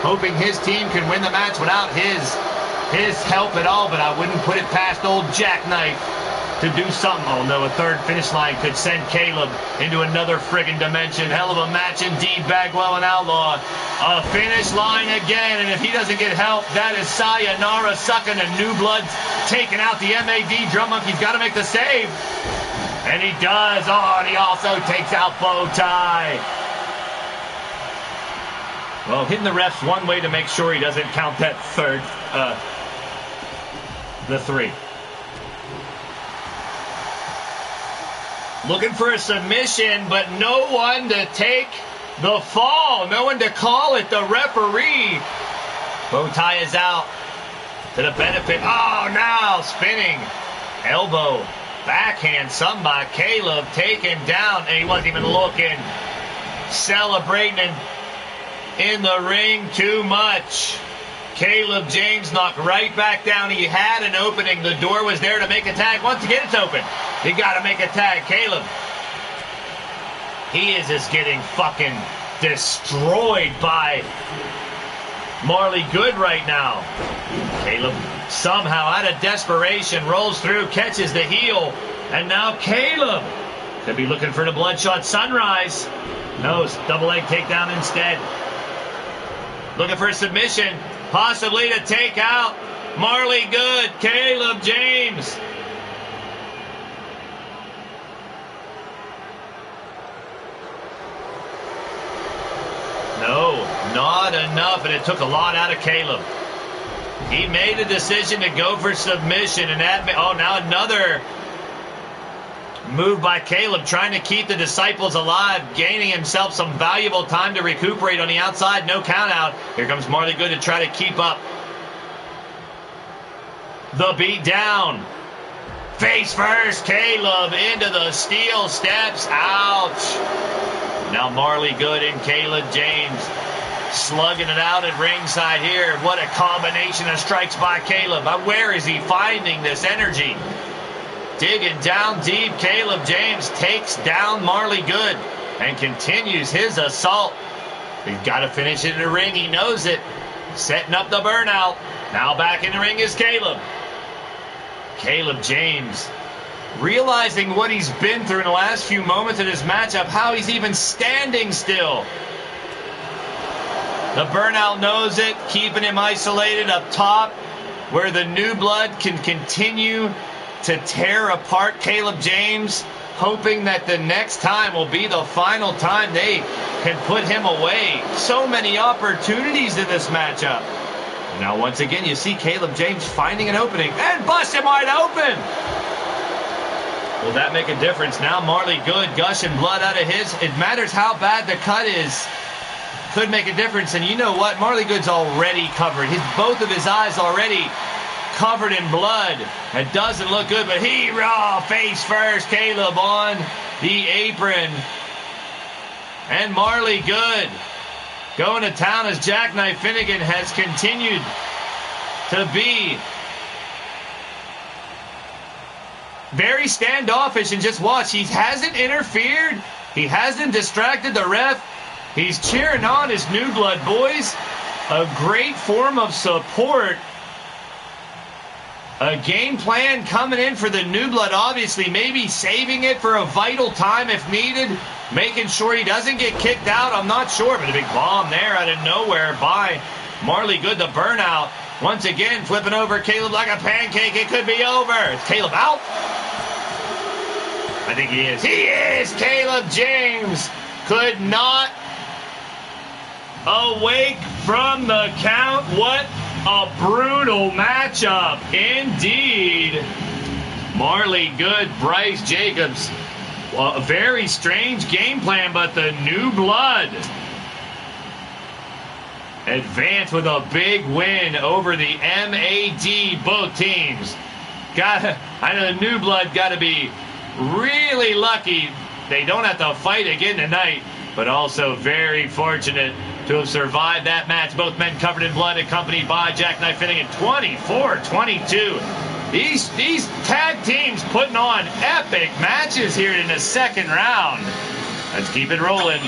Hoping his team can win the match without his help at all, but I wouldn't put it past old Jackknife to do something. Oh no, a third finish line could send Caleb into another friggin' dimension. Hell of a match indeed, Bagwell and Outlaw. A finish line again, and if he doesn't get help, that is sayonara sucking, and New Blood taking out the MAD. Drum Monkey's got to make the save. And he does. Oh, and he also takes out Bowtie. Well, hitting the ref's one way to make sure he doesn't count that the 3. Looking for a submission, but no one to take the fall. No one to call it. The referee. Bowtie is out to the benefit. Oh, now spinning. Elbow. Backhand. Some by Caleb. Taken down. And he wasn't even looking. Celebrating in the ring too much. Caleb James knocked right back down. He had an opening. The door was there to make a tag. Once again, it's open. You got to make a tag. Caleb. He is just getting fucking destroyed by Marley Good right now. Caleb somehow out of desperation rolls through, catches the heel, and now Caleb could be looking for the Bloodshot Sunrise. No, double leg takedown instead. Looking for a submission, possibly to take out Marley Good. Caleb James. No, not enough, and it took a lot out of Caleb. He made a decision to go for submission, and that, oh, now another move by Caleb, trying to keep the Disciples alive, gaining himself some valuable time to recuperate on the outside. No count out. Here comes Marley Good to try to keep up the beat down. Face first, Caleb into the steel steps. Ouch. Now Marley Good and Caleb James slugging it out at ringside here. What a combination of strikes by Caleb. Where is he finding this energy? Digging down deep, Caleb James takes down Marley Good and continues his assault. He's got to finish it in the ring. He knows it. Setting up the burnout. Now back in the ring is Caleb. Caleb James realizing what he's been through in the last few moments of this matchup, how he's even standing still. The burnout knows it, keeping him isolated up top where the New Blood can continue to tear apart Caleb James, hoping that the next time will be the final time they can put him away. So many opportunities in this matchup. Now once again you see Caleb James finding an opening and bust him wide open. Will that make a difference? Now Marley Good gushing blood out of his. It matters how bad the cut is. Could make a difference. And you know what? Marley Good's already covered. Both of his eyes already covered in blood. It doesn't look good, but he face first. Caleb on the apron. And Marley Good going to town as Jackknife Finnegan has continued to be very standoffish, and just watch. He hasn't interfered. He hasn't distracted the ref. He's cheering on his New Blood boys. A great form of support. A game plan coming in for the New Blood, obviously. Maybe saving it for a vital time if needed. making sure he doesn't get kicked out. I'm not sure, but a big bomb there out of nowhere by Marley Good, the burnout. Once again, flipping over Caleb like a pancake. It could be over. Is Caleb out? I think he is. He is! Caleb James could not awake from the count. What a brutal matchup indeed. Marley Good, Bryce Jacobs. Well, a very strange game plan, but the New Blood advance with a big win over the MAD, both teams. I know the New Blood got to be really lucky they don't have to fight again tonight, but also very fortunate to have survived that match. Both men covered in blood, accompanied by Jackknife Finnegan. 24-22. These tag teams putting on epic matches here in the second round. Let's keep it rolling.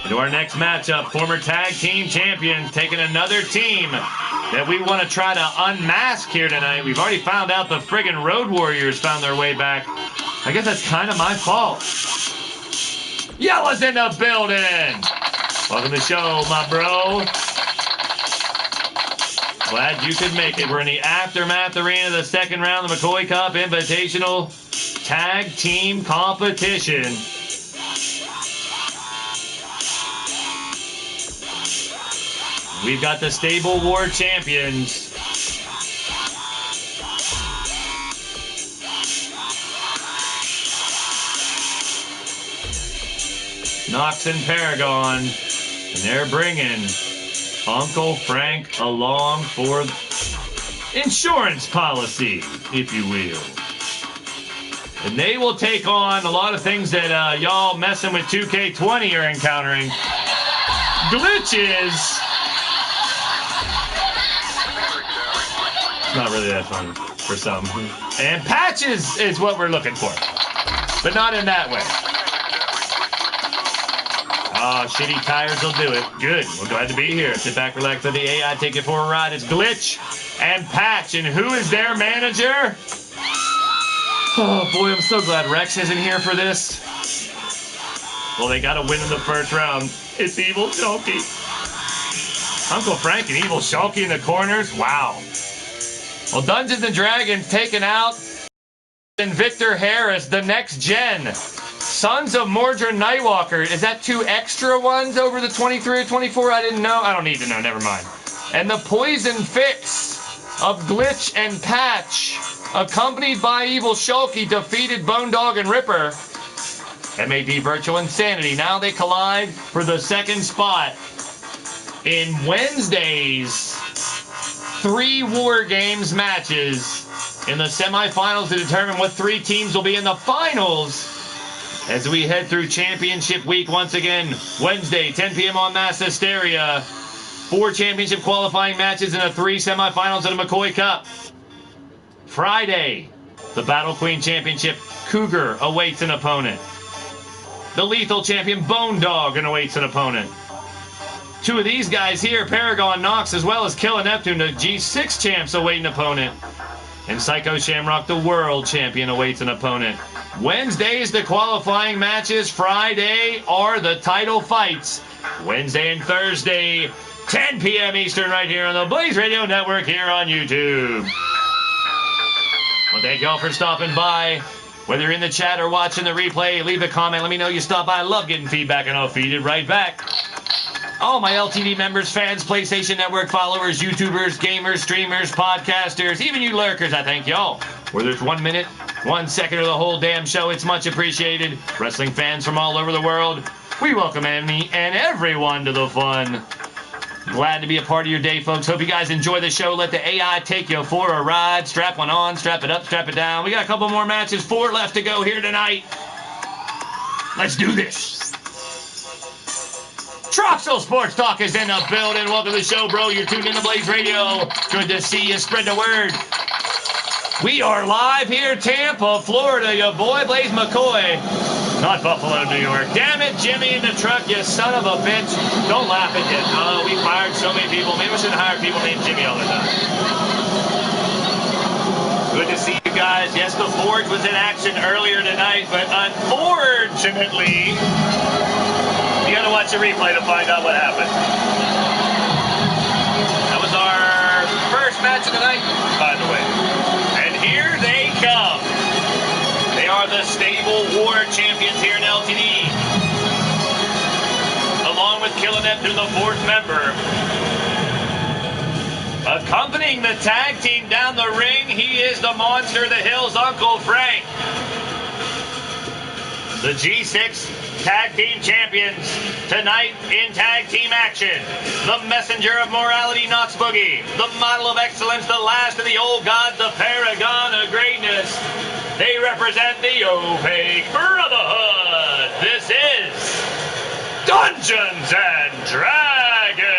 Into our next matchup, former tag team champions taking another team that we want to try to unmask here tonight. We've already found out the friggin' Road Warriors found their way back. I guess that's kind of my fault. Yella's in the building. Welcome to the show, my bro. Glad you could make it. We're in the Aftermath Arena, the second round of the McCoy Cup Invitational Tag Team Competition. We've got the Stable War champions. Knox and Paragon. And they're bringing Uncle Frank along for insurance policy, if you will. And they will take on a lot of things that y'all messing with 2K20 are encountering. Glitches. Not really that fun for some. And patches is what we're looking for, but not in that way. Oh, shitty tires will do it. Good. We're glad to be here. Sit back, relax, let the AI take you for a ride. It's Glitch and Patch. And who is their manager? Oh, boy, I'm so glad Rex isn't here for this. Well, they got to win in the first round. It's Evil Shulky. Uncle Frank and Evil Shulky in the corners. Wow. Well, Dungeons & Dragons taken out. And Victor Harris, the next gen. Sons of Mordred Nightwalker. Is that 2 extra ones over the 23 or 24? I didn't know. I don't need to know. Never mind. And the Poison Fix of Glitch and Patch, accompanied by Evil Shulky, defeated Bone Dog and Ripper. MAD Virtual Insanity. Now they collide for the second spot in Wednesday's 3 War Games matches in the semifinals to determine what 3 teams will be in the finals as we head through championship week once again. Wednesday, 10 p.m. on Mass Hysteria. 4 championship qualifying matches in the 3 semifinals of the McCoy Cup. Friday, the Battle Queen Championship, Cougar awaits an opponent. The Lethal Champion, Bone Dog, awaits an opponent. 2 of these guys here, Paragon Knox, as well as Killer Neptune, the G6 champs, await an opponent. And Psycho Shamrock, the World Champion, awaits an opponent. Wednesday is the qualifying matches. Friday are the title fights. Wednesday and Thursday, 10 p.m. Eastern, right here on the Blaised Radio Network here on YouTube. Well, thank y'all for stopping by. Whether you're in the chat or watching the replay, leave a comment. Let me know you stopped by. I love getting feedback, and I'll feed it right back. All my LTD members, fans, PlayStation Network followers, YouTubers, gamers, streamers, podcasters, even you lurkers, I thank y'all. Whether it's 1 minute, 1 second, or the whole damn show, it's much appreciated. Wrestling fans from all over the world, we welcome any and everyone to the fun. Glad to be a part of your day, folks. Hope you guys enjoy the show. Let the AI take you for a ride. Strap one on, strap it up, strap it down. We got a couple more matches, 4 left to go here tonight. Let's do this. Troxel Sports Talk is in the building. Welcome to the show, bro. You're tuned in to Blaised Radio. Good to see you. Spread the word. We are live here, Tampa, Florida. Your boy, Blaise McCoy. Not Buffalo, New York. Damn it, Jimmy in the truck, you son of a bitch. Don't laugh at it. Oh, we fired so many people. Maybe we shouldn't hire people named Jimmy all the time. Good to see you guys. Yes, the Forge was in action earlier tonight, but unfortunately, you got to watch the replay to find out what happened. That was our first match of the night, by the way. And here they come. They are the stable war champions here in LTD. Along with Killer Neptune, the fourth member. Accompanying the tag team down the ring, he is the monster of the hills, Uncle Frank. The G6 Tag Team Champions tonight in tag team action. The messenger of morality, Knox Boogie. The model of excellence, the last of the old gods, the paragon of greatness. They represent the Opaque Brotherhood. This is Dungeons and Dragons.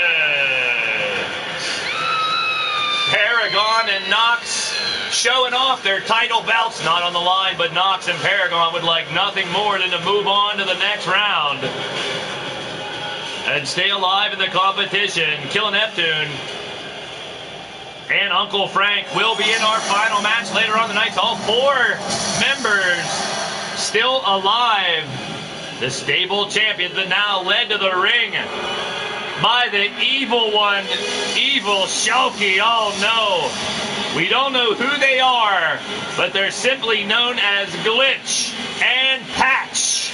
Paragon and Knox showing off their title belts, not on the line, but Knox and Paragon would like nothing more than to move on to the next round and stay alive in the competition. Killer Neptune and Uncle Frank will be in our final match later on tonight. All four members still alive. The stable champions, but now led to the ring by the evil one, Evil Shulky. Oh no. We don't know who they are, but they're simply known as Glitch and Patch.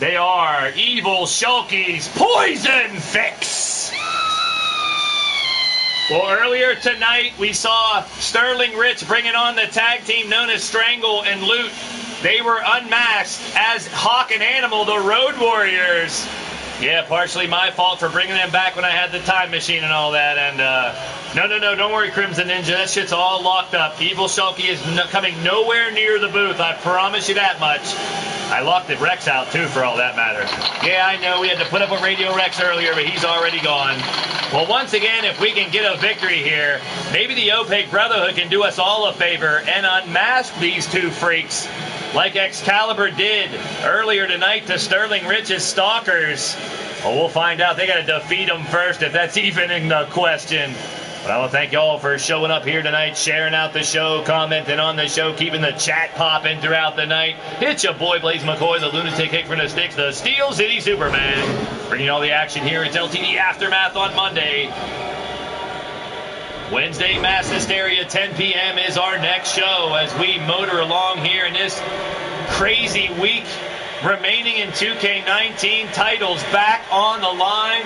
They are Evil Shulky's Poison Fix. Well, earlier tonight, we saw Sterling Rich bringing on the tag team known as Strangle and Loot. They were unmasked as Hawk and Animal, the Road Warriors. Yeah, partially my fault for bringing them back when I had the time machine and all that. And no, don't worry, Crimson Ninja. That shit's all locked up. Evil Shulky is coming nowhere near the booth. I promise you that much. I locked the Rex out, too, for all that matter. Yeah, I know. We had to put up with Radio Rex earlier, but he's already gone. Well, once again, if we can get a victory here, maybe the Opaque Brotherhood can do us all a favor and unmask these two freaks like Excalibur did earlier tonight to Sterling Rich's Stalkers. Well, we'll find out. They got to defeat them first, if that's even in the question. But I want to thank y'all for showing up here tonight, sharing out the show, commenting on the show, keeping the chat popping throughout the night. It's your boy, Blaise McCoy, the lunatic kick from the sticks, the Steel City Superman. Bringing all the action here. It's LTD Aftermath on Monday. Wednesday, Mass Hysteria, 10 p.m. is our next show as we motor along here in this crazy week. Remaining in 2K19, titles back on the line.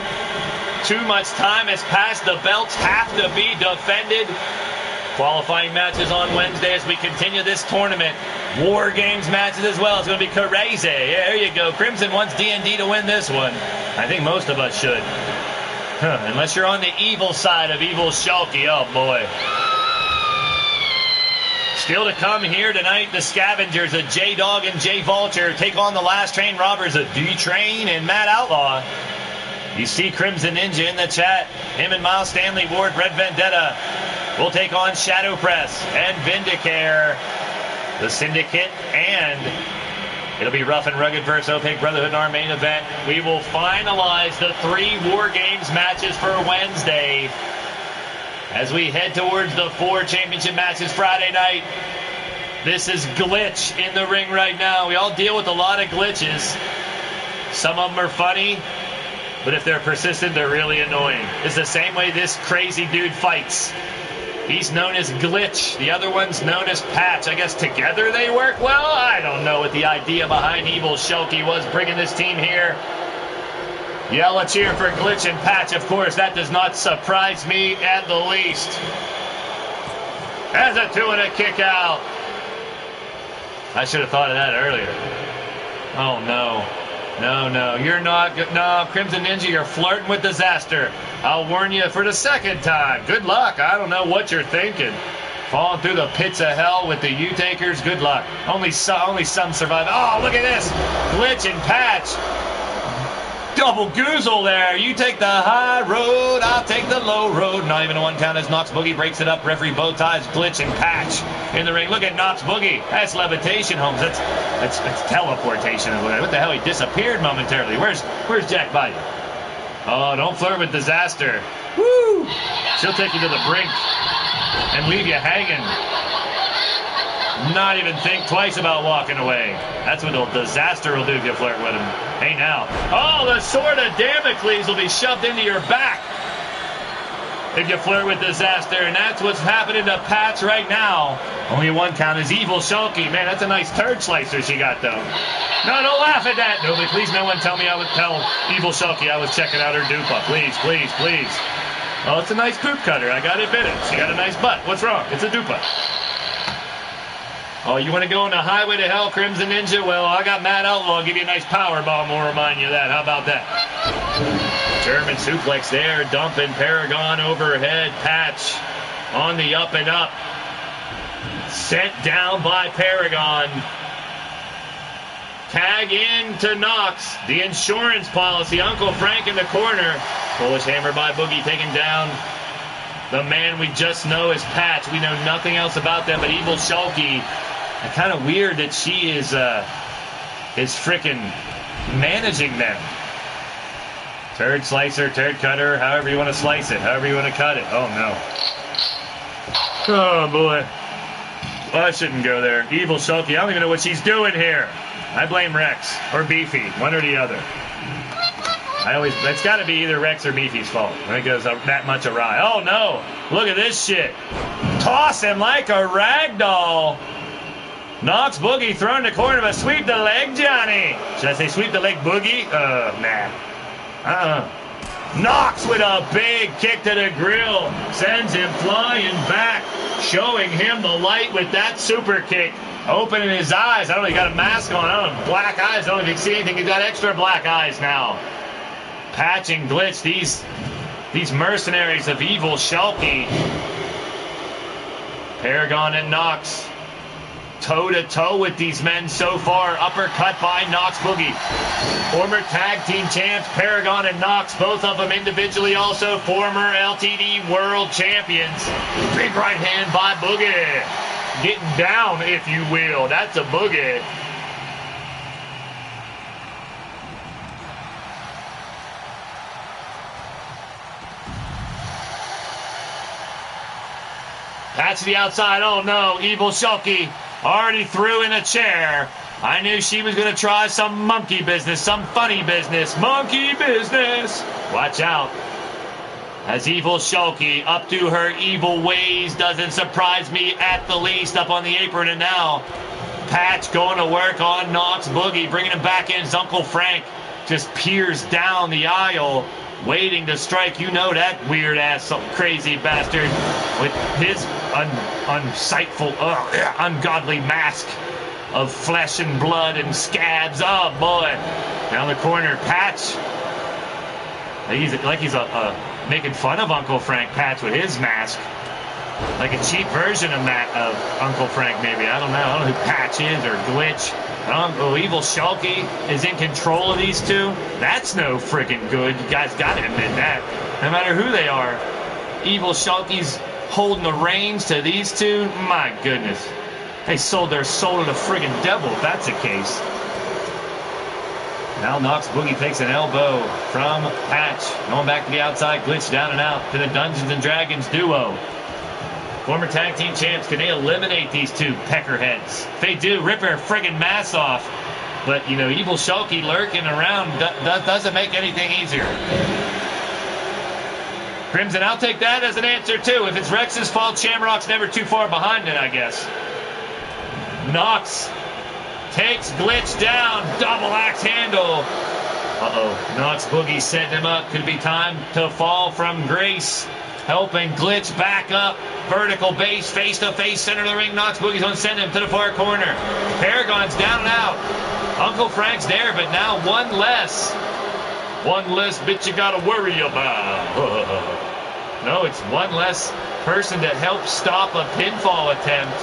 Too much time has passed. The belts have to be defended. Qualifying matches on Wednesday as we continue this tournament. War Games matches as well. It's going to be crazy. Yeah, there you go. Crimson wants D&D to win this one. I think most of us should. Unless you're on the evil side of Evil Shulky. Oh, boy. Still to come here tonight, the Scavengers, a J-Dog and J-Vulture, take on the Last Train Robbers, a D-Train and Matt Outlaw. You see Crimson Ninja in the chat. Him and Miles Stanley Ward, Red Vendetta, will take on Shadow Press and Vindicare, the Syndicate, and it'll be Rough and Rugged versus Opaque Brotherhood in our main event. We will finalize the 3 War Games matches for Wednesday as we head towards the 4 championship matches Friday night. This is Glitch in the ring right now. We all deal with a lot of glitches. Some of them are funny, but if they're persistent, they're really annoying. It's the same way this crazy dude fights. He's known as Glitch. The other one's known as Patch. I guess together they work well? I don't know what the idea behind Evil Shulky was bringing this team here. Yeah, let's cheer for Glitch and Patch. Of course, that does not surprise me at the least. As a 2 and a kick out. I should have thought of that earlier. Oh, no. No, you're not. No, Crimson Ninja, you're flirting with disaster. I'll warn you for the second time. Good luck. I don't know what you're thinking. Falling through the pits of hell with the U-Takers. Good luck. Only some survive. Oh, look at this. Glitch and Patch Gobble goozle there. You take the high road, I'll take the low road. Not even a 1 count as Knox Boogie breaks it up. Referee bow ties, Glitch and Patch in the ring. Look at Knox Boogie. That's levitation, Holmes. That's teleportation. What the hell? He disappeared momentarily. Where's Jack Bayou? Oh, don't flirt with disaster. Woo! She'll take you to the brink and leave you hanging. Not even think twice about walking away. That's what the disaster will do if you flirt with him. Hey, now. Oh, the sword of Damocles will be shoved into your back if you flirt with disaster. And that's what's happening to Patch right now. Only 1 count is Evil Shulky. Man, that's a nice turd slicer she got, though. No, don't laugh at that. Nobody, please, no one tell me I would tell Evil Shulky I was checking out her dupa. Please, please, please. Oh, it's a nice poop cutter. I gotta admit it. She got a nice butt. What's wrong? It's a dupa. Oh, you want to go on the highway to hell, Crimson Ninja? Well, I got Mad Outlaw. I'll give you a nice power bomb. We'll remind you of that. How about that? German suplex there. Dumping Paragon overhead. Patch on the up and up. Sent down by Paragon. Tag in to Knox. The insurance policy. Uncle Frank in the corner. Polish hammer by Boogie taking down the man we just know as Patch. We know nothing else about them but Evil Shulky. And kind of weird that she is frickin' managing them. Turd slicer, turd cutter, however you want to slice it, however you want to cut it. Oh, no. Oh, boy. Well, I shouldn't go there. Evil Shulky, I don't even know what she's doing here. I blame Rex or Beefy, one or the other. It's got to be either Rex or Beefy's fault when it goes that much awry. Oh, no. Look at this shit. Toss him like a rag doll. Knox Boogie thrown in the corner, but sweep the leg, Johnny. Should I say sweep the leg, Boogie? Nah. Knox with a big kick to the grill. Sends him flying back, showing him the light with that super kick. Opening his eyes. I don't know, he got a mask on. I don't know, black eyes. I don't know if you can see anything. He's got extra black eyes now. Patch and Glitch, these mercenaries of Evil Shulky. Paragon and Knox. Toe-to-toe with these men so far. Uppercut by Knox Boogie. Former tag team champs, Paragon and Knox, both of them individually also former LTD world champions. Big right hand by Boogie. Getting down, if you will. That's a Boogie. Patch to the outside. Oh, no. Evil Shulky already threw in a chair. I knew she was going to try some monkey business, some funny business. Monkey business. Watch out. As Evil Shulky, up to her evil ways, doesn't surprise me at the least. Up on the apron, and now Patch going to work on Knox Boogie, bringing him back in. His Uncle Frank just peers down the aisle, waiting to strike. You know that weird-ass, crazy bastard with his unsightful, ungodly mask of flesh and blood and scabs. Oh, boy. Down the corner, Patch. He's making fun of Uncle Frank, Patch, with his mask. Like a cheap version of that of Uncle Frank, maybe. I don't know who Patch is or Glitch. Evil Shulky is in control of these two. That's no freaking good. You guys got to admit that. No matter who they are, Evil Shulky's holding the reins to these two. My goodness. They sold their soul to the friggin' devil, if that's the case. Now Knox Boogie takes an elbow from Patch. Going back to the outside, Glitch down and out to the Dungeons and Dragons duo. Former tag team champs, can they eliminate these two peckerheads? If they do, rip her friggin' mask off. But, you know, Evil Shulky lurking around doesn't make anything easier. Crimson, I'll take that as an answer, too. If it's Rex's fault, Shamrock's never too far behind it, I guess. Knox takes Glitch down. Double axe handle. Knox Boogie setting him up. Could be time to fall from grace. Helping Glitch back up. Vertical base, face-to-face, center of the ring. Knox Boogie's going to send him to the far corner. Paragon's down and out. Uncle Frank's there, but now one less. One less bit you got to worry about. No, it's one less person to help stop a pinfall attempt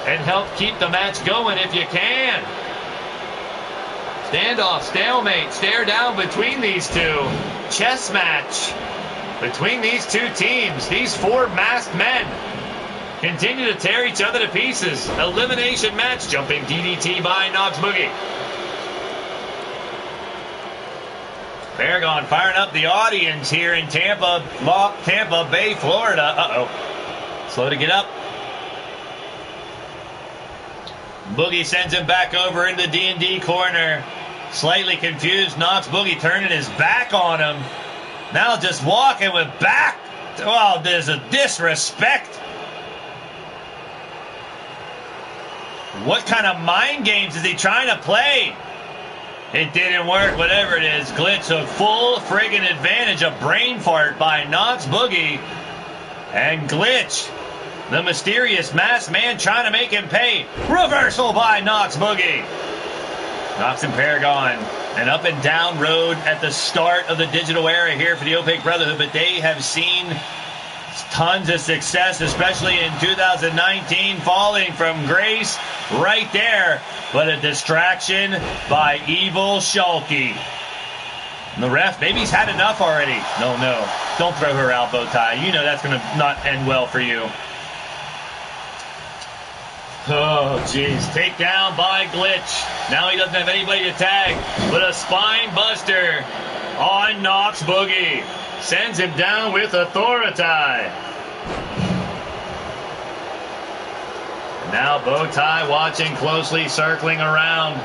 and help keep the match going if you can. Standoff, stalemate, stare down between these two. Chess match between these two teams. These four masked men continue to tear each other to pieces. Elimination match. Jumping DDT by Knox Boogie. Paragon firing up the audience here in Tampa Bay, Florida. Uh-oh. Slow to get up. Boogie sends him back over into the D&D corner. Slightly confused. Knox Boogie turning his back on him. Now just walking with back. Oh, there's a disrespect. What kind of mind games is he trying to play? It didn't work, whatever it is. Glitch took full friggin' advantage of brain fart by Knox Boogie. And Glitch, the mysterious masked man, trying to make him pay. Reversal by Knox Boogie. Knox and Paragon, an up and down road at the start of the digital era here for the Opaque Brotherhood, but they have seen tons of success, especially in 2019, falling from grace right there, but a distraction by Evil Shulky. And the ref, maybe he's had enough already. No, don't throw her out, Bowtie. You know that's going to not end well for you. Oh, jeez. Takedown by Glitch. Now he doesn't have anybody to tag, but a spine buster on Knox Boogie. Sends him down with authority. Now Bowtie watching closely, circling around.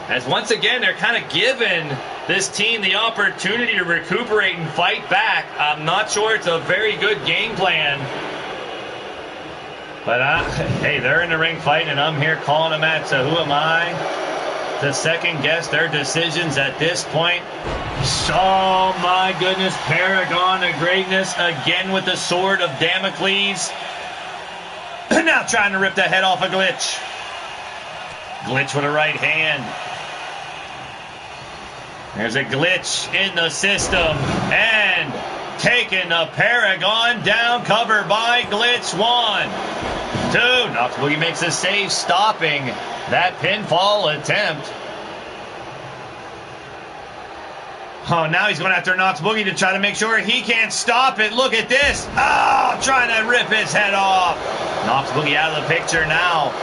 As once again, they're kind of giving this team the opportunity to recuperate and fight back. I'm not sure it's a very good game plan. But, hey, they're in the ring fighting, and I'm here calling a match, so who am I to second-guess their decisions at this point? Oh, my goodness, Paragon of Greatness again with the sword of Damocles. Now trying to rip the head off a Glitch. Glitch with a right hand. There's a Glitch in the system, and taking the Paragon down, covered by Glitch. 1, 2. Knox Boogie makes a save, stopping that pinfall attempt. Oh, now he's going after Knox Boogie to try to make sure he can't stop it. Look at this. Oh, trying to rip his head off. Knox Boogie out of the picture now.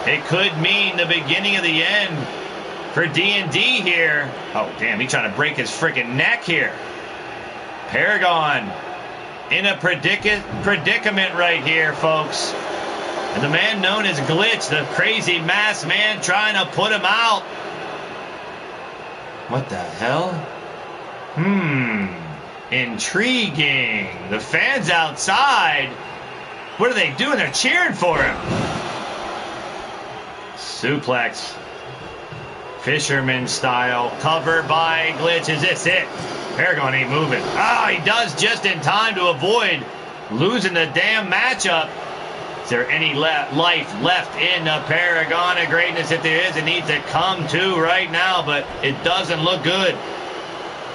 It could mean the beginning of the end for D&D here. Oh, damn, he's trying to break his freaking neck here. Paragon in a predicament right here, folks. And the man known as Glitch, the crazy masked man, trying to put him out. What the hell? Intriguing. The fans outside, what are they doing? They're cheering for him. Suplex. Fisherman style. Covered by Glitch. Is this it? Paragon ain't moving. Oh, he does just in time to avoid losing the damn matchup. Is there any life left in the Paragon of Greatness? If there is, it needs to come to right now, but it doesn't look good.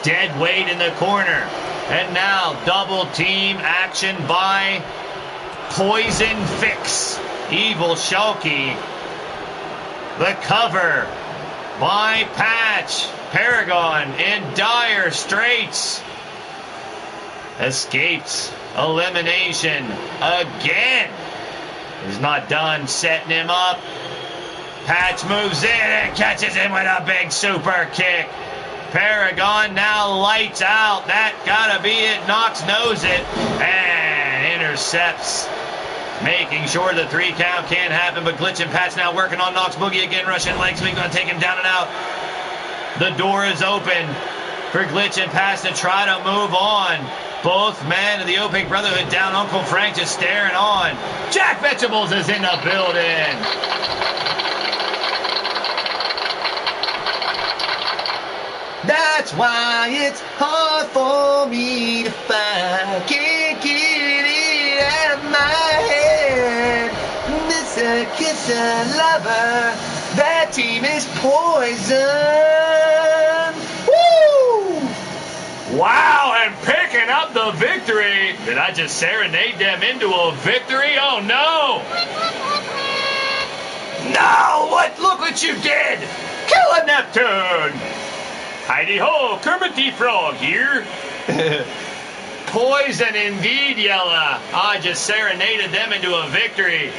Dead weight in the corner. And now double team action by Poison Fix. Evil Shulky. The cover by Patch. Paragon in dire straits. Escapes elimination again. He's not done setting him up. Patch moves in and catches him with a big super kick. Paragon now lights out. That gotta be it. Knox knows it and intercepts, making sure the 3 count can't happen. But Glitch and Patch now working on Knox Boogie again. Russian leg sweep going to take him down and out. The door is open for Glitch and Patch to try to move on. Both men of the Opaque Brotherhood down. Uncle Frank just staring on. Jack Vegetables is in the building. That's why it's hard for me to find. Can't get it out of my head. Mr. Kisser Lover, that team is poison. Woo! Wow, and picking up the victory. Did I just serenade them into a victory? Oh, no. No! Look what you did! Kill a Neptune! Heidi-ho, Kermit the Frog here. Poison indeed, Yella. I just serenaded them into a victory.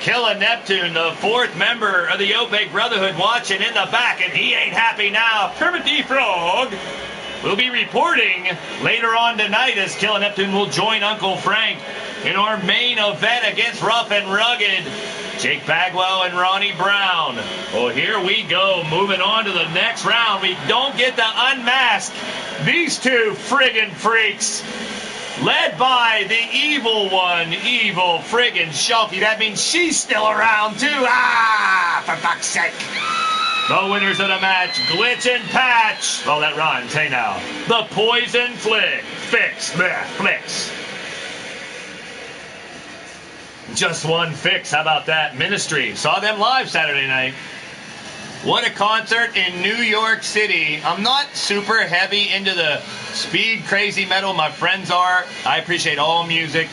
Killer Neptune, the fourth member of the Opaque Brotherhood, watching in the back, and he ain't happy now. Kermit the Frog will be reporting later on tonight as Killer Neptune will join Uncle Frank in our main event against Rough and Rugged, Jake Bagwell and Ronnie Brown. Well, here we go, moving on to the next round. We don't get to unmask these two friggin' freaks, led by the evil one, evil friggin' Shulky. That means she's still around, too. Ah, for fuck's sake. The winners of the match, Glitch and Patch. Oh, that rhymes, hey now. The Poison Flicks. Just one fix, how about that? Ministry, saw them live Saturday night. What a concert in New York City. I'm not super heavy into the speed crazy metal. My friends are. I appreciate all music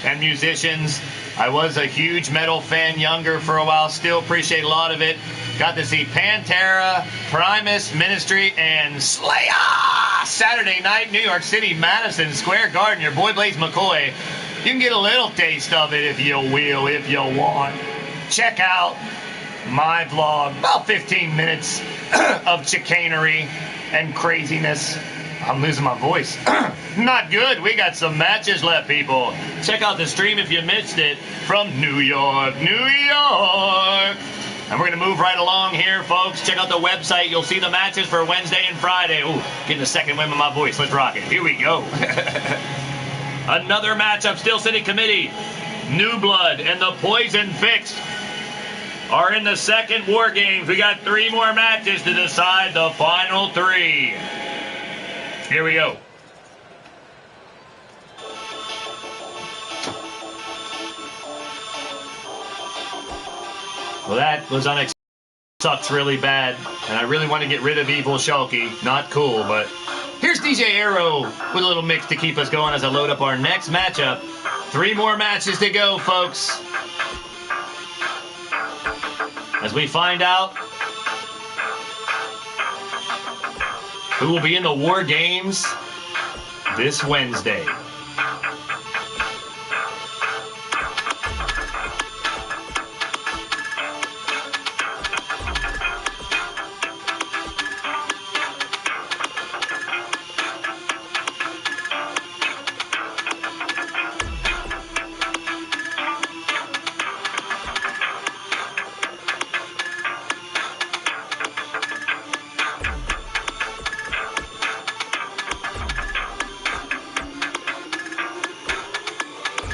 and musicians. I was a huge metal fan younger for a while. Still appreciate a lot of it. Got to see Pantera, Primus, Ministry, and Slayer Saturday night, New York City, Madison Square Garden. Your boy Blaise McCoy. You can get a little taste of it if you will, if you want. Check out my vlog, about 15 minutes of chicanery and craziness. I'm losing my voice. Not good. We got some matches left, people. Check out the stream if you missed it from New York, New York. And we're going to move right along here, folks. Check out the website. You'll see the matches for Wednesday and Friday. Ooh, getting a second wind of my voice. Let's rock it. Here we go. Another match of Steel City Committee. New Blood and the Poison Fix are in the second War Games. We got 3 more matches to decide the final 3. Here we go. Well, that was unexpected. Sucks really bad. And I really want to get rid of Evil Shulky. Not cool, but here's DJ Arrow with a little mix to keep us going as I load up our next matchup. 3 more matches to go, folks, as we find out who will be in the War Games this Wednesday.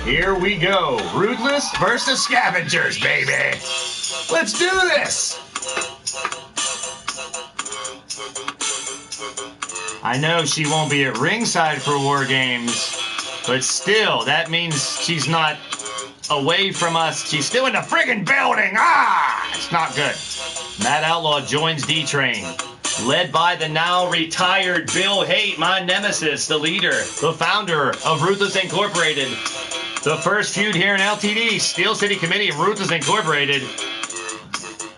Here we go. Ruthless versus Scavengers, baby. Let's do this. I know she won't be at ringside for War Games, but still, that means she's not away from us. She's still in the friggin' building. Ah, it's not good. Matt Outlaw joins D-Train, led by the now retired Bill Haight, my nemesis, the leader, the founder of Ruthless Incorporated. The first feud here in LTD, Steel City Committee of Ruthless Incorporated.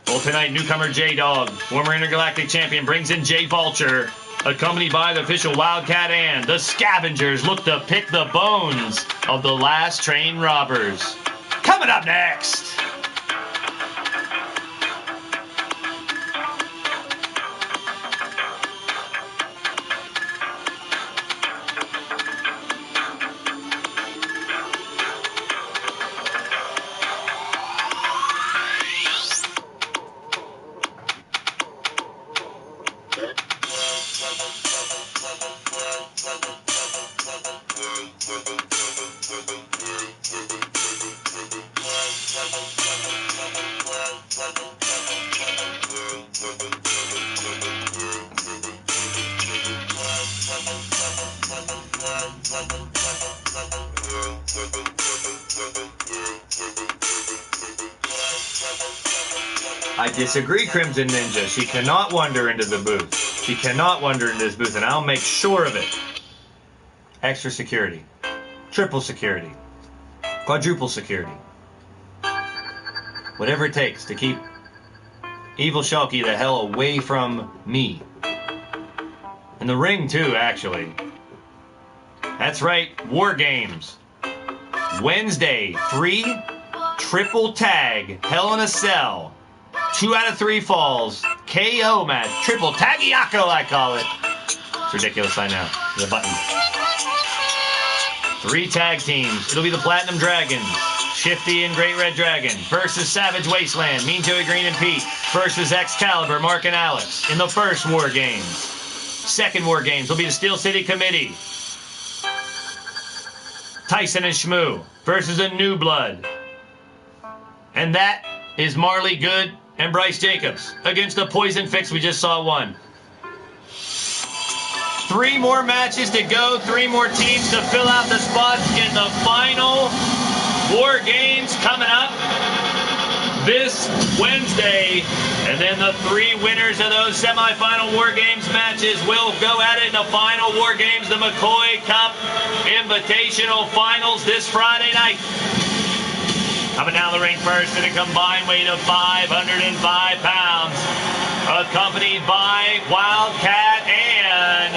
Well, tonight, newcomer J-Dog, former Intergalactic Champion, brings in Jay Vulture, accompanied by the official Wildcat and the Scavengers look to pick the bones of the last train robbers. Coming up next. I disagree, Crimson Ninja. She cannot wander into the booth. She cannot wander into this booth, and I'll make sure of it. Extra security. Triple security. Quadruple security. whatever it takes to keep Evil Shulky the hell away from me. In the ring, too, actually. That's right, War Games. Wednesday, 3 triple tag, Hell in a Cell. 2 out of 3 falls, KO match, triple tagiaco, I call it. It's ridiculous, I know. The button. 3 tag teams. It'll be the Platinum Dragons, Shifty and Great Red Dragon, versus Savage Wasteland, Mean Joey Green and Pete, versus Excalibur, Mark and Alex, in the first War Games. Second War Games will be the Steel City Committee, Tyson and Shmoo, versus the New Blood. And that is Marley Good and Bryce Jacobs against the Poison Fix we just saw one. 3 more matches to go, 3 more teams to fill out the spots in the final War Games coming up this Wednesday. And then the 3 winners of those semifinal War Games matches will go at it in the final War Games, the McCoy Cup Invitational Finals this Friday night. Coming down the ring first in a combined weight of 505 pounds, accompanied by Wildcat and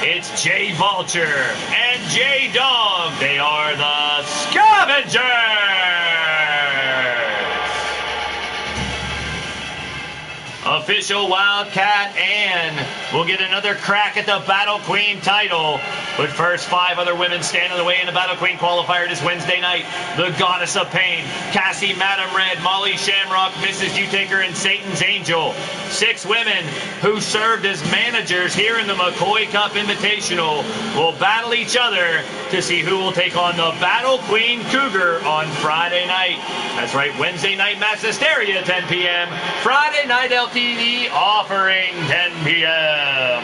it's Jay Vulture and Jay Dog. They are the Scavengers. Official Wildcat and will get another crack at the Battle Queen title. But first, 5 other women stand in the way in the Battle Queen qualifier this Wednesday night. The Goddess of Pain, Cassie Madam Red, Molly Shamrock, Mrs. Utaker, and Satan's Angel. 6 women who served as managers here in the McCoy Cup Invitational will battle each other to see who will take on the Battle Queen Cougar on Friday night. That's right, Wednesday night Mass Hysteria, 10 p.m. Friday night LTD offering 10 p.m.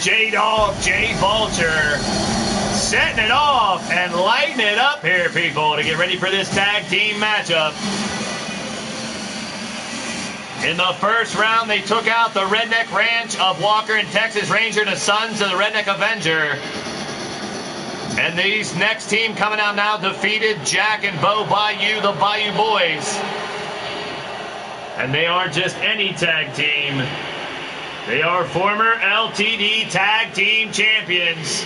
J-Dog, Jay Vulture, setting it off and lighting it up here, people, to get ready for this tag team matchup. In the first round, they took out the Redneck Ranch of Walker and Texas Ranger, the Sons of the Redneck Avenger. And these next team coming out now defeated Jack and Bo Bayou, the Bayou Boys. And they aren't just any tag team. They are former LTD Tag Team Champions,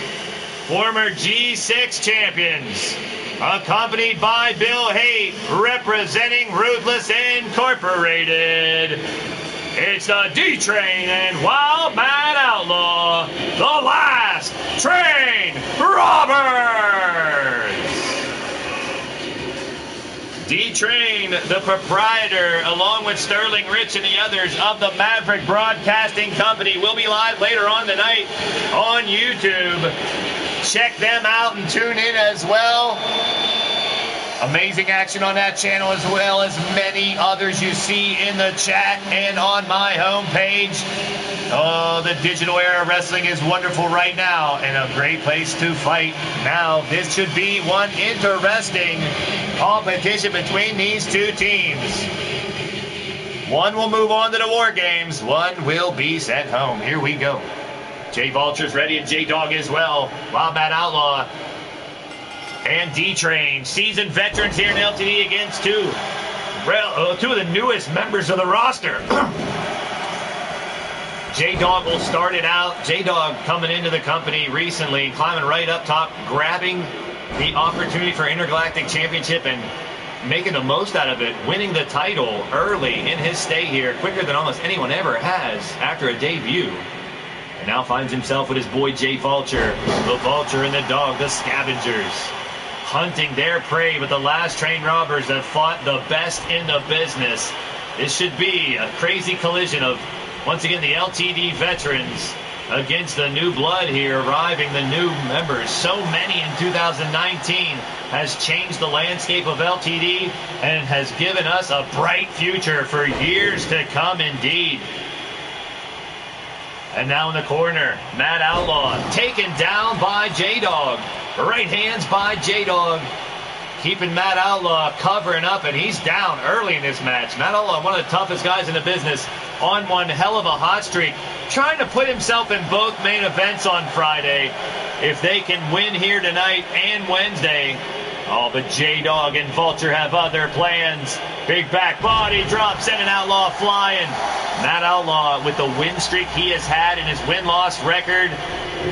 former G6 Champions, accompanied by Bill Haight, representing Ruthless Incorporated. It's the D-Train and Wild Mad Outlaw, the Last Train Robbers. D-Train, the proprietor, along with Sterling Rich and the others of the Maverick Broadcasting Company, will be live later on tonight on YouTube. Check them out and tune in as well. Amazing action on that channel, as well as many others you see in the chat and on my homepage. Oh, the digital era of wrestling is wonderful right now and a great place to fight. Now, this should be one interesting competition between these 2 teams. One will move on to the War Games. One will be sent home. Here we go. Jay Vulture's ready and J-Dog as well. Wild Mad Outlaw and D-Train, seasoned veterans here in LTD against 2 of the newest members of the roster. J-Dog will start it out. J-Dog coming into the company recently, climbing right up top, grabbing the opportunity for Intergalactic Championship and making the most out of it, winning the title early in his stay here, quicker than almost anyone ever has after a debut. And now finds himself with his boy Jay Vulture, the Vulture and the Dog, the Scavengers, hunting their prey with the Last Train Robbers that fought the best in the business. This should be a crazy collision of, once again, the LTD veterans against the New Blood here, arriving the new members. So many in 2019 has changed the landscape of LTD and has given us a bright future for years to come indeed. And now in the corner, Mad Outlaw taken down by J-Dog. Right hands by J-Dog. keeping Matt Outlaw covering up, and he's down early in this match. Matt Outlaw, one of the toughest guys in the business, on one hell of a hot streak, trying to put himself in both main events on Friday. If they can win here tonight and Wednesday. Oh, but J-Dog and Vulture have other plans. Big back body drop, sending Outlaw flying. Matt Outlaw, with the win streak he has had in his win-loss record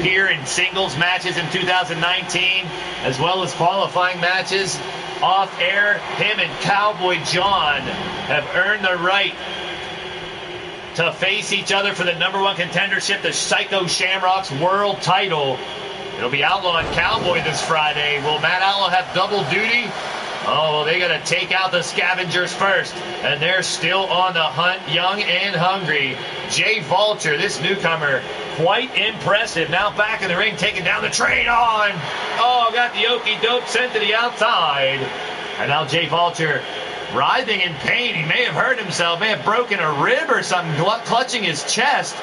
here in singles matches in 2019, as well as qualifying matches off air, him and Cowboy John have earned the right to face each other for the #1 contendership, the Psycho Shamrocks World Title. It'll be Outlaw and Cowboy this Friday. Will Matt Outlaw have double duty? Oh, well, they got to take out the Scavengers first, and they're still on the hunt, young and hungry. Jay Vulture, this newcomer, quite impressive. Now back in the ring, taking down the train on. Oh, got the okey doke sent to the outside. And now Jay Vulture, writhing in pain. He may have hurt himself, may have broken a rib or something, clutching his chest.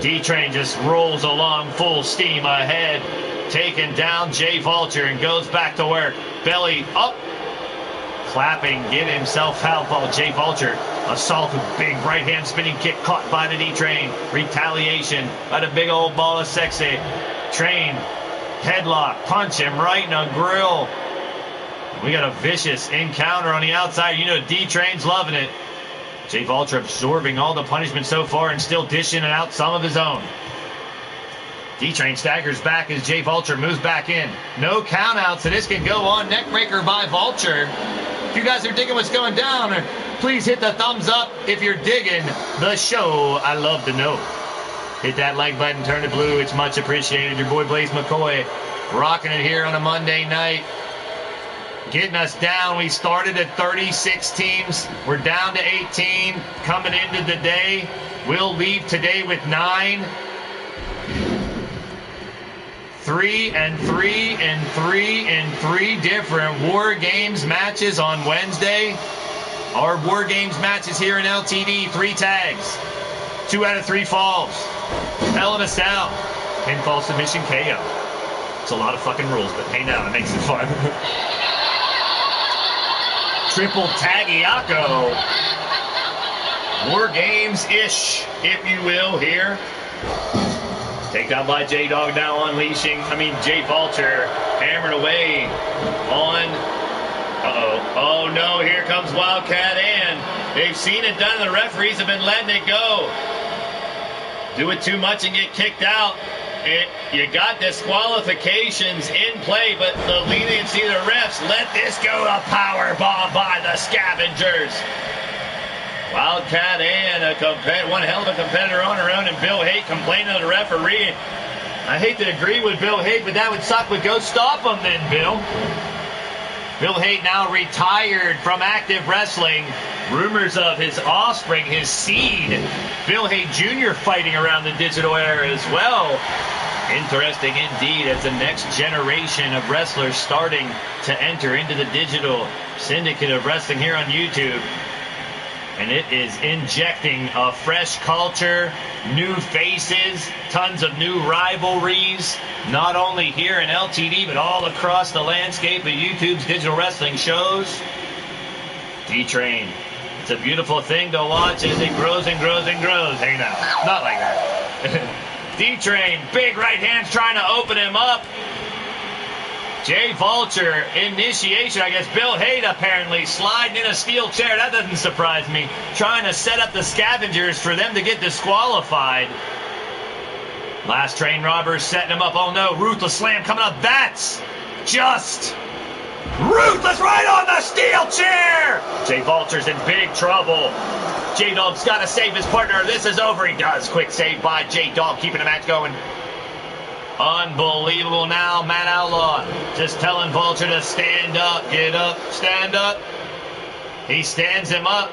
D-Train just rolls along full steam ahead, taking down Jay Vulture and goes back to work. Belly up, clapping, get himself out. Ball. Jay Vulture assaulted, big right hand spinning kick caught by the D-Train. Retaliation by the big old ball of sexy. Train, headlock, punch him right in the grill. We got a vicious encounter on the outside. You know D-Train's loving it. Jay Vulture absorbing all the punishment so far and still dishing out some of his own. D-Train staggers back as Jay Vulture moves back in. No count out, so this can go on. Neckbreaker by Vulture. If you guys are digging what's going down, please hit the thumbs up if you're digging the show. I love to know. Hit that like button, turn it blue. It's much appreciated. Your boy Blaise McCoy rocking it here on a Monday night. Getting us down. We started at 36 teams. We're down to 18 coming into the day. We'll leave today with 9. 3 and 3 and 3 and 3 different War Games matches on Wednesday. Our War Games matches here in LTD, 3 tags. 2 out of 3 falls. Hell in a Cell. Pinfall submission KO. It's a lot of fucking rules, but hey now, it makes it fun. Triple Tagiaco. War Games-ish, if you will, here. Takedown by J-Dog now unleashing. Jay Vulture hammered away on. Oh no, here comes Wildcat Ann. They've seen it done. The referees have been letting it go. Do it too much and get kicked out. You got disqualifications in play, but the leniency of the refs let this go. A power bomb by the Scavengers. Wildcat Ann, one hell of a competitor on her own, and Bill Haight complaining to the referee. I hate to agree with Bill Haight, but that would suck. But go stop him then, Bill. Bill Haight now retired from active wrestling. Rumors of his offspring, his seed, Bill Haight Jr. fighting around the digital era as well. Interesting indeed, as the next generation of wrestlers starting to enter into the digital syndicate of wrestling here on YouTube. And it is injecting a fresh culture, new faces, tons of new rivalries, not only here in LTD, but all across the landscape of YouTube's digital wrestling shows. D-Train. It's a beautiful thing to watch as it grows and grows and grows. Hey now, not like that. D-Train, big right hands trying to open him up. Jay Vulture, initiation, I guess Bill Haight apparently sliding in a steel chair. That doesn't surprise me. Trying to set up the Scavengers for them to get disqualified. Last train robbers setting him up. Oh no, ruthless slam coming up. That's just ruthless right on the steel chair. Jay Vulture's in big trouble. J-Dog's got to save his partner. This is over. He does. Quick save by J-Dog, keeping the match going. Unbelievable now. Matt Outlaw just telling Vulture to stand up, get up, stand up. He stands him up.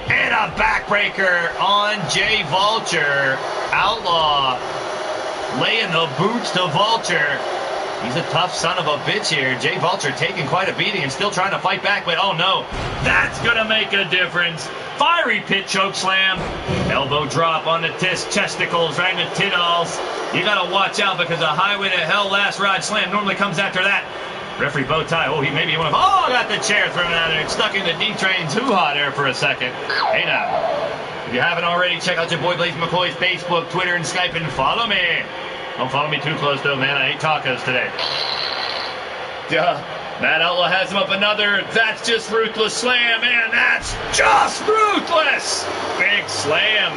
And a backbreaker on Jay Vulture. Outlaw laying the boots to Vulture. He's a tough son of a bitch here. Jay Vulture taking quite a beating and still trying to fight back, but oh no, that's going to make a difference. Fiery pit choke slam. Elbow drop on the chesticles, right in the tiddles. You got to watch out because a highway to hell last ride slam normally comes after that. Referee bow tie. Oh, he maybe went. Oh, got the chair thrown out there. It's stuck in the D-Train's hoo-ha there for a second. Hey now. If you haven't already, check out your boy Blaise McCoy's Facebook, Twitter, and Skype, and follow me. Don't follow me too close, though, man. I ate tacos today. Matt Outlaw has him up another. That's just ruthless slam, man. That's just ruthless. Big slam.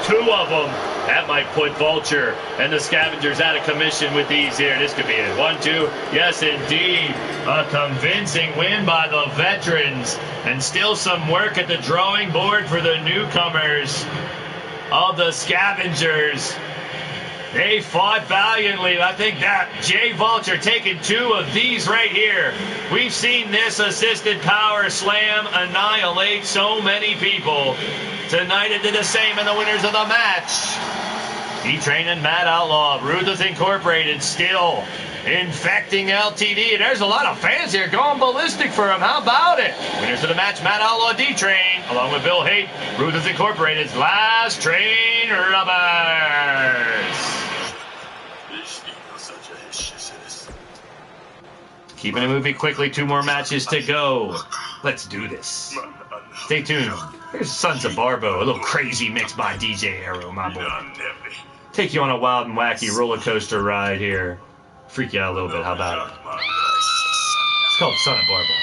2 of them. That might put Vulture and the Scavengers out of commission with these here. This could be it. 1, 2. Yes, indeed. A convincing win by the veterans. And still some work at the drawing board for the newcomers of the Scavengers. They fought valiantly. I think that Jay Vulture taking 2 of these right here. We've seen this assisted power slam annihilate so many people. Tonight it did the same, and the winners of the match, D-Train and Matt Outlaw. Ruthless Incorporated still infecting LTD. There's a lot of fans here going ballistic for him. How about it? Winners of the match, Matt Outlaw, D-Train, along with Bill Haight, Ruthless Incorporated's last train rubbers. Keeping it moving quickly, 2 more matches to go. Let's do this. Stay tuned. Here's Sons of Barbo, a little crazy mix by DJ Arrow, my boy. Take you on a wild and wacky roller coaster ride here. Freak you out a little bit, how about it? It's called Son of Barbo.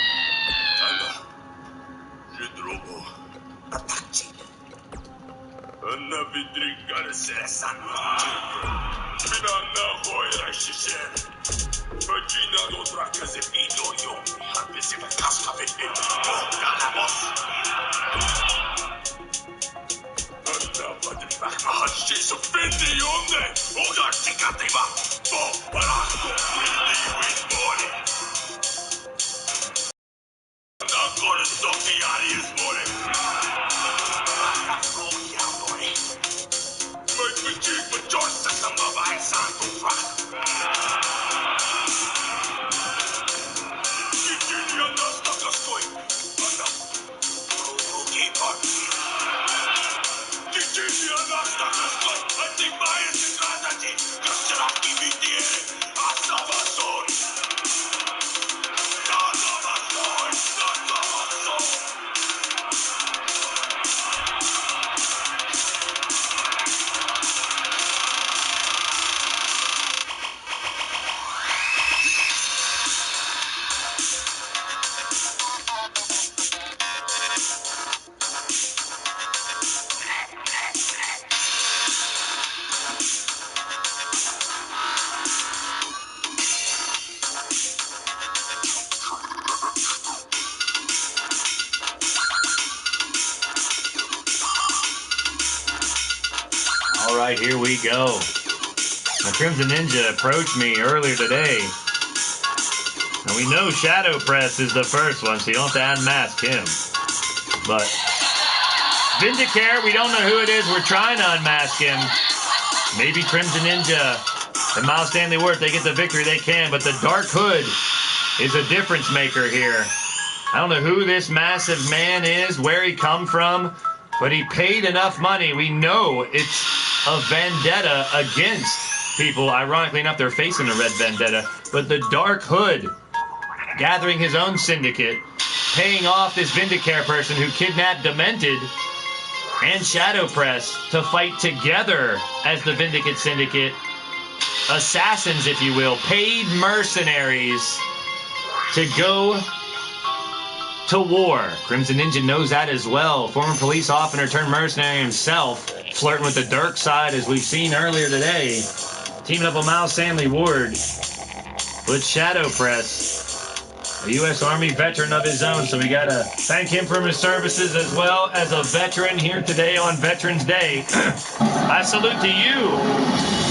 All right, here we go. The Crimson Ninja approached me earlier today. And we know Shadow Press is the first one, so you don't have to unmask him. But Vindicare, we don't know who it is. We're trying to unmask him. Maybe Crimson Ninja and Miles Stanley Worth, they get the victory they can. But the Dark Hood is a difference maker here. I don't know who this massive man is, where he come from, but he paid enough money. We know it's a vendetta against people. Ironically enough, they're facing a red vendetta. But the Dark Hood gathering his own syndicate, paying off this Vindicare person who kidnapped Demented and Shadow Press to fight together as the Vindicate Syndicate. Assassins, if you will, paid mercenaries to go to war. Crimson Ninja knows that as well. Former police officer turned mercenary himself, flirting with the dark side as we've seen earlier today. Teaming up with Miles Stanley Ward with Shadow Press, a U.S. Army veteran of his own, so we gotta thank him for his services as well as a veteran here today on Veterans Day. I salute to you,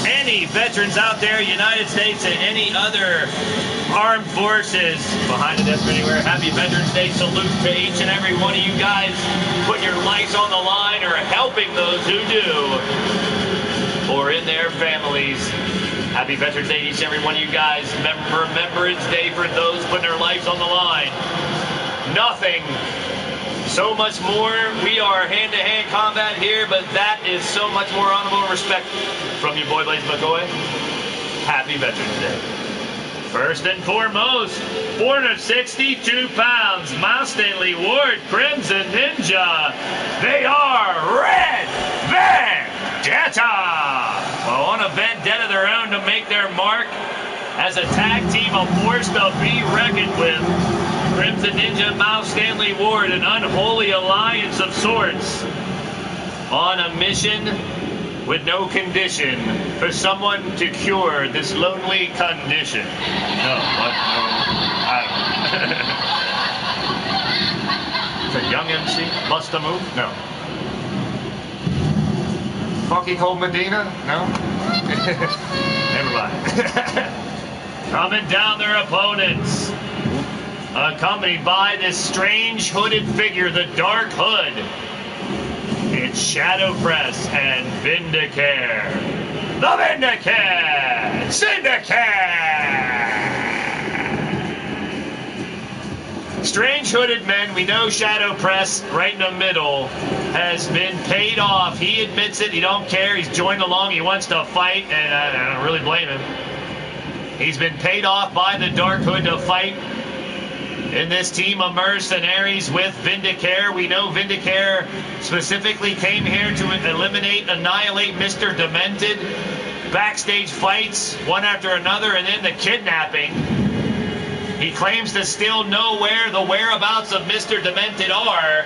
any veterans out there, United States and any other armed forces behind the desk or anywhere. Happy Veterans Day. Salute to each and every one of you guys putting your lives on the line or helping those who do, or in their families. Happy Veterans Day to each and every one of you guys. Remembrance Day for those putting their lives on the line. Nothing. So much more. We are hand-to-hand combat here, but that is so much more honorable and respect from your boy Blaise McCoy. Happy Veterans Day. First and foremost, 462 pounds, Miles Stanley Ward, Crimson Ninja. They are Red Vendetta. Well, on a vendetta of their own to make their mark as a tag team, a force to be reckoned with. Crimson Ninja, Miles Stanley Ward, an unholy alliance of sorts, on a mission with no condition for someone to cure this lonely condition. No, what? No, I don't know. It's a young MC. Bust a move? No. Funky Cold Medina? No? Never mind. Coming down their opponents, accompanied by this strange hooded figure, the Dark Hood. It's Shadow Press and Vindicare. The Vindicare Syndicate! Strange hooded men, we know Shadow Press right in the middle has been paid off. He admits it, he don't care, he's joined along, he wants to fight, and I don't really blame him. He's been paid off by the Dark Hood to fight in this team of mercenaries with Vindicare. We know Vindicare specifically came here to annihilate Mr. Demented. Backstage fights, one after another, and then the kidnapping. He claims to still know where the whereabouts of Mr. Demented are,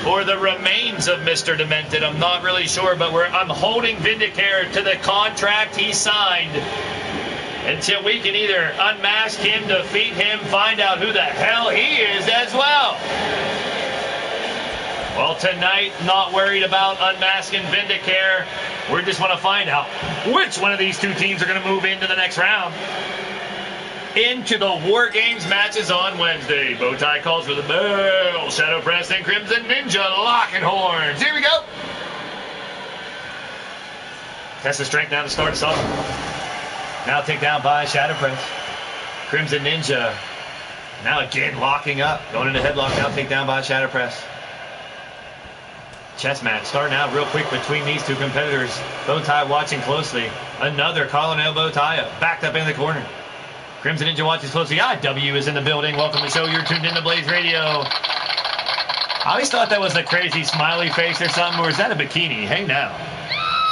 or the remains of Mr. Demented. I'm not really sure, but I'm holding Vindicare to the contract he signed until we can either unmask him, defeat him, find out who the hell he is as well. Well, tonight, not worried about unmasking Vindicare. We just want to find out which one of these two teams are going to move into the next round. Into the War Games matches on Wednesday. Bowtie calls for the bell. Shadow Press and Crimson Ninja locking horns. Here we go. Test the strength now to start us off. Now taken down by Shadow Press. Crimson Ninja now again locking up. Going into headlock now, taken down by Shadow Press. Chess match starting out real quick between these two competitors. Bowtie watching closely. Another collar elbow tie up. Backed up in the corner. Crimson Ninja watches closely. IW is in the building. Welcome to the show. You're tuned in to Blaised Radio. I always thought that was a crazy smiley face or something, or is that a bikini? Hey now.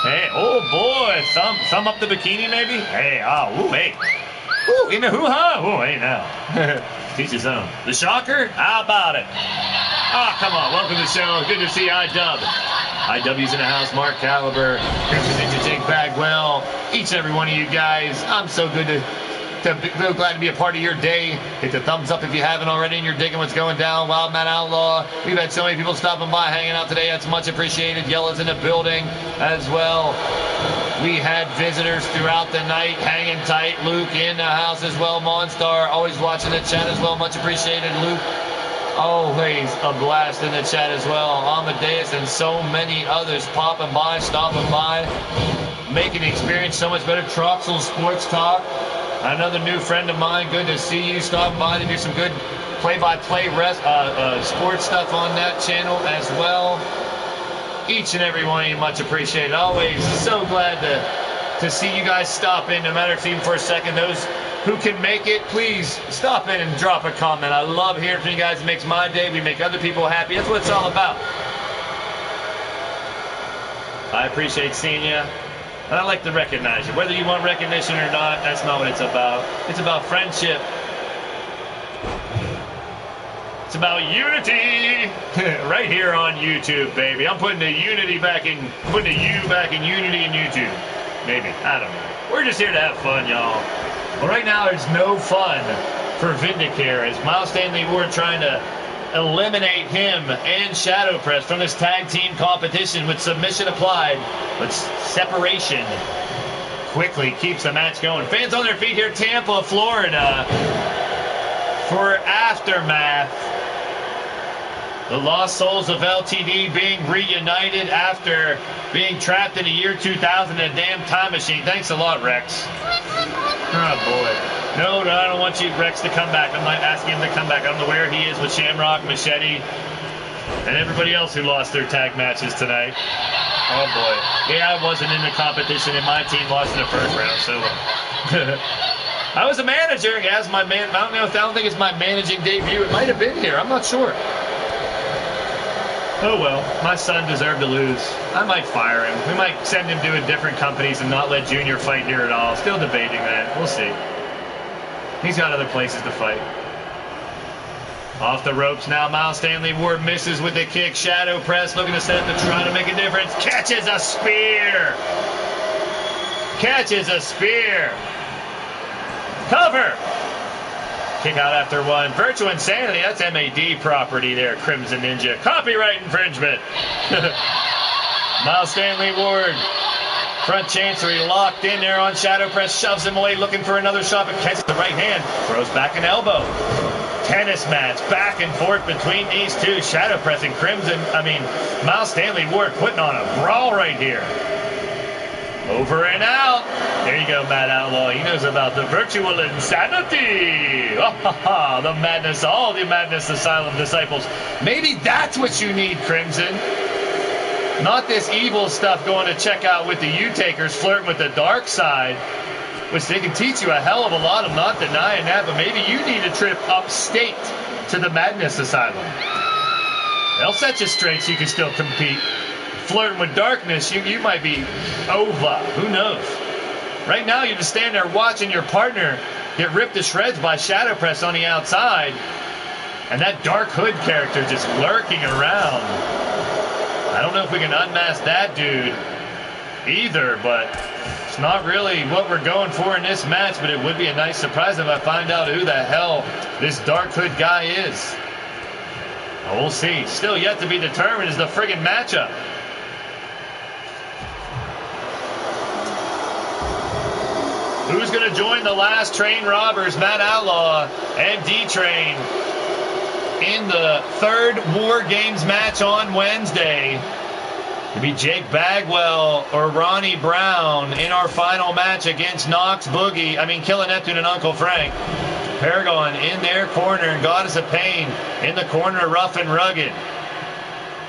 Hey, oh boy, thumb up the bikini maybe? Hey, ooh, hey. Ooh, in the hoo-ha. Ooh, hey now. Teach his own. The Shocker? How about it? Come on, welcome to the show. Good to see IW. IW's in the house, Mark Caliber, Crimson Ninja, Jake Bagwell, each and every one of you guys. I'm so real glad to be a part of your day. Hit the thumbs up if you haven't already and you're digging what's going down. Wildman Outlaw. We've had so many people stopping by, hanging out today. That's much appreciated. Yella's in the building as well. We had visitors throughout the night, hanging tight. Luke in the house as well. Monstar always watching the chat as well. Much appreciated, Luke. Always a blast in the chat as well. Amadeus and so many others popping by, stopping by, making the experience so much better. Troxel Sports Talk. Another new friend of mine. Good to see you stopping by to do some good play-by-play sports stuff on that channel as well. Each and every one of you, much appreciated. Always so glad to see you guys stop in, no matter if it's even for a second. Those who can make it, please stop in and drop a comment. I love hearing from you guys. It makes my day. We make other people happy. That's what it's all about. I appreciate seeing you. And I like to recognize you. Whether you want recognition or not, that's not what it's about. It's about friendship. It's about unity. Right here on YouTube, baby. I'm putting the unity back in, putting the U back in unity in YouTube. Maybe. I don't know. We're just here to have fun, y'all. Well, right now, there's no fun for Vindicare as Miles Stanley Ward trying to eliminate him and Shadow Press from this tag team competition with submission applied, but separation quickly keeps the match going. Fans on their feet here, Tampa, Florida, for Aftermath. The lost souls of LTD being reunited after being trapped in the year 2000 in a damn time machine. Thanks a lot, Rex. Oh, boy. No, I don't want you, Rex, to come back. I'm not asking him to come back. I don't know where he is with Shamrock, Machete, and everybody else who lost their tag matches tonight. Oh, boy. Yeah, I wasn't in the competition, and my team lost in the first round, so... I was a manager. Yeah, it's my man. I don't think it's my managing debut. It might have been here. I'm not sure. Oh well, my son deserved to lose. I might fire him. We might send him to different companies and not let Junior fight here at all. Still debating that. We'll see. He's got other places to fight. Off the ropes now, Miles Stanley Ward misses with the kick. Shadow press, looking to set up to try to make a difference. Catches a spear. Catches a spear. Cover. Kick out after one. Virtual Insanity, that's MAD property there, Crimson Ninja. Copyright infringement. Miles Stanley Ward. Front chancery locked in there on Shadow Press. Shoves him away, looking for another shot, but catches the right hand. Throws back an elbow. Tennis match back and forth between these two. Shadow Press and Miles Stanley Ward putting on a brawl right here. Over and out. There you go, Matt Outlaw. He knows about the virtual insanity. The madness, all the Madness Asylum disciples. Maybe that's what you need, Crimson. Not this evil stuff going to check out with the U-takers, flirting with the dark side, which they can teach you a hell of a lot. I'm not denying that, but maybe you need a trip upstate to the Madness Asylum. They'll set you straight so you can still compete. Flirting with darkness, you might be over. Who knows? Right now, you just stand there watching your partner get ripped to shreds by Shadow Press on the outside, and that Dark Hood character just lurking around. I don't know if we can unmask that dude either, but it's not really what we're going for in this match, but it would be a nice surprise if I find out who the hell this Dark Hood guy is. We'll see. Still yet to be determined is the friggin' matchup. Who's going to join the last train robbers, Matt Outlaw and D-Train, in the third War Games match on Wednesday? It'll be Jake Bagwell or Ronnie Brown in our final match against Killer Neptune and Uncle Frank. Paragon in their corner and Goddess of Pain in the corner, Rough and Rugged.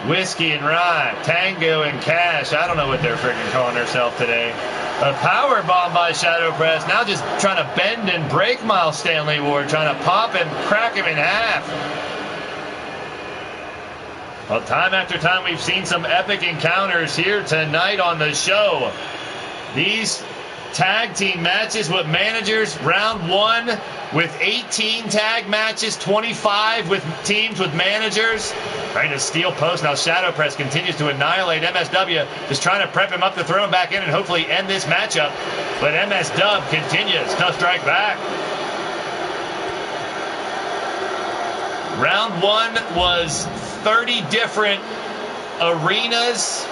Whiskey and Rye, Tango and Cash. I don't know what they're freaking calling herself today. A power bomb by Shadow Press. Now just trying to bend and break Miles Stanley Ward. Trying to pop him, crack him in half. Well, time after time, we've seen some epic encounters here tonight on the show. These tag team matches with managers, round one with 18 tag matches, 25 with teams with managers. Right, a steel post. Now Shadow Press continues to annihilate MSW, just trying to prep him up to throw him back in and hopefully end this matchup. But MSW continues to strike back. Round one was 30 different arenas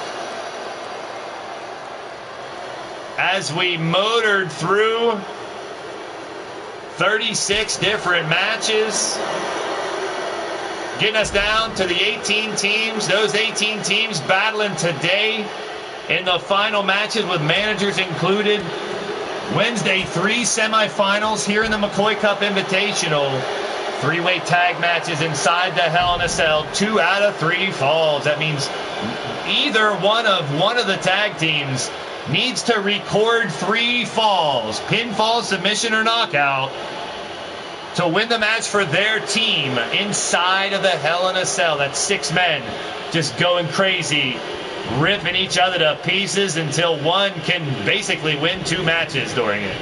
as we motored through 36 different matches, getting us down to the 18 teams. Those 18 teams battling today in the final matches with managers included. Wednesday, 3 semifinals here in the McCoy Cup Invitational. 3-way tag matches inside the Hell in a Cell. 2 out of 3 falls. That means either one of the tag teams needs to record 3 falls, pinfall, submission, or knockout, to win the match for their team inside of the Hell in a Cell. That's 6 men just going crazy, ripping each other to pieces until one can basically win 2 matches during it.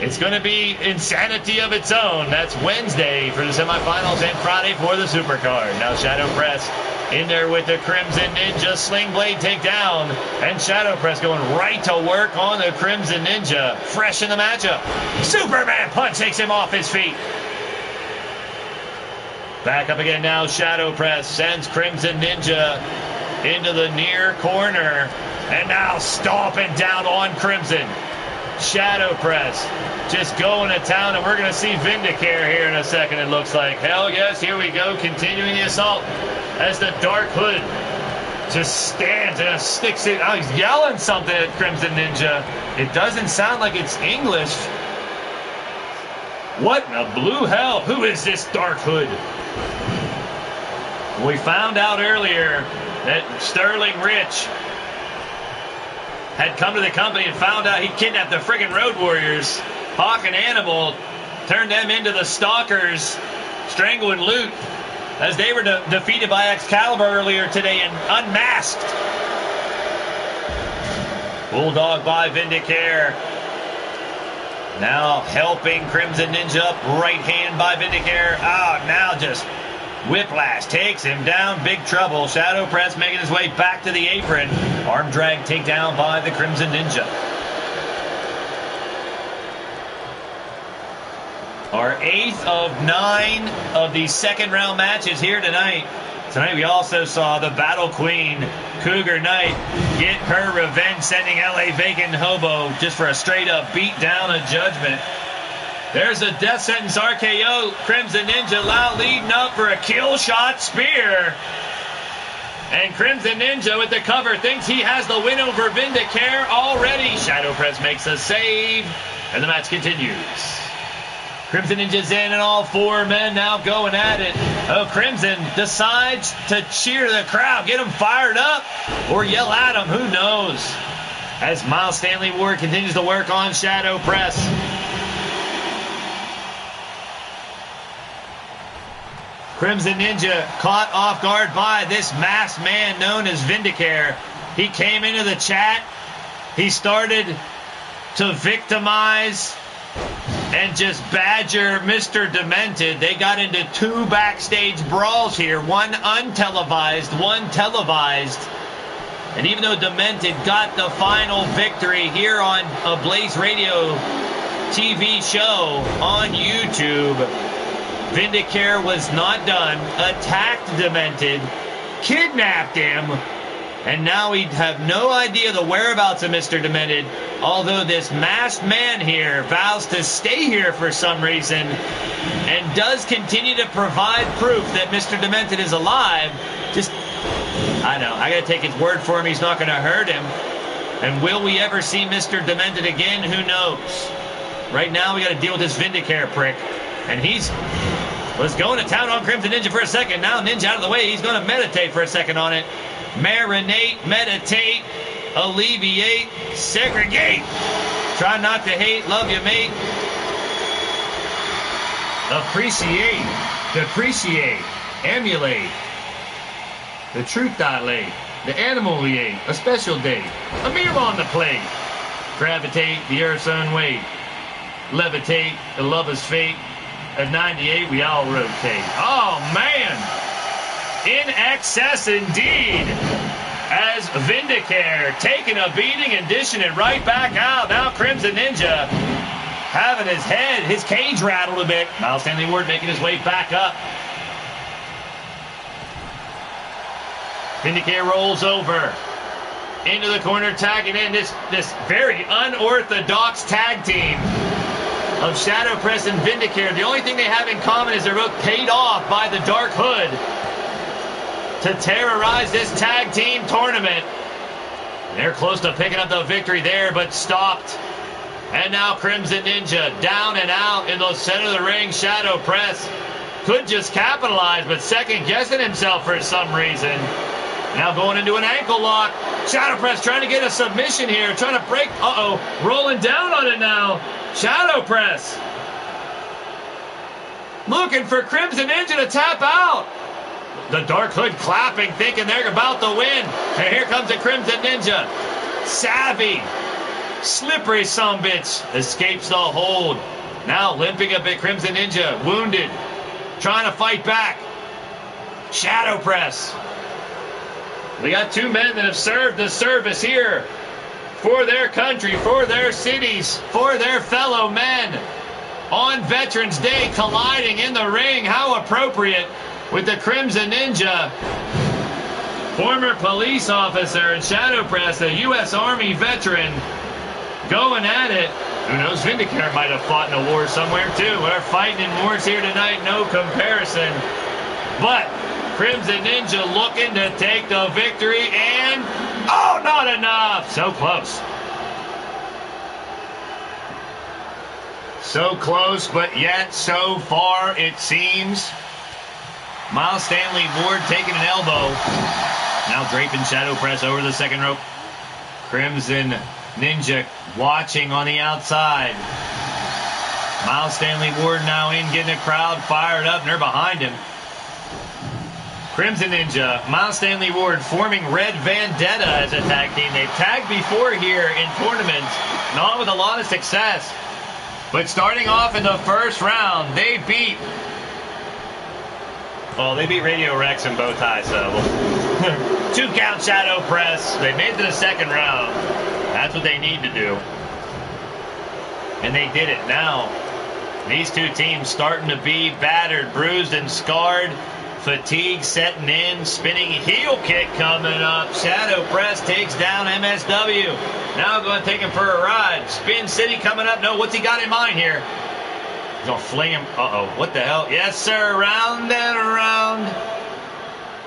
It's going to be insanity of its own. That's Wednesday for the semifinals and Friday for the Supercard. Now Shadow Press in there with the Crimson Ninja Sling Blade takedown. And Shadow Press going right to work on the Crimson Ninja. Fresh in the matchup. Superman punch takes him off his feet. Back up again now. Shadow Press sends Crimson Ninja into the near corner. And now stomping down on Crimson. Shadow Press just going to town, and we're going to see Vindicare here in a second, it looks like. Hell yes, here we go, continuing the assault as the Dark Hood just stands and sticks it. Oh, he's yelling something at Crimson Ninja. It doesn't sound like it's English. What in the blue hell? Who is this Dark Hood? We found out earlier that Sterling Rich had come to the company and found out he kidnapped the friggin' Road Warriors Hawk and Hannibal turned them into the Stalkers, Strangle and Loot, as they were defeated by Excalibur earlier today and unmasked. Bulldog by Vindicare. Now helping Crimson Ninja up. Right hand by Vindicare. Now just whiplash. Takes him down. Big trouble. Shadow Press making his way back to the apron. Arm drag takedown by the Crimson Ninja. Our 8th of 9 of the second round matches here tonight. Tonight we also saw the Battle Queen, Cougar Knight, get her revenge, sending LA Vacant Hobo just for a straight up beat down of Judgment. There's a death sentence RKO. Crimson Ninja loud leading up for a kill shot spear. And Crimson Ninja with the cover thinks he has the win over Vindicare already. Shadow Press makes a save, and the match continues. Crimson Ninja's in, and all 4 men now going at it. Crimson decides to cheer the crowd, get them fired up, or yell at them, who knows? As Miles Stanley Ward continues to work on Shadow Press. Crimson Ninja caught off guard by this masked man known as Vindicare. He came into the chat. He started to victimize and just badger Mr. Demented. They got into 2 backstage brawls here, one untelevised, one televised. And even though Demented got the final victory here on a Blaised Radio TV show on YouTube, Vindicare was not done, attacked Demented, kidnapped him, and now we have no idea the whereabouts of Mr. Demented, although this masked man here vows to stay here for some reason and does continue to provide proof that Mr. Demented is alive. I know, I gotta take his word for him, he's not gonna hurt him. And will we ever see Mr. Demented again? Who knows? Right now we gotta deal with this Vindicare prick. And was going to town on Crimson Ninja for a second. Now Ninja out of the way. He's going to meditate for a second on it. Marinate, meditate, alleviate, segregate. Try not to hate, love you, mate. Appreciate, depreciate, emulate. The truth dilate, the animal we ate, a special day, a meal on the plate. Gravitate, the earth's own weight. Levitate, the lover's fate. At 98, we all rotate. Oh, man! In excess indeed. As Vindicare taking a beating and dishing it right back out. Now Crimson Ninja having his cage rattled a bit. Miles Stanley Ward making his way back up. Vindicare rolls over. Into the corner, tagging in this very unorthodox tag team of Shadow Press and Vindicare. The only thing they have in common is they're both paid off by the Dark Hood to terrorize this tag team tournament. They're close to picking up the victory there, but stopped. And now Crimson Ninja down and out in the center of the ring. Shadow Press could just capitalize, but second guessing himself for some reason. Now going into an ankle lock. Shadow Press trying to get a submission here, trying to break. Rolling down on it now. Shadow Press looking for Crimson Ninja to tap out. The Dark Hood clapping, thinking they're about to win. And here comes the Crimson Ninja. Savvy, slippery sumbitch, escapes the hold. Now limping a bit, Crimson Ninja, wounded, trying to fight back. Shadow Press. We got 2 men that have served the service here for their country, for their cities, for their fellow men. On Veterans Day, colliding in the ring. How appropriate with the Crimson Ninja. Former police officer and Shadow Press, a U.S. Army veteran, going at it. Who knows, Vindicare might have fought in a war somewhere too. We're fighting in wars here tonight, no comparison. But Crimson Ninja looking to take the victory, and not enough. So close. So close, but yet so far it seems. Miles Stanley Ward taking an elbow. Now draping Shadow Press over the second rope. Crimson Ninja watching on the outside. Miles Stanley Ward now in, getting the crowd fired up, and they're behind him. Crimson Ninja, Miles Stanley Ward forming Red Vendetta as a tag team. They've tagged before here in tournaments, not with a lot of success. But starting off in the first round, they beat Radio Rex in bow tie, so 2 count Shadow Press. They made it to the second round. That's what they need to do. And they did it. Now, these two teams starting to be battered, bruised, and scarred. Fatigue setting in. Spinning heel kick coming up. Shadow Press takes down MSW. Now going to take him for a ride. Spin City coming up. No, what's he got in mind here? He's going to fling him. Uh-oh. What the hell? Yes, sir. Round and around.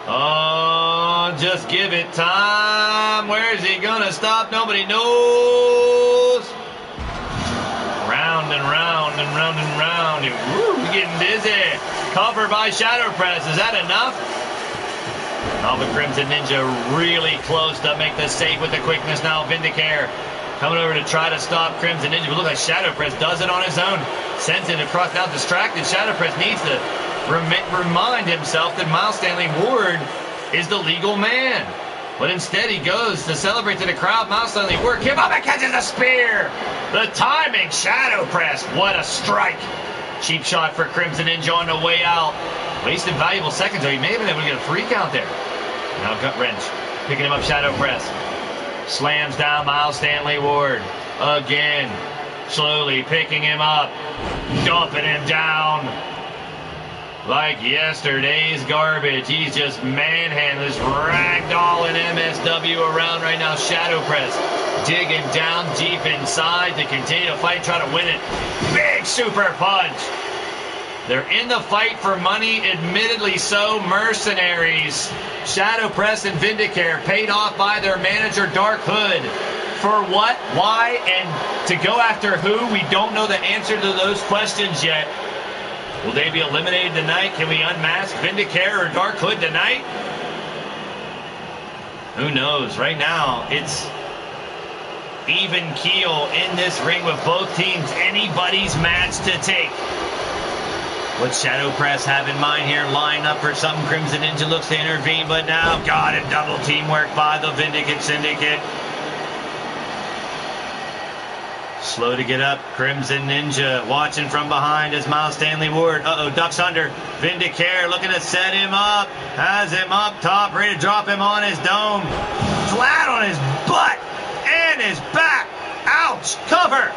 Oh, just give it time. Where is he going to stop? Nobody knows. Round and round and round and round. Woo, getting dizzy. Cover by Shadow Press. Is that enough? Oh, but Crimson Ninja really close to make the save with the quickness now. Vindicare coming over to try to stop Crimson Ninja. But look like Shadow Press does it on his own. Sends it across. Now distracted. Shadow Press needs to remind himself that Miles Stanley Ward is the legal man. But instead he goes to celebrate to the crowd. Miles Stanley Ward give up and catches a spear. The timing. Shadow Press. What a strike. Cheap shot for Crimson Ninja on the way out. Wasted valuable seconds, though. He may have been able to get a 3 count there. Now gut wrench. Picking him up, Shadow Press. Slams down Miles Stanley Ward. Again. Slowly picking him up. Dumping him down. Like yesterday's garbage. He's just manhandling this ragdolling MSW around right now. Shadow Press digging down deep inside to continue to fight, try to win it. Big super punch. They're in the fight for money, admittedly so. Mercenaries. Shadow Press and Vindicare paid off by their manager, Dark Hood. For what, why, and to go after who? We don't know the answer to those questions yet. Will they be eliminated tonight? Can we unmask Vindicare or Dark Hood tonight? Who knows? Right now, it's even keel in this ring with both teams. Anybody's match to take. What Shadow Press have in mind here? Line up for something. Crimson Ninja looks to intervene, but now got it. Double teamwork by the Vindicate Syndicate. Slow to get up. Crimson Ninja watching from behind as Miles Stanley Ward. Ducks under. Vindicare looking to set him up. Has him up top, ready to drop him on his dome. Flat on his butt and his back. Ouch. Cover.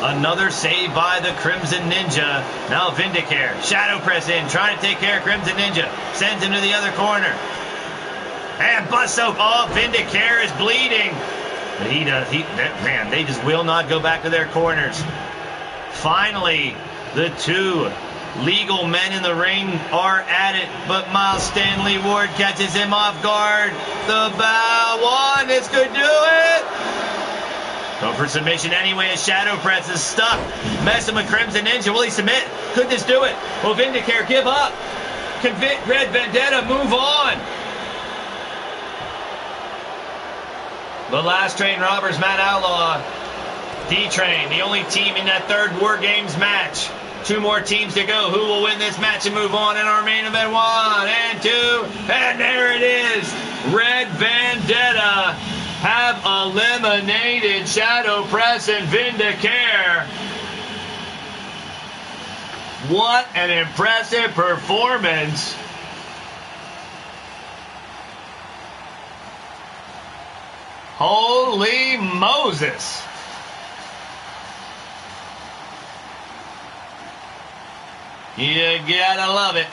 Another save by the Crimson Ninja. Now Vindicare. Shadow Press in, trying to take care of Crimson Ninja. Sends him to the other corner. And bust soap. Oh, Vindicare is bleeding. But they just will not go back to their corners. Finally, the two legal men in the ring are at it, but Miles Stanley Ward catches him off guard. The bow one, this could do it. Go for submission anyway as Shadow Press is stuck. Messing with Crimson Ninja. Will he submit? Could this do it? Will Vindicare give up? Can Red Vendetta move on? The Last Train Robbers, Matt Outlaw, D-Train, the only team in that third War Games match. 2 more teams to go. Who will win this match and move on in our main event? 1 and 2. And there it is. Red Vendetta have eliminated Shadow Press and Vindicare. What an impressive performance. Holy Moses. You gotta love it.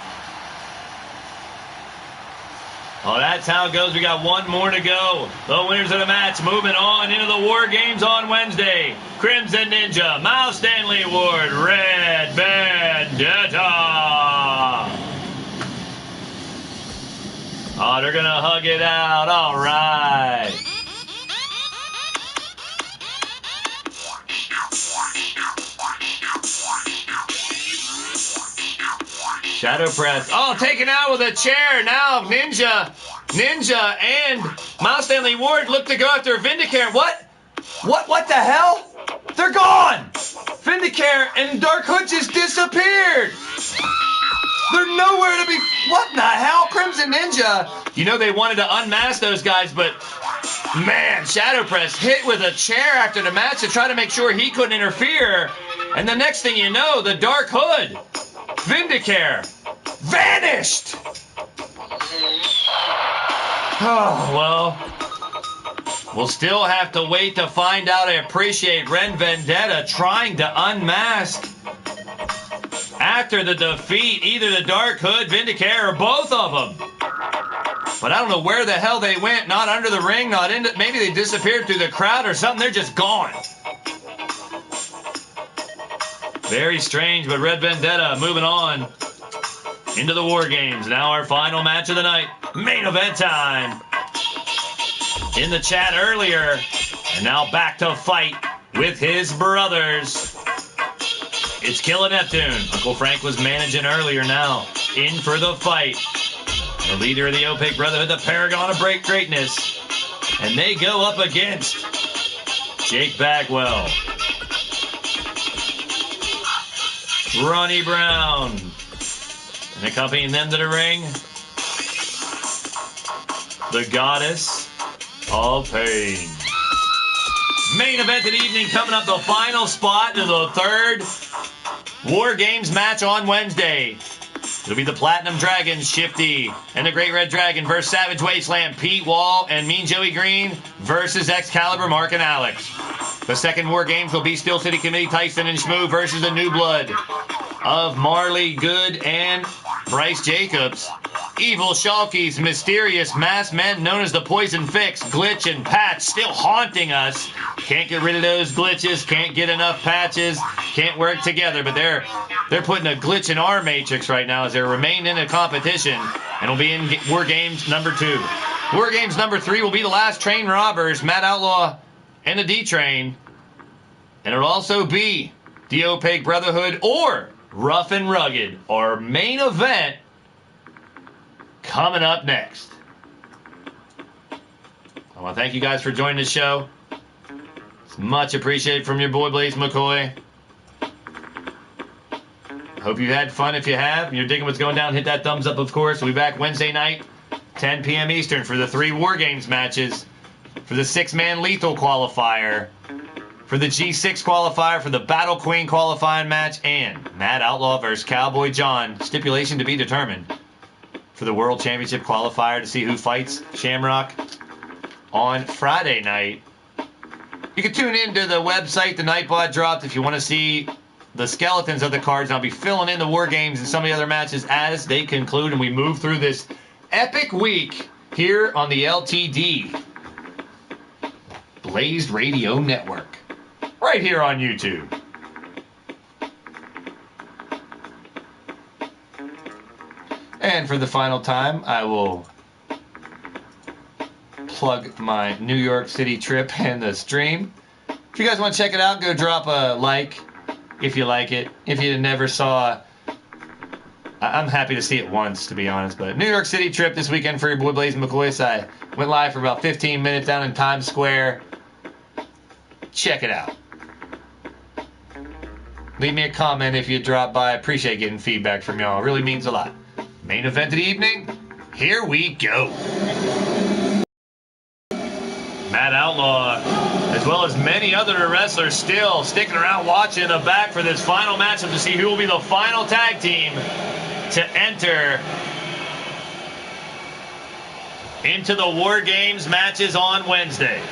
Oh, that's how it goes. We got 1 more to go. The winners of the match moving on into the War Games on Wednesday. Crimson Ninja, Miles Stanley Ward, Red Vendetta. Oh, they're gonna hug it out. All right. Shadow Press. Oh, taken out with a chair. Now Ninja and Miles Stanley Ward look to go after Vindicare. What the hell? They're gone! Vindicare and Dark Hood just disappeared! They're nowhere to be... What in the hell? Crimson Ninja? You know they wanted to unmask those guys, but man, Shadow Press hit with a chair after the match to try to make sure he couldn't interfere. And the next thing you know, the Dark Hood, Vindicare, vanished! Oh, well, we'll still have to wait to find out. I appreciate Ren Vendetta trying to unmask after the defeat, either the Dark Hood, Vindicare, or both of them. But I don't know where the hell they went. Not under the ring, not into... Maybe they disappeared through the crowd or something. They're just gone. Very strange, but Red Vendetta moving on into the War Games. Now our final match of the night. Main event time. In the chat earlier. And now back to fight with his brothers. It's Killer Neptune. Uncle Frank was managing earlier, now in for the fight. The leader of the Opaque Brotherhood, the Paragon of Greatness. And they go up against Jake Bagwell, Ronnie Brown, and accompanying them to the ring, the Goddess of Pain. Main event of the evening, coming up, the final spot to the third War Games match on Wednesday. It'll be the Platinum Dragons, Shifty, and the Great Red Dragon versus Savage Wasteland, Pete Wall, and Mean Joey Green versus Excalibur, Mark, and Alex. The second War Games will be Steel City Committee, Tyson and Schmoo versus the New Blood of Marley Good and Bryce Jacobs. Evil Shalky's mysterious masked men known as the Poison Fix, Glitch, and Patch still haunting us. Can't get rid of those glitches, can't get enough patches, can't work together, but they're putting a glitch in our matrix right now as they remain in a competition and will be in War Games number 2. War Games number 3 will be the last Train Robbers, Matt Outlaw, and the D-Train. And it'll also be the Opaque Brotherhood or Rough and Rugged, our main event, coming up next. I want to thank you guys for joining the show. It's much appreciated from your boy Blaise McCoy. Hope you had fun. If you have, and you're digging what's going down, hit that thumbs up, of course. We'll be back Wednesday night, 10 p.m. Eastern, for the 3 War Games matches, for the 6-man lethal qualifier, for the G6 qualifier, for the Battle Queen qualifying match, and Matt Outlaw versus Cowboy John, stipulation to be determined, for the World Championship qualifier to see who fights Shamrock on Friday night. You can tune in to the website, the Nightbot dropped, if you want to see the skeletons of the cards. I'll be filling in the War Games and some of the other matches as they conclude and we move through this epic week here on the LTD Blaised Radio Network, right here on YouTube. And for the final time, I will plug my New York City trip and the stream. If you guys want to check it out, go drop a like if you like it. If you never saw, I'm happy to see it once, to be honest. But New York City trip this weekend for your boy Blaise McCoy. So I went live for about 15 minutes down in Times Square. Check it out. Leave me a comment if you drop by. I appreciate getting feedback from y'all. It really means a lot. Main event of the evening, here we go. Matt Outlaw, as well as many other wrestlers, still sticking around watching the back for this final matchup to see who will be the final tag team to enter into the War Games matches on Wednesday.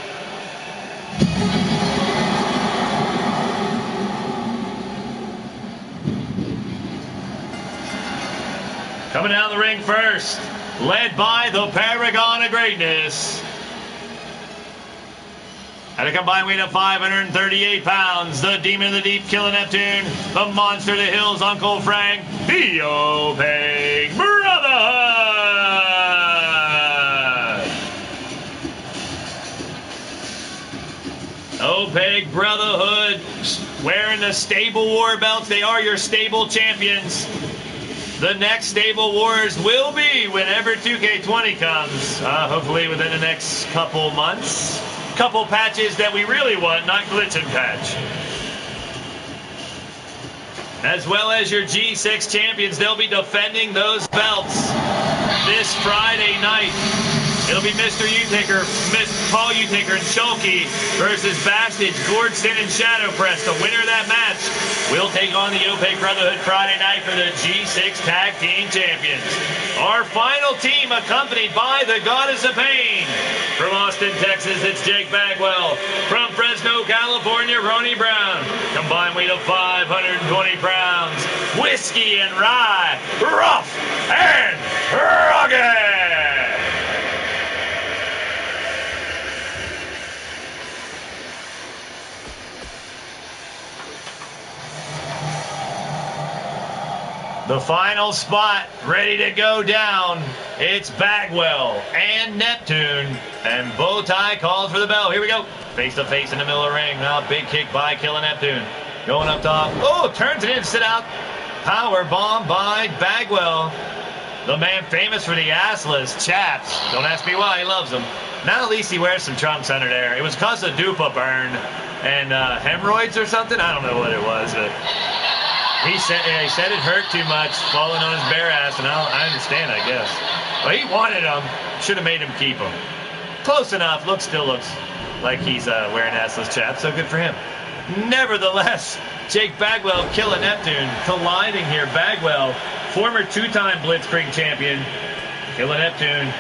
Coming down the ring first, led by the Paragon of Greatness. At a combined weight of 538 pounds, the Demon of the Deep, Killer Neptune, the Monster of the Hills, Uncle Frank, the Opaque Brotherhood. Opaque Brotherhood wearing the Stable War belts. They are your stable champions. The next Stable Wars will be whenever 2K20 comes. Hopefully within the next couple months. Couple patches that we really want, not glitch and patch. as well as your G6 champions. They'll be defending those belts this Friday night. It'll be Mr. Utaker, Paul Utaker and Shulky versus Bastage, Gordson, and Shadow Press. The winner of that match will take on the Opaque Brotherhood Friday night for the G6 Tag Team Champions. Our final team accompanied by the Goddess of Pain. From Austin, Texas, it's Jake Bagwell. From Fresno, California, Ronnie Brown. Combined weight of 520 pounds. Whiskey and rye, rough and rugged. The final spot ready to go down. It's Bagwell and Neptune. And Bowtie calls for the bell. Here we go. Face to face in the middle of the ring. Now big kick by Killer Neptune. Going up top. Oh, turns it in, sit out. Power bomb by Bagwell. The man famous for the assless chaps. Don't ask me why, he loves them. Now at least he wears some trunks under there. It was because of Dupa burn and hemorrhoids or something. I don't know what it was, but he said it hurt too much falling on his bare ass, and I understand, I guess. But he wanted them. Should have made him keep them. Close enough. Still looks like he's wearing assless chaps, so good for him. Nevertheless, Jake Bagwell, Killer Neptune, colliding here. Bagwell, former two-time Blitzkrieg champion. Killer Neptune,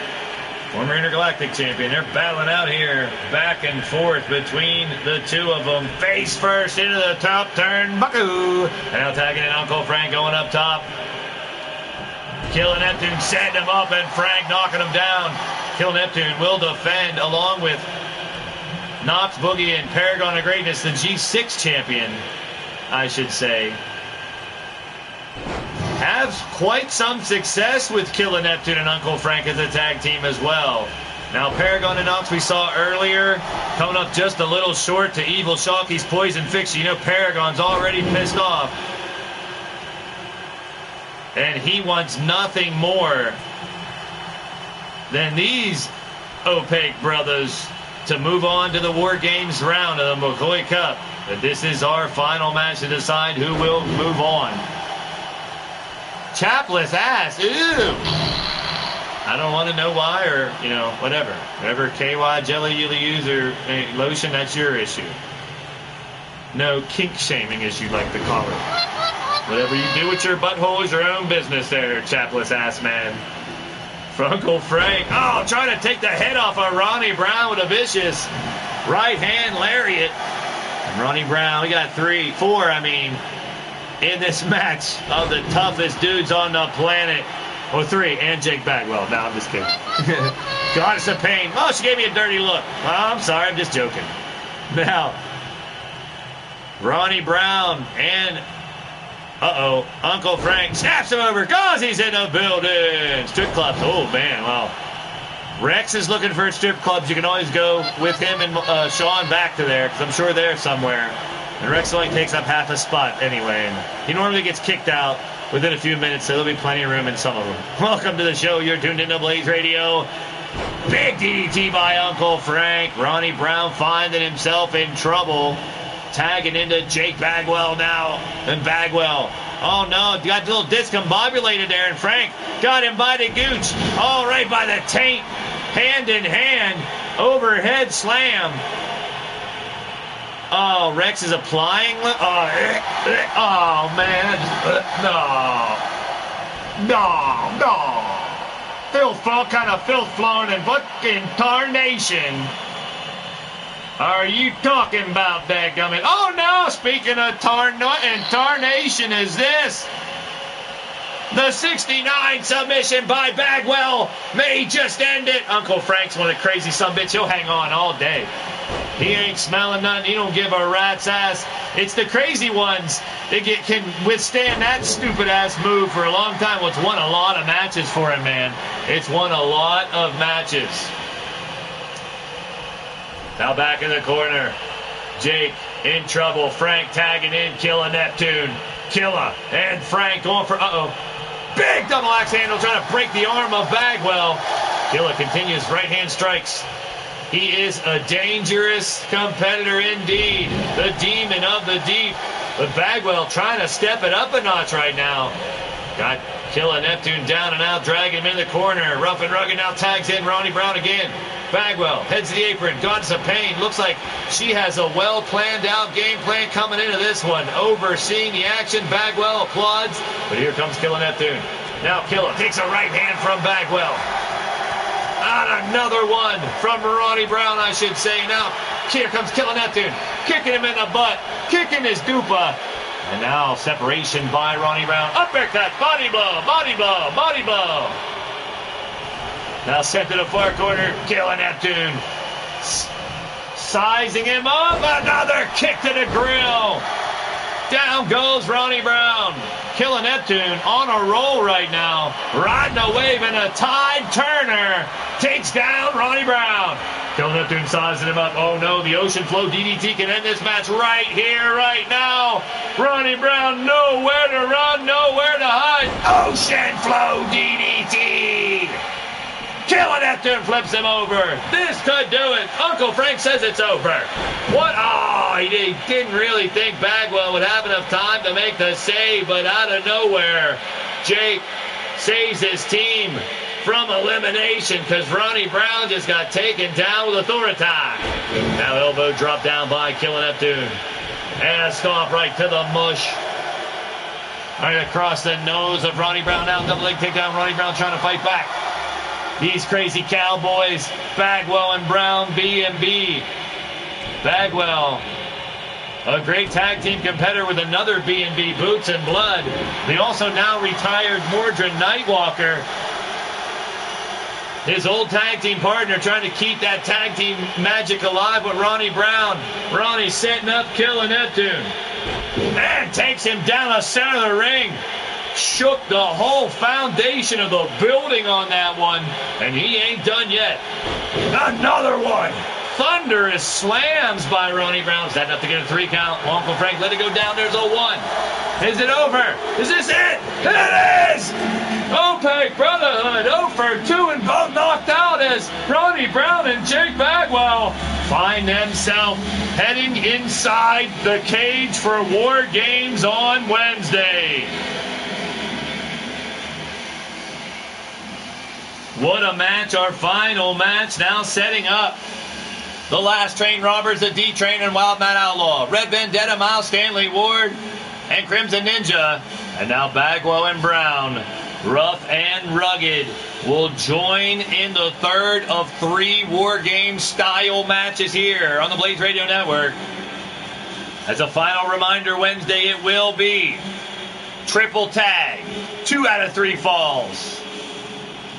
former Intergalactic champion. They're battling out here, back and forth between the two of them. Face first into the top turn, Buckaroo. And now tagging in Uncle Frank going up top. Killer Neptune setting him up and Frank knocking him down. Killer Neptune will defend along with Knox, Boogie, and Paragon of Greatness, the G6 champion, I should say. Have quite some success with Killer Neptune and Uncle Frank as a tag team as well. Now Paragon and Knox we saw earlier, coming up just a little short to Evil Shalky's Poison Fixie. You know Paragon's already pissed off. And he wants nothing more than these Opaque brothers to move on to the War Games round of the McCoy Cup. But this is our final match to decide who will move on. Chapless ass, ew! I don't want to know why or, whatever. Whatever KY jelly you use or lotion, that's your issue. No kink shaming, as you like to call it. Whatever you do with your butthole is your own business there, chapless ass man. For Uncle Frank, trying to take the head off of Ronnie Brown with a vicious right hand lariat. And Ronnie Brown, we got four, in this match of the toughest dudes on the planet. Or three, and Jake Bagwell. No, I'm just kidding. Goddess of Pain. Oh, she gave me a dirty look. I'm sorry, I'm just joking. Now, Ronnie Brown and Uncle Frank snaps him over because he's in the building. Strip clubs. Oh, man, wow. Rex is looking for strip clubs. You can always go with him and Sean back to there because I'm sure they're somewhere. And Rex only takes up half a spot anyway. And he normally gets kicked out within a few minutes, so there'll be plenty of room in some of them. Welcome to the show. You're tuned into Blaised Radio. Big DDT by Uncle Frank. Ronnie Brown finding himself in trouble. Tagging into Jake Bagwell now. And Bagwell. Oh, no. Got a little discombobulated there. And Frank got him by the gooch. All right by the taint. Hand in hand. Overhead slam. Oh, Rex is applying. Oh man. No. Kind of filth flowing and fucking tarnation. Are you talking about, dadgummit? Oh no, speaking of tarnation, is this the 69 submission by Bagwell may just end it. Uncle Frank's one of the crazy sumbitch. He'll hang on all day. He ain't smelling nothing. He don't give a rat's ass. It's the crazy ones that can withstand that stupid ass move for a long time. Well, it's won a lot of matches for him, man. It's won a lot of matches. Now back in the corner. Jake in trouble. Frank tagging in. Killer Neptune. Killer and Frank going for, big double axe handle trying to break the arm of Bagwell. Killer continues right hand strikes. He is a dangerous competitor indeed. The demon of the deep. But Bagwell trying to step it up a notch right now. Got Killer Neptune down and out, dragging him in the corner. Rough and Rugged now tags in Ronnie Brown again. Bagwell heads to the apron, goddess of pain. Looks like she has a well planned out game plan coming into this one. Overseeing the action, Bagwell applauds. But here comes Killer Neptune. Now Killer takes a right hand from Bagwell. And another one from Ronnie Brown, I should say. Now here comes Killer Neptune, kicking him in the butt, kicking his dupa. And now separation by Ronnie Brown. Uppercut, body blow, body blow, body blow. Now sent to the far corner, Killer Neptune. Sizing him up, another kick to the grill. Down goes Ronnie Brown. Killer Neptune on a roll right now. Riding a wave and a tide turner. Takes down Ronnie Brown. Killer Neptune sizing him up. Oh no, the Ocean Flow DDT can end this match right here, right now. Ronnie Brown nowhere to run, nowhere to hide. Ocean Flow DDT. Killer Neptune flips him over. This could do it. Uncle Frank says it's over. What? Oh, he didn't really think Bagwell would have enough time to make the save, but out of nowhere, Jake saves his team from elimination because Ronnie Brown just got taken down with authority. Now elbow drop down by Killer Neptune. And a stomp right to the mush. Right across the nose of Ronnie Brown. Now double leg takedown. Ronnie Brown trying to fight back. These crazy cowboys, Bagwell and Brown, B&B. Bagwell, a great tag team competitor with another B&B, Boots and Blood. They also now retired Mordred Nightwalker, his old tag team partner, trying to keep that tag team magic alive with Ronnie Brown. Ronnie setting up Killer Neptune. And takes him down the center of the ring. Shook the whole foundation of the building on that one, and he ain't done yet. Another one. Thunderous slams by Ronnie Brown. Is that enough to get a 3 count? Uncle Frank let it go down. There's a 1. Is it over? Is this it? It is! OPEC Brotherhood 0 for 2 and both knocked out as Ronnie Brown and Jake Bagwell find themselves heading inside the cage for War Games on Wednesday. What a match, our final match now setting up. The Last Train Robbers, the D-Train and Wild Man Outlaw, Red Vendetta, Miles Stanley Ward, and Crimson Ninja. And now Bagwell and Brown, Rough and Rugged, will join in the third of 3 War Games style matches here on the Blaised Radio Network. As a final reminder, Wednesday it will be triple tag, 2 out of 3 falls.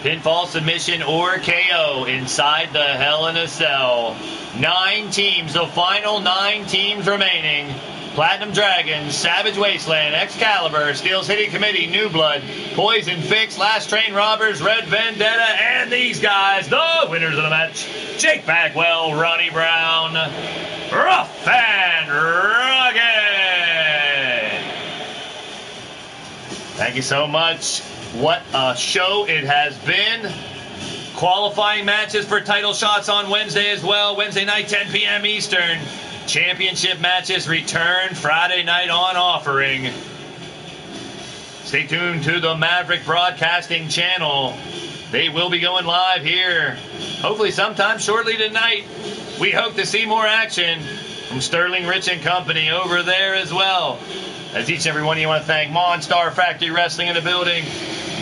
Pinfall, submission, or KO inside the Hell in a Cell. 9 teams, the final 9 teams remaining. Platinum Dragons, Savage Wasteland, Excalibur, Steel City Committee, New Blood, Poison Fix, Last Train Robbers, Red Vendetta, and these guys, the winners of the match. Jake Bagwell, Ronnie Brown, Rough and Rugged. Thank you so much. What a show it has been. Qualifying matches for title shots on Wednesday as well. Wednesday night, 10 p.m. Eastern. Championship matches return Friday night on Offering. Stay tuned to the Maverick Broadcasting Channel. They will be going live here, hopefully sometime shortly tonight. We hope to see more action from Sterling Rich and Company over there as well. As each and every one of you want to thank Monstar Factory Wrestling in the building.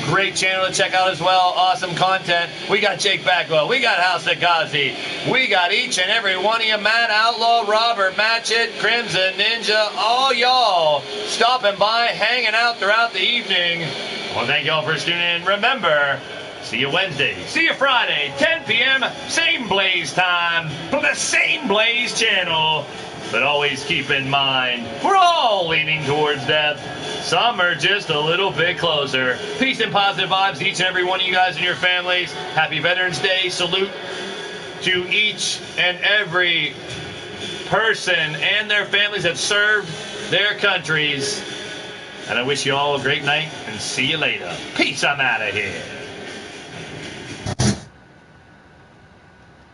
Great channel to check out as well. Awesome content. We got Jake Bagwell. We got House of Ghazi. We got each and every one of you, Matt Outlaw, Robert Matchett, Crimson Ninja, all y'all stopping by, hanging out throughout the evening. Well, thank y'all for tuning in. Remember, see you Wednesday. See you Friday, 10 p.m. Same Blaze time from the same Blaze channel. But always keep in mind, we're all leaning towards death. Some are just a little bit closer. Peace and positive vibes to each and every one of you guys and your families. Happy Veterans Day. Salute to each and every person and their families that served their countries. And I wish you all a great night and see you later. Peace, I'm out of here.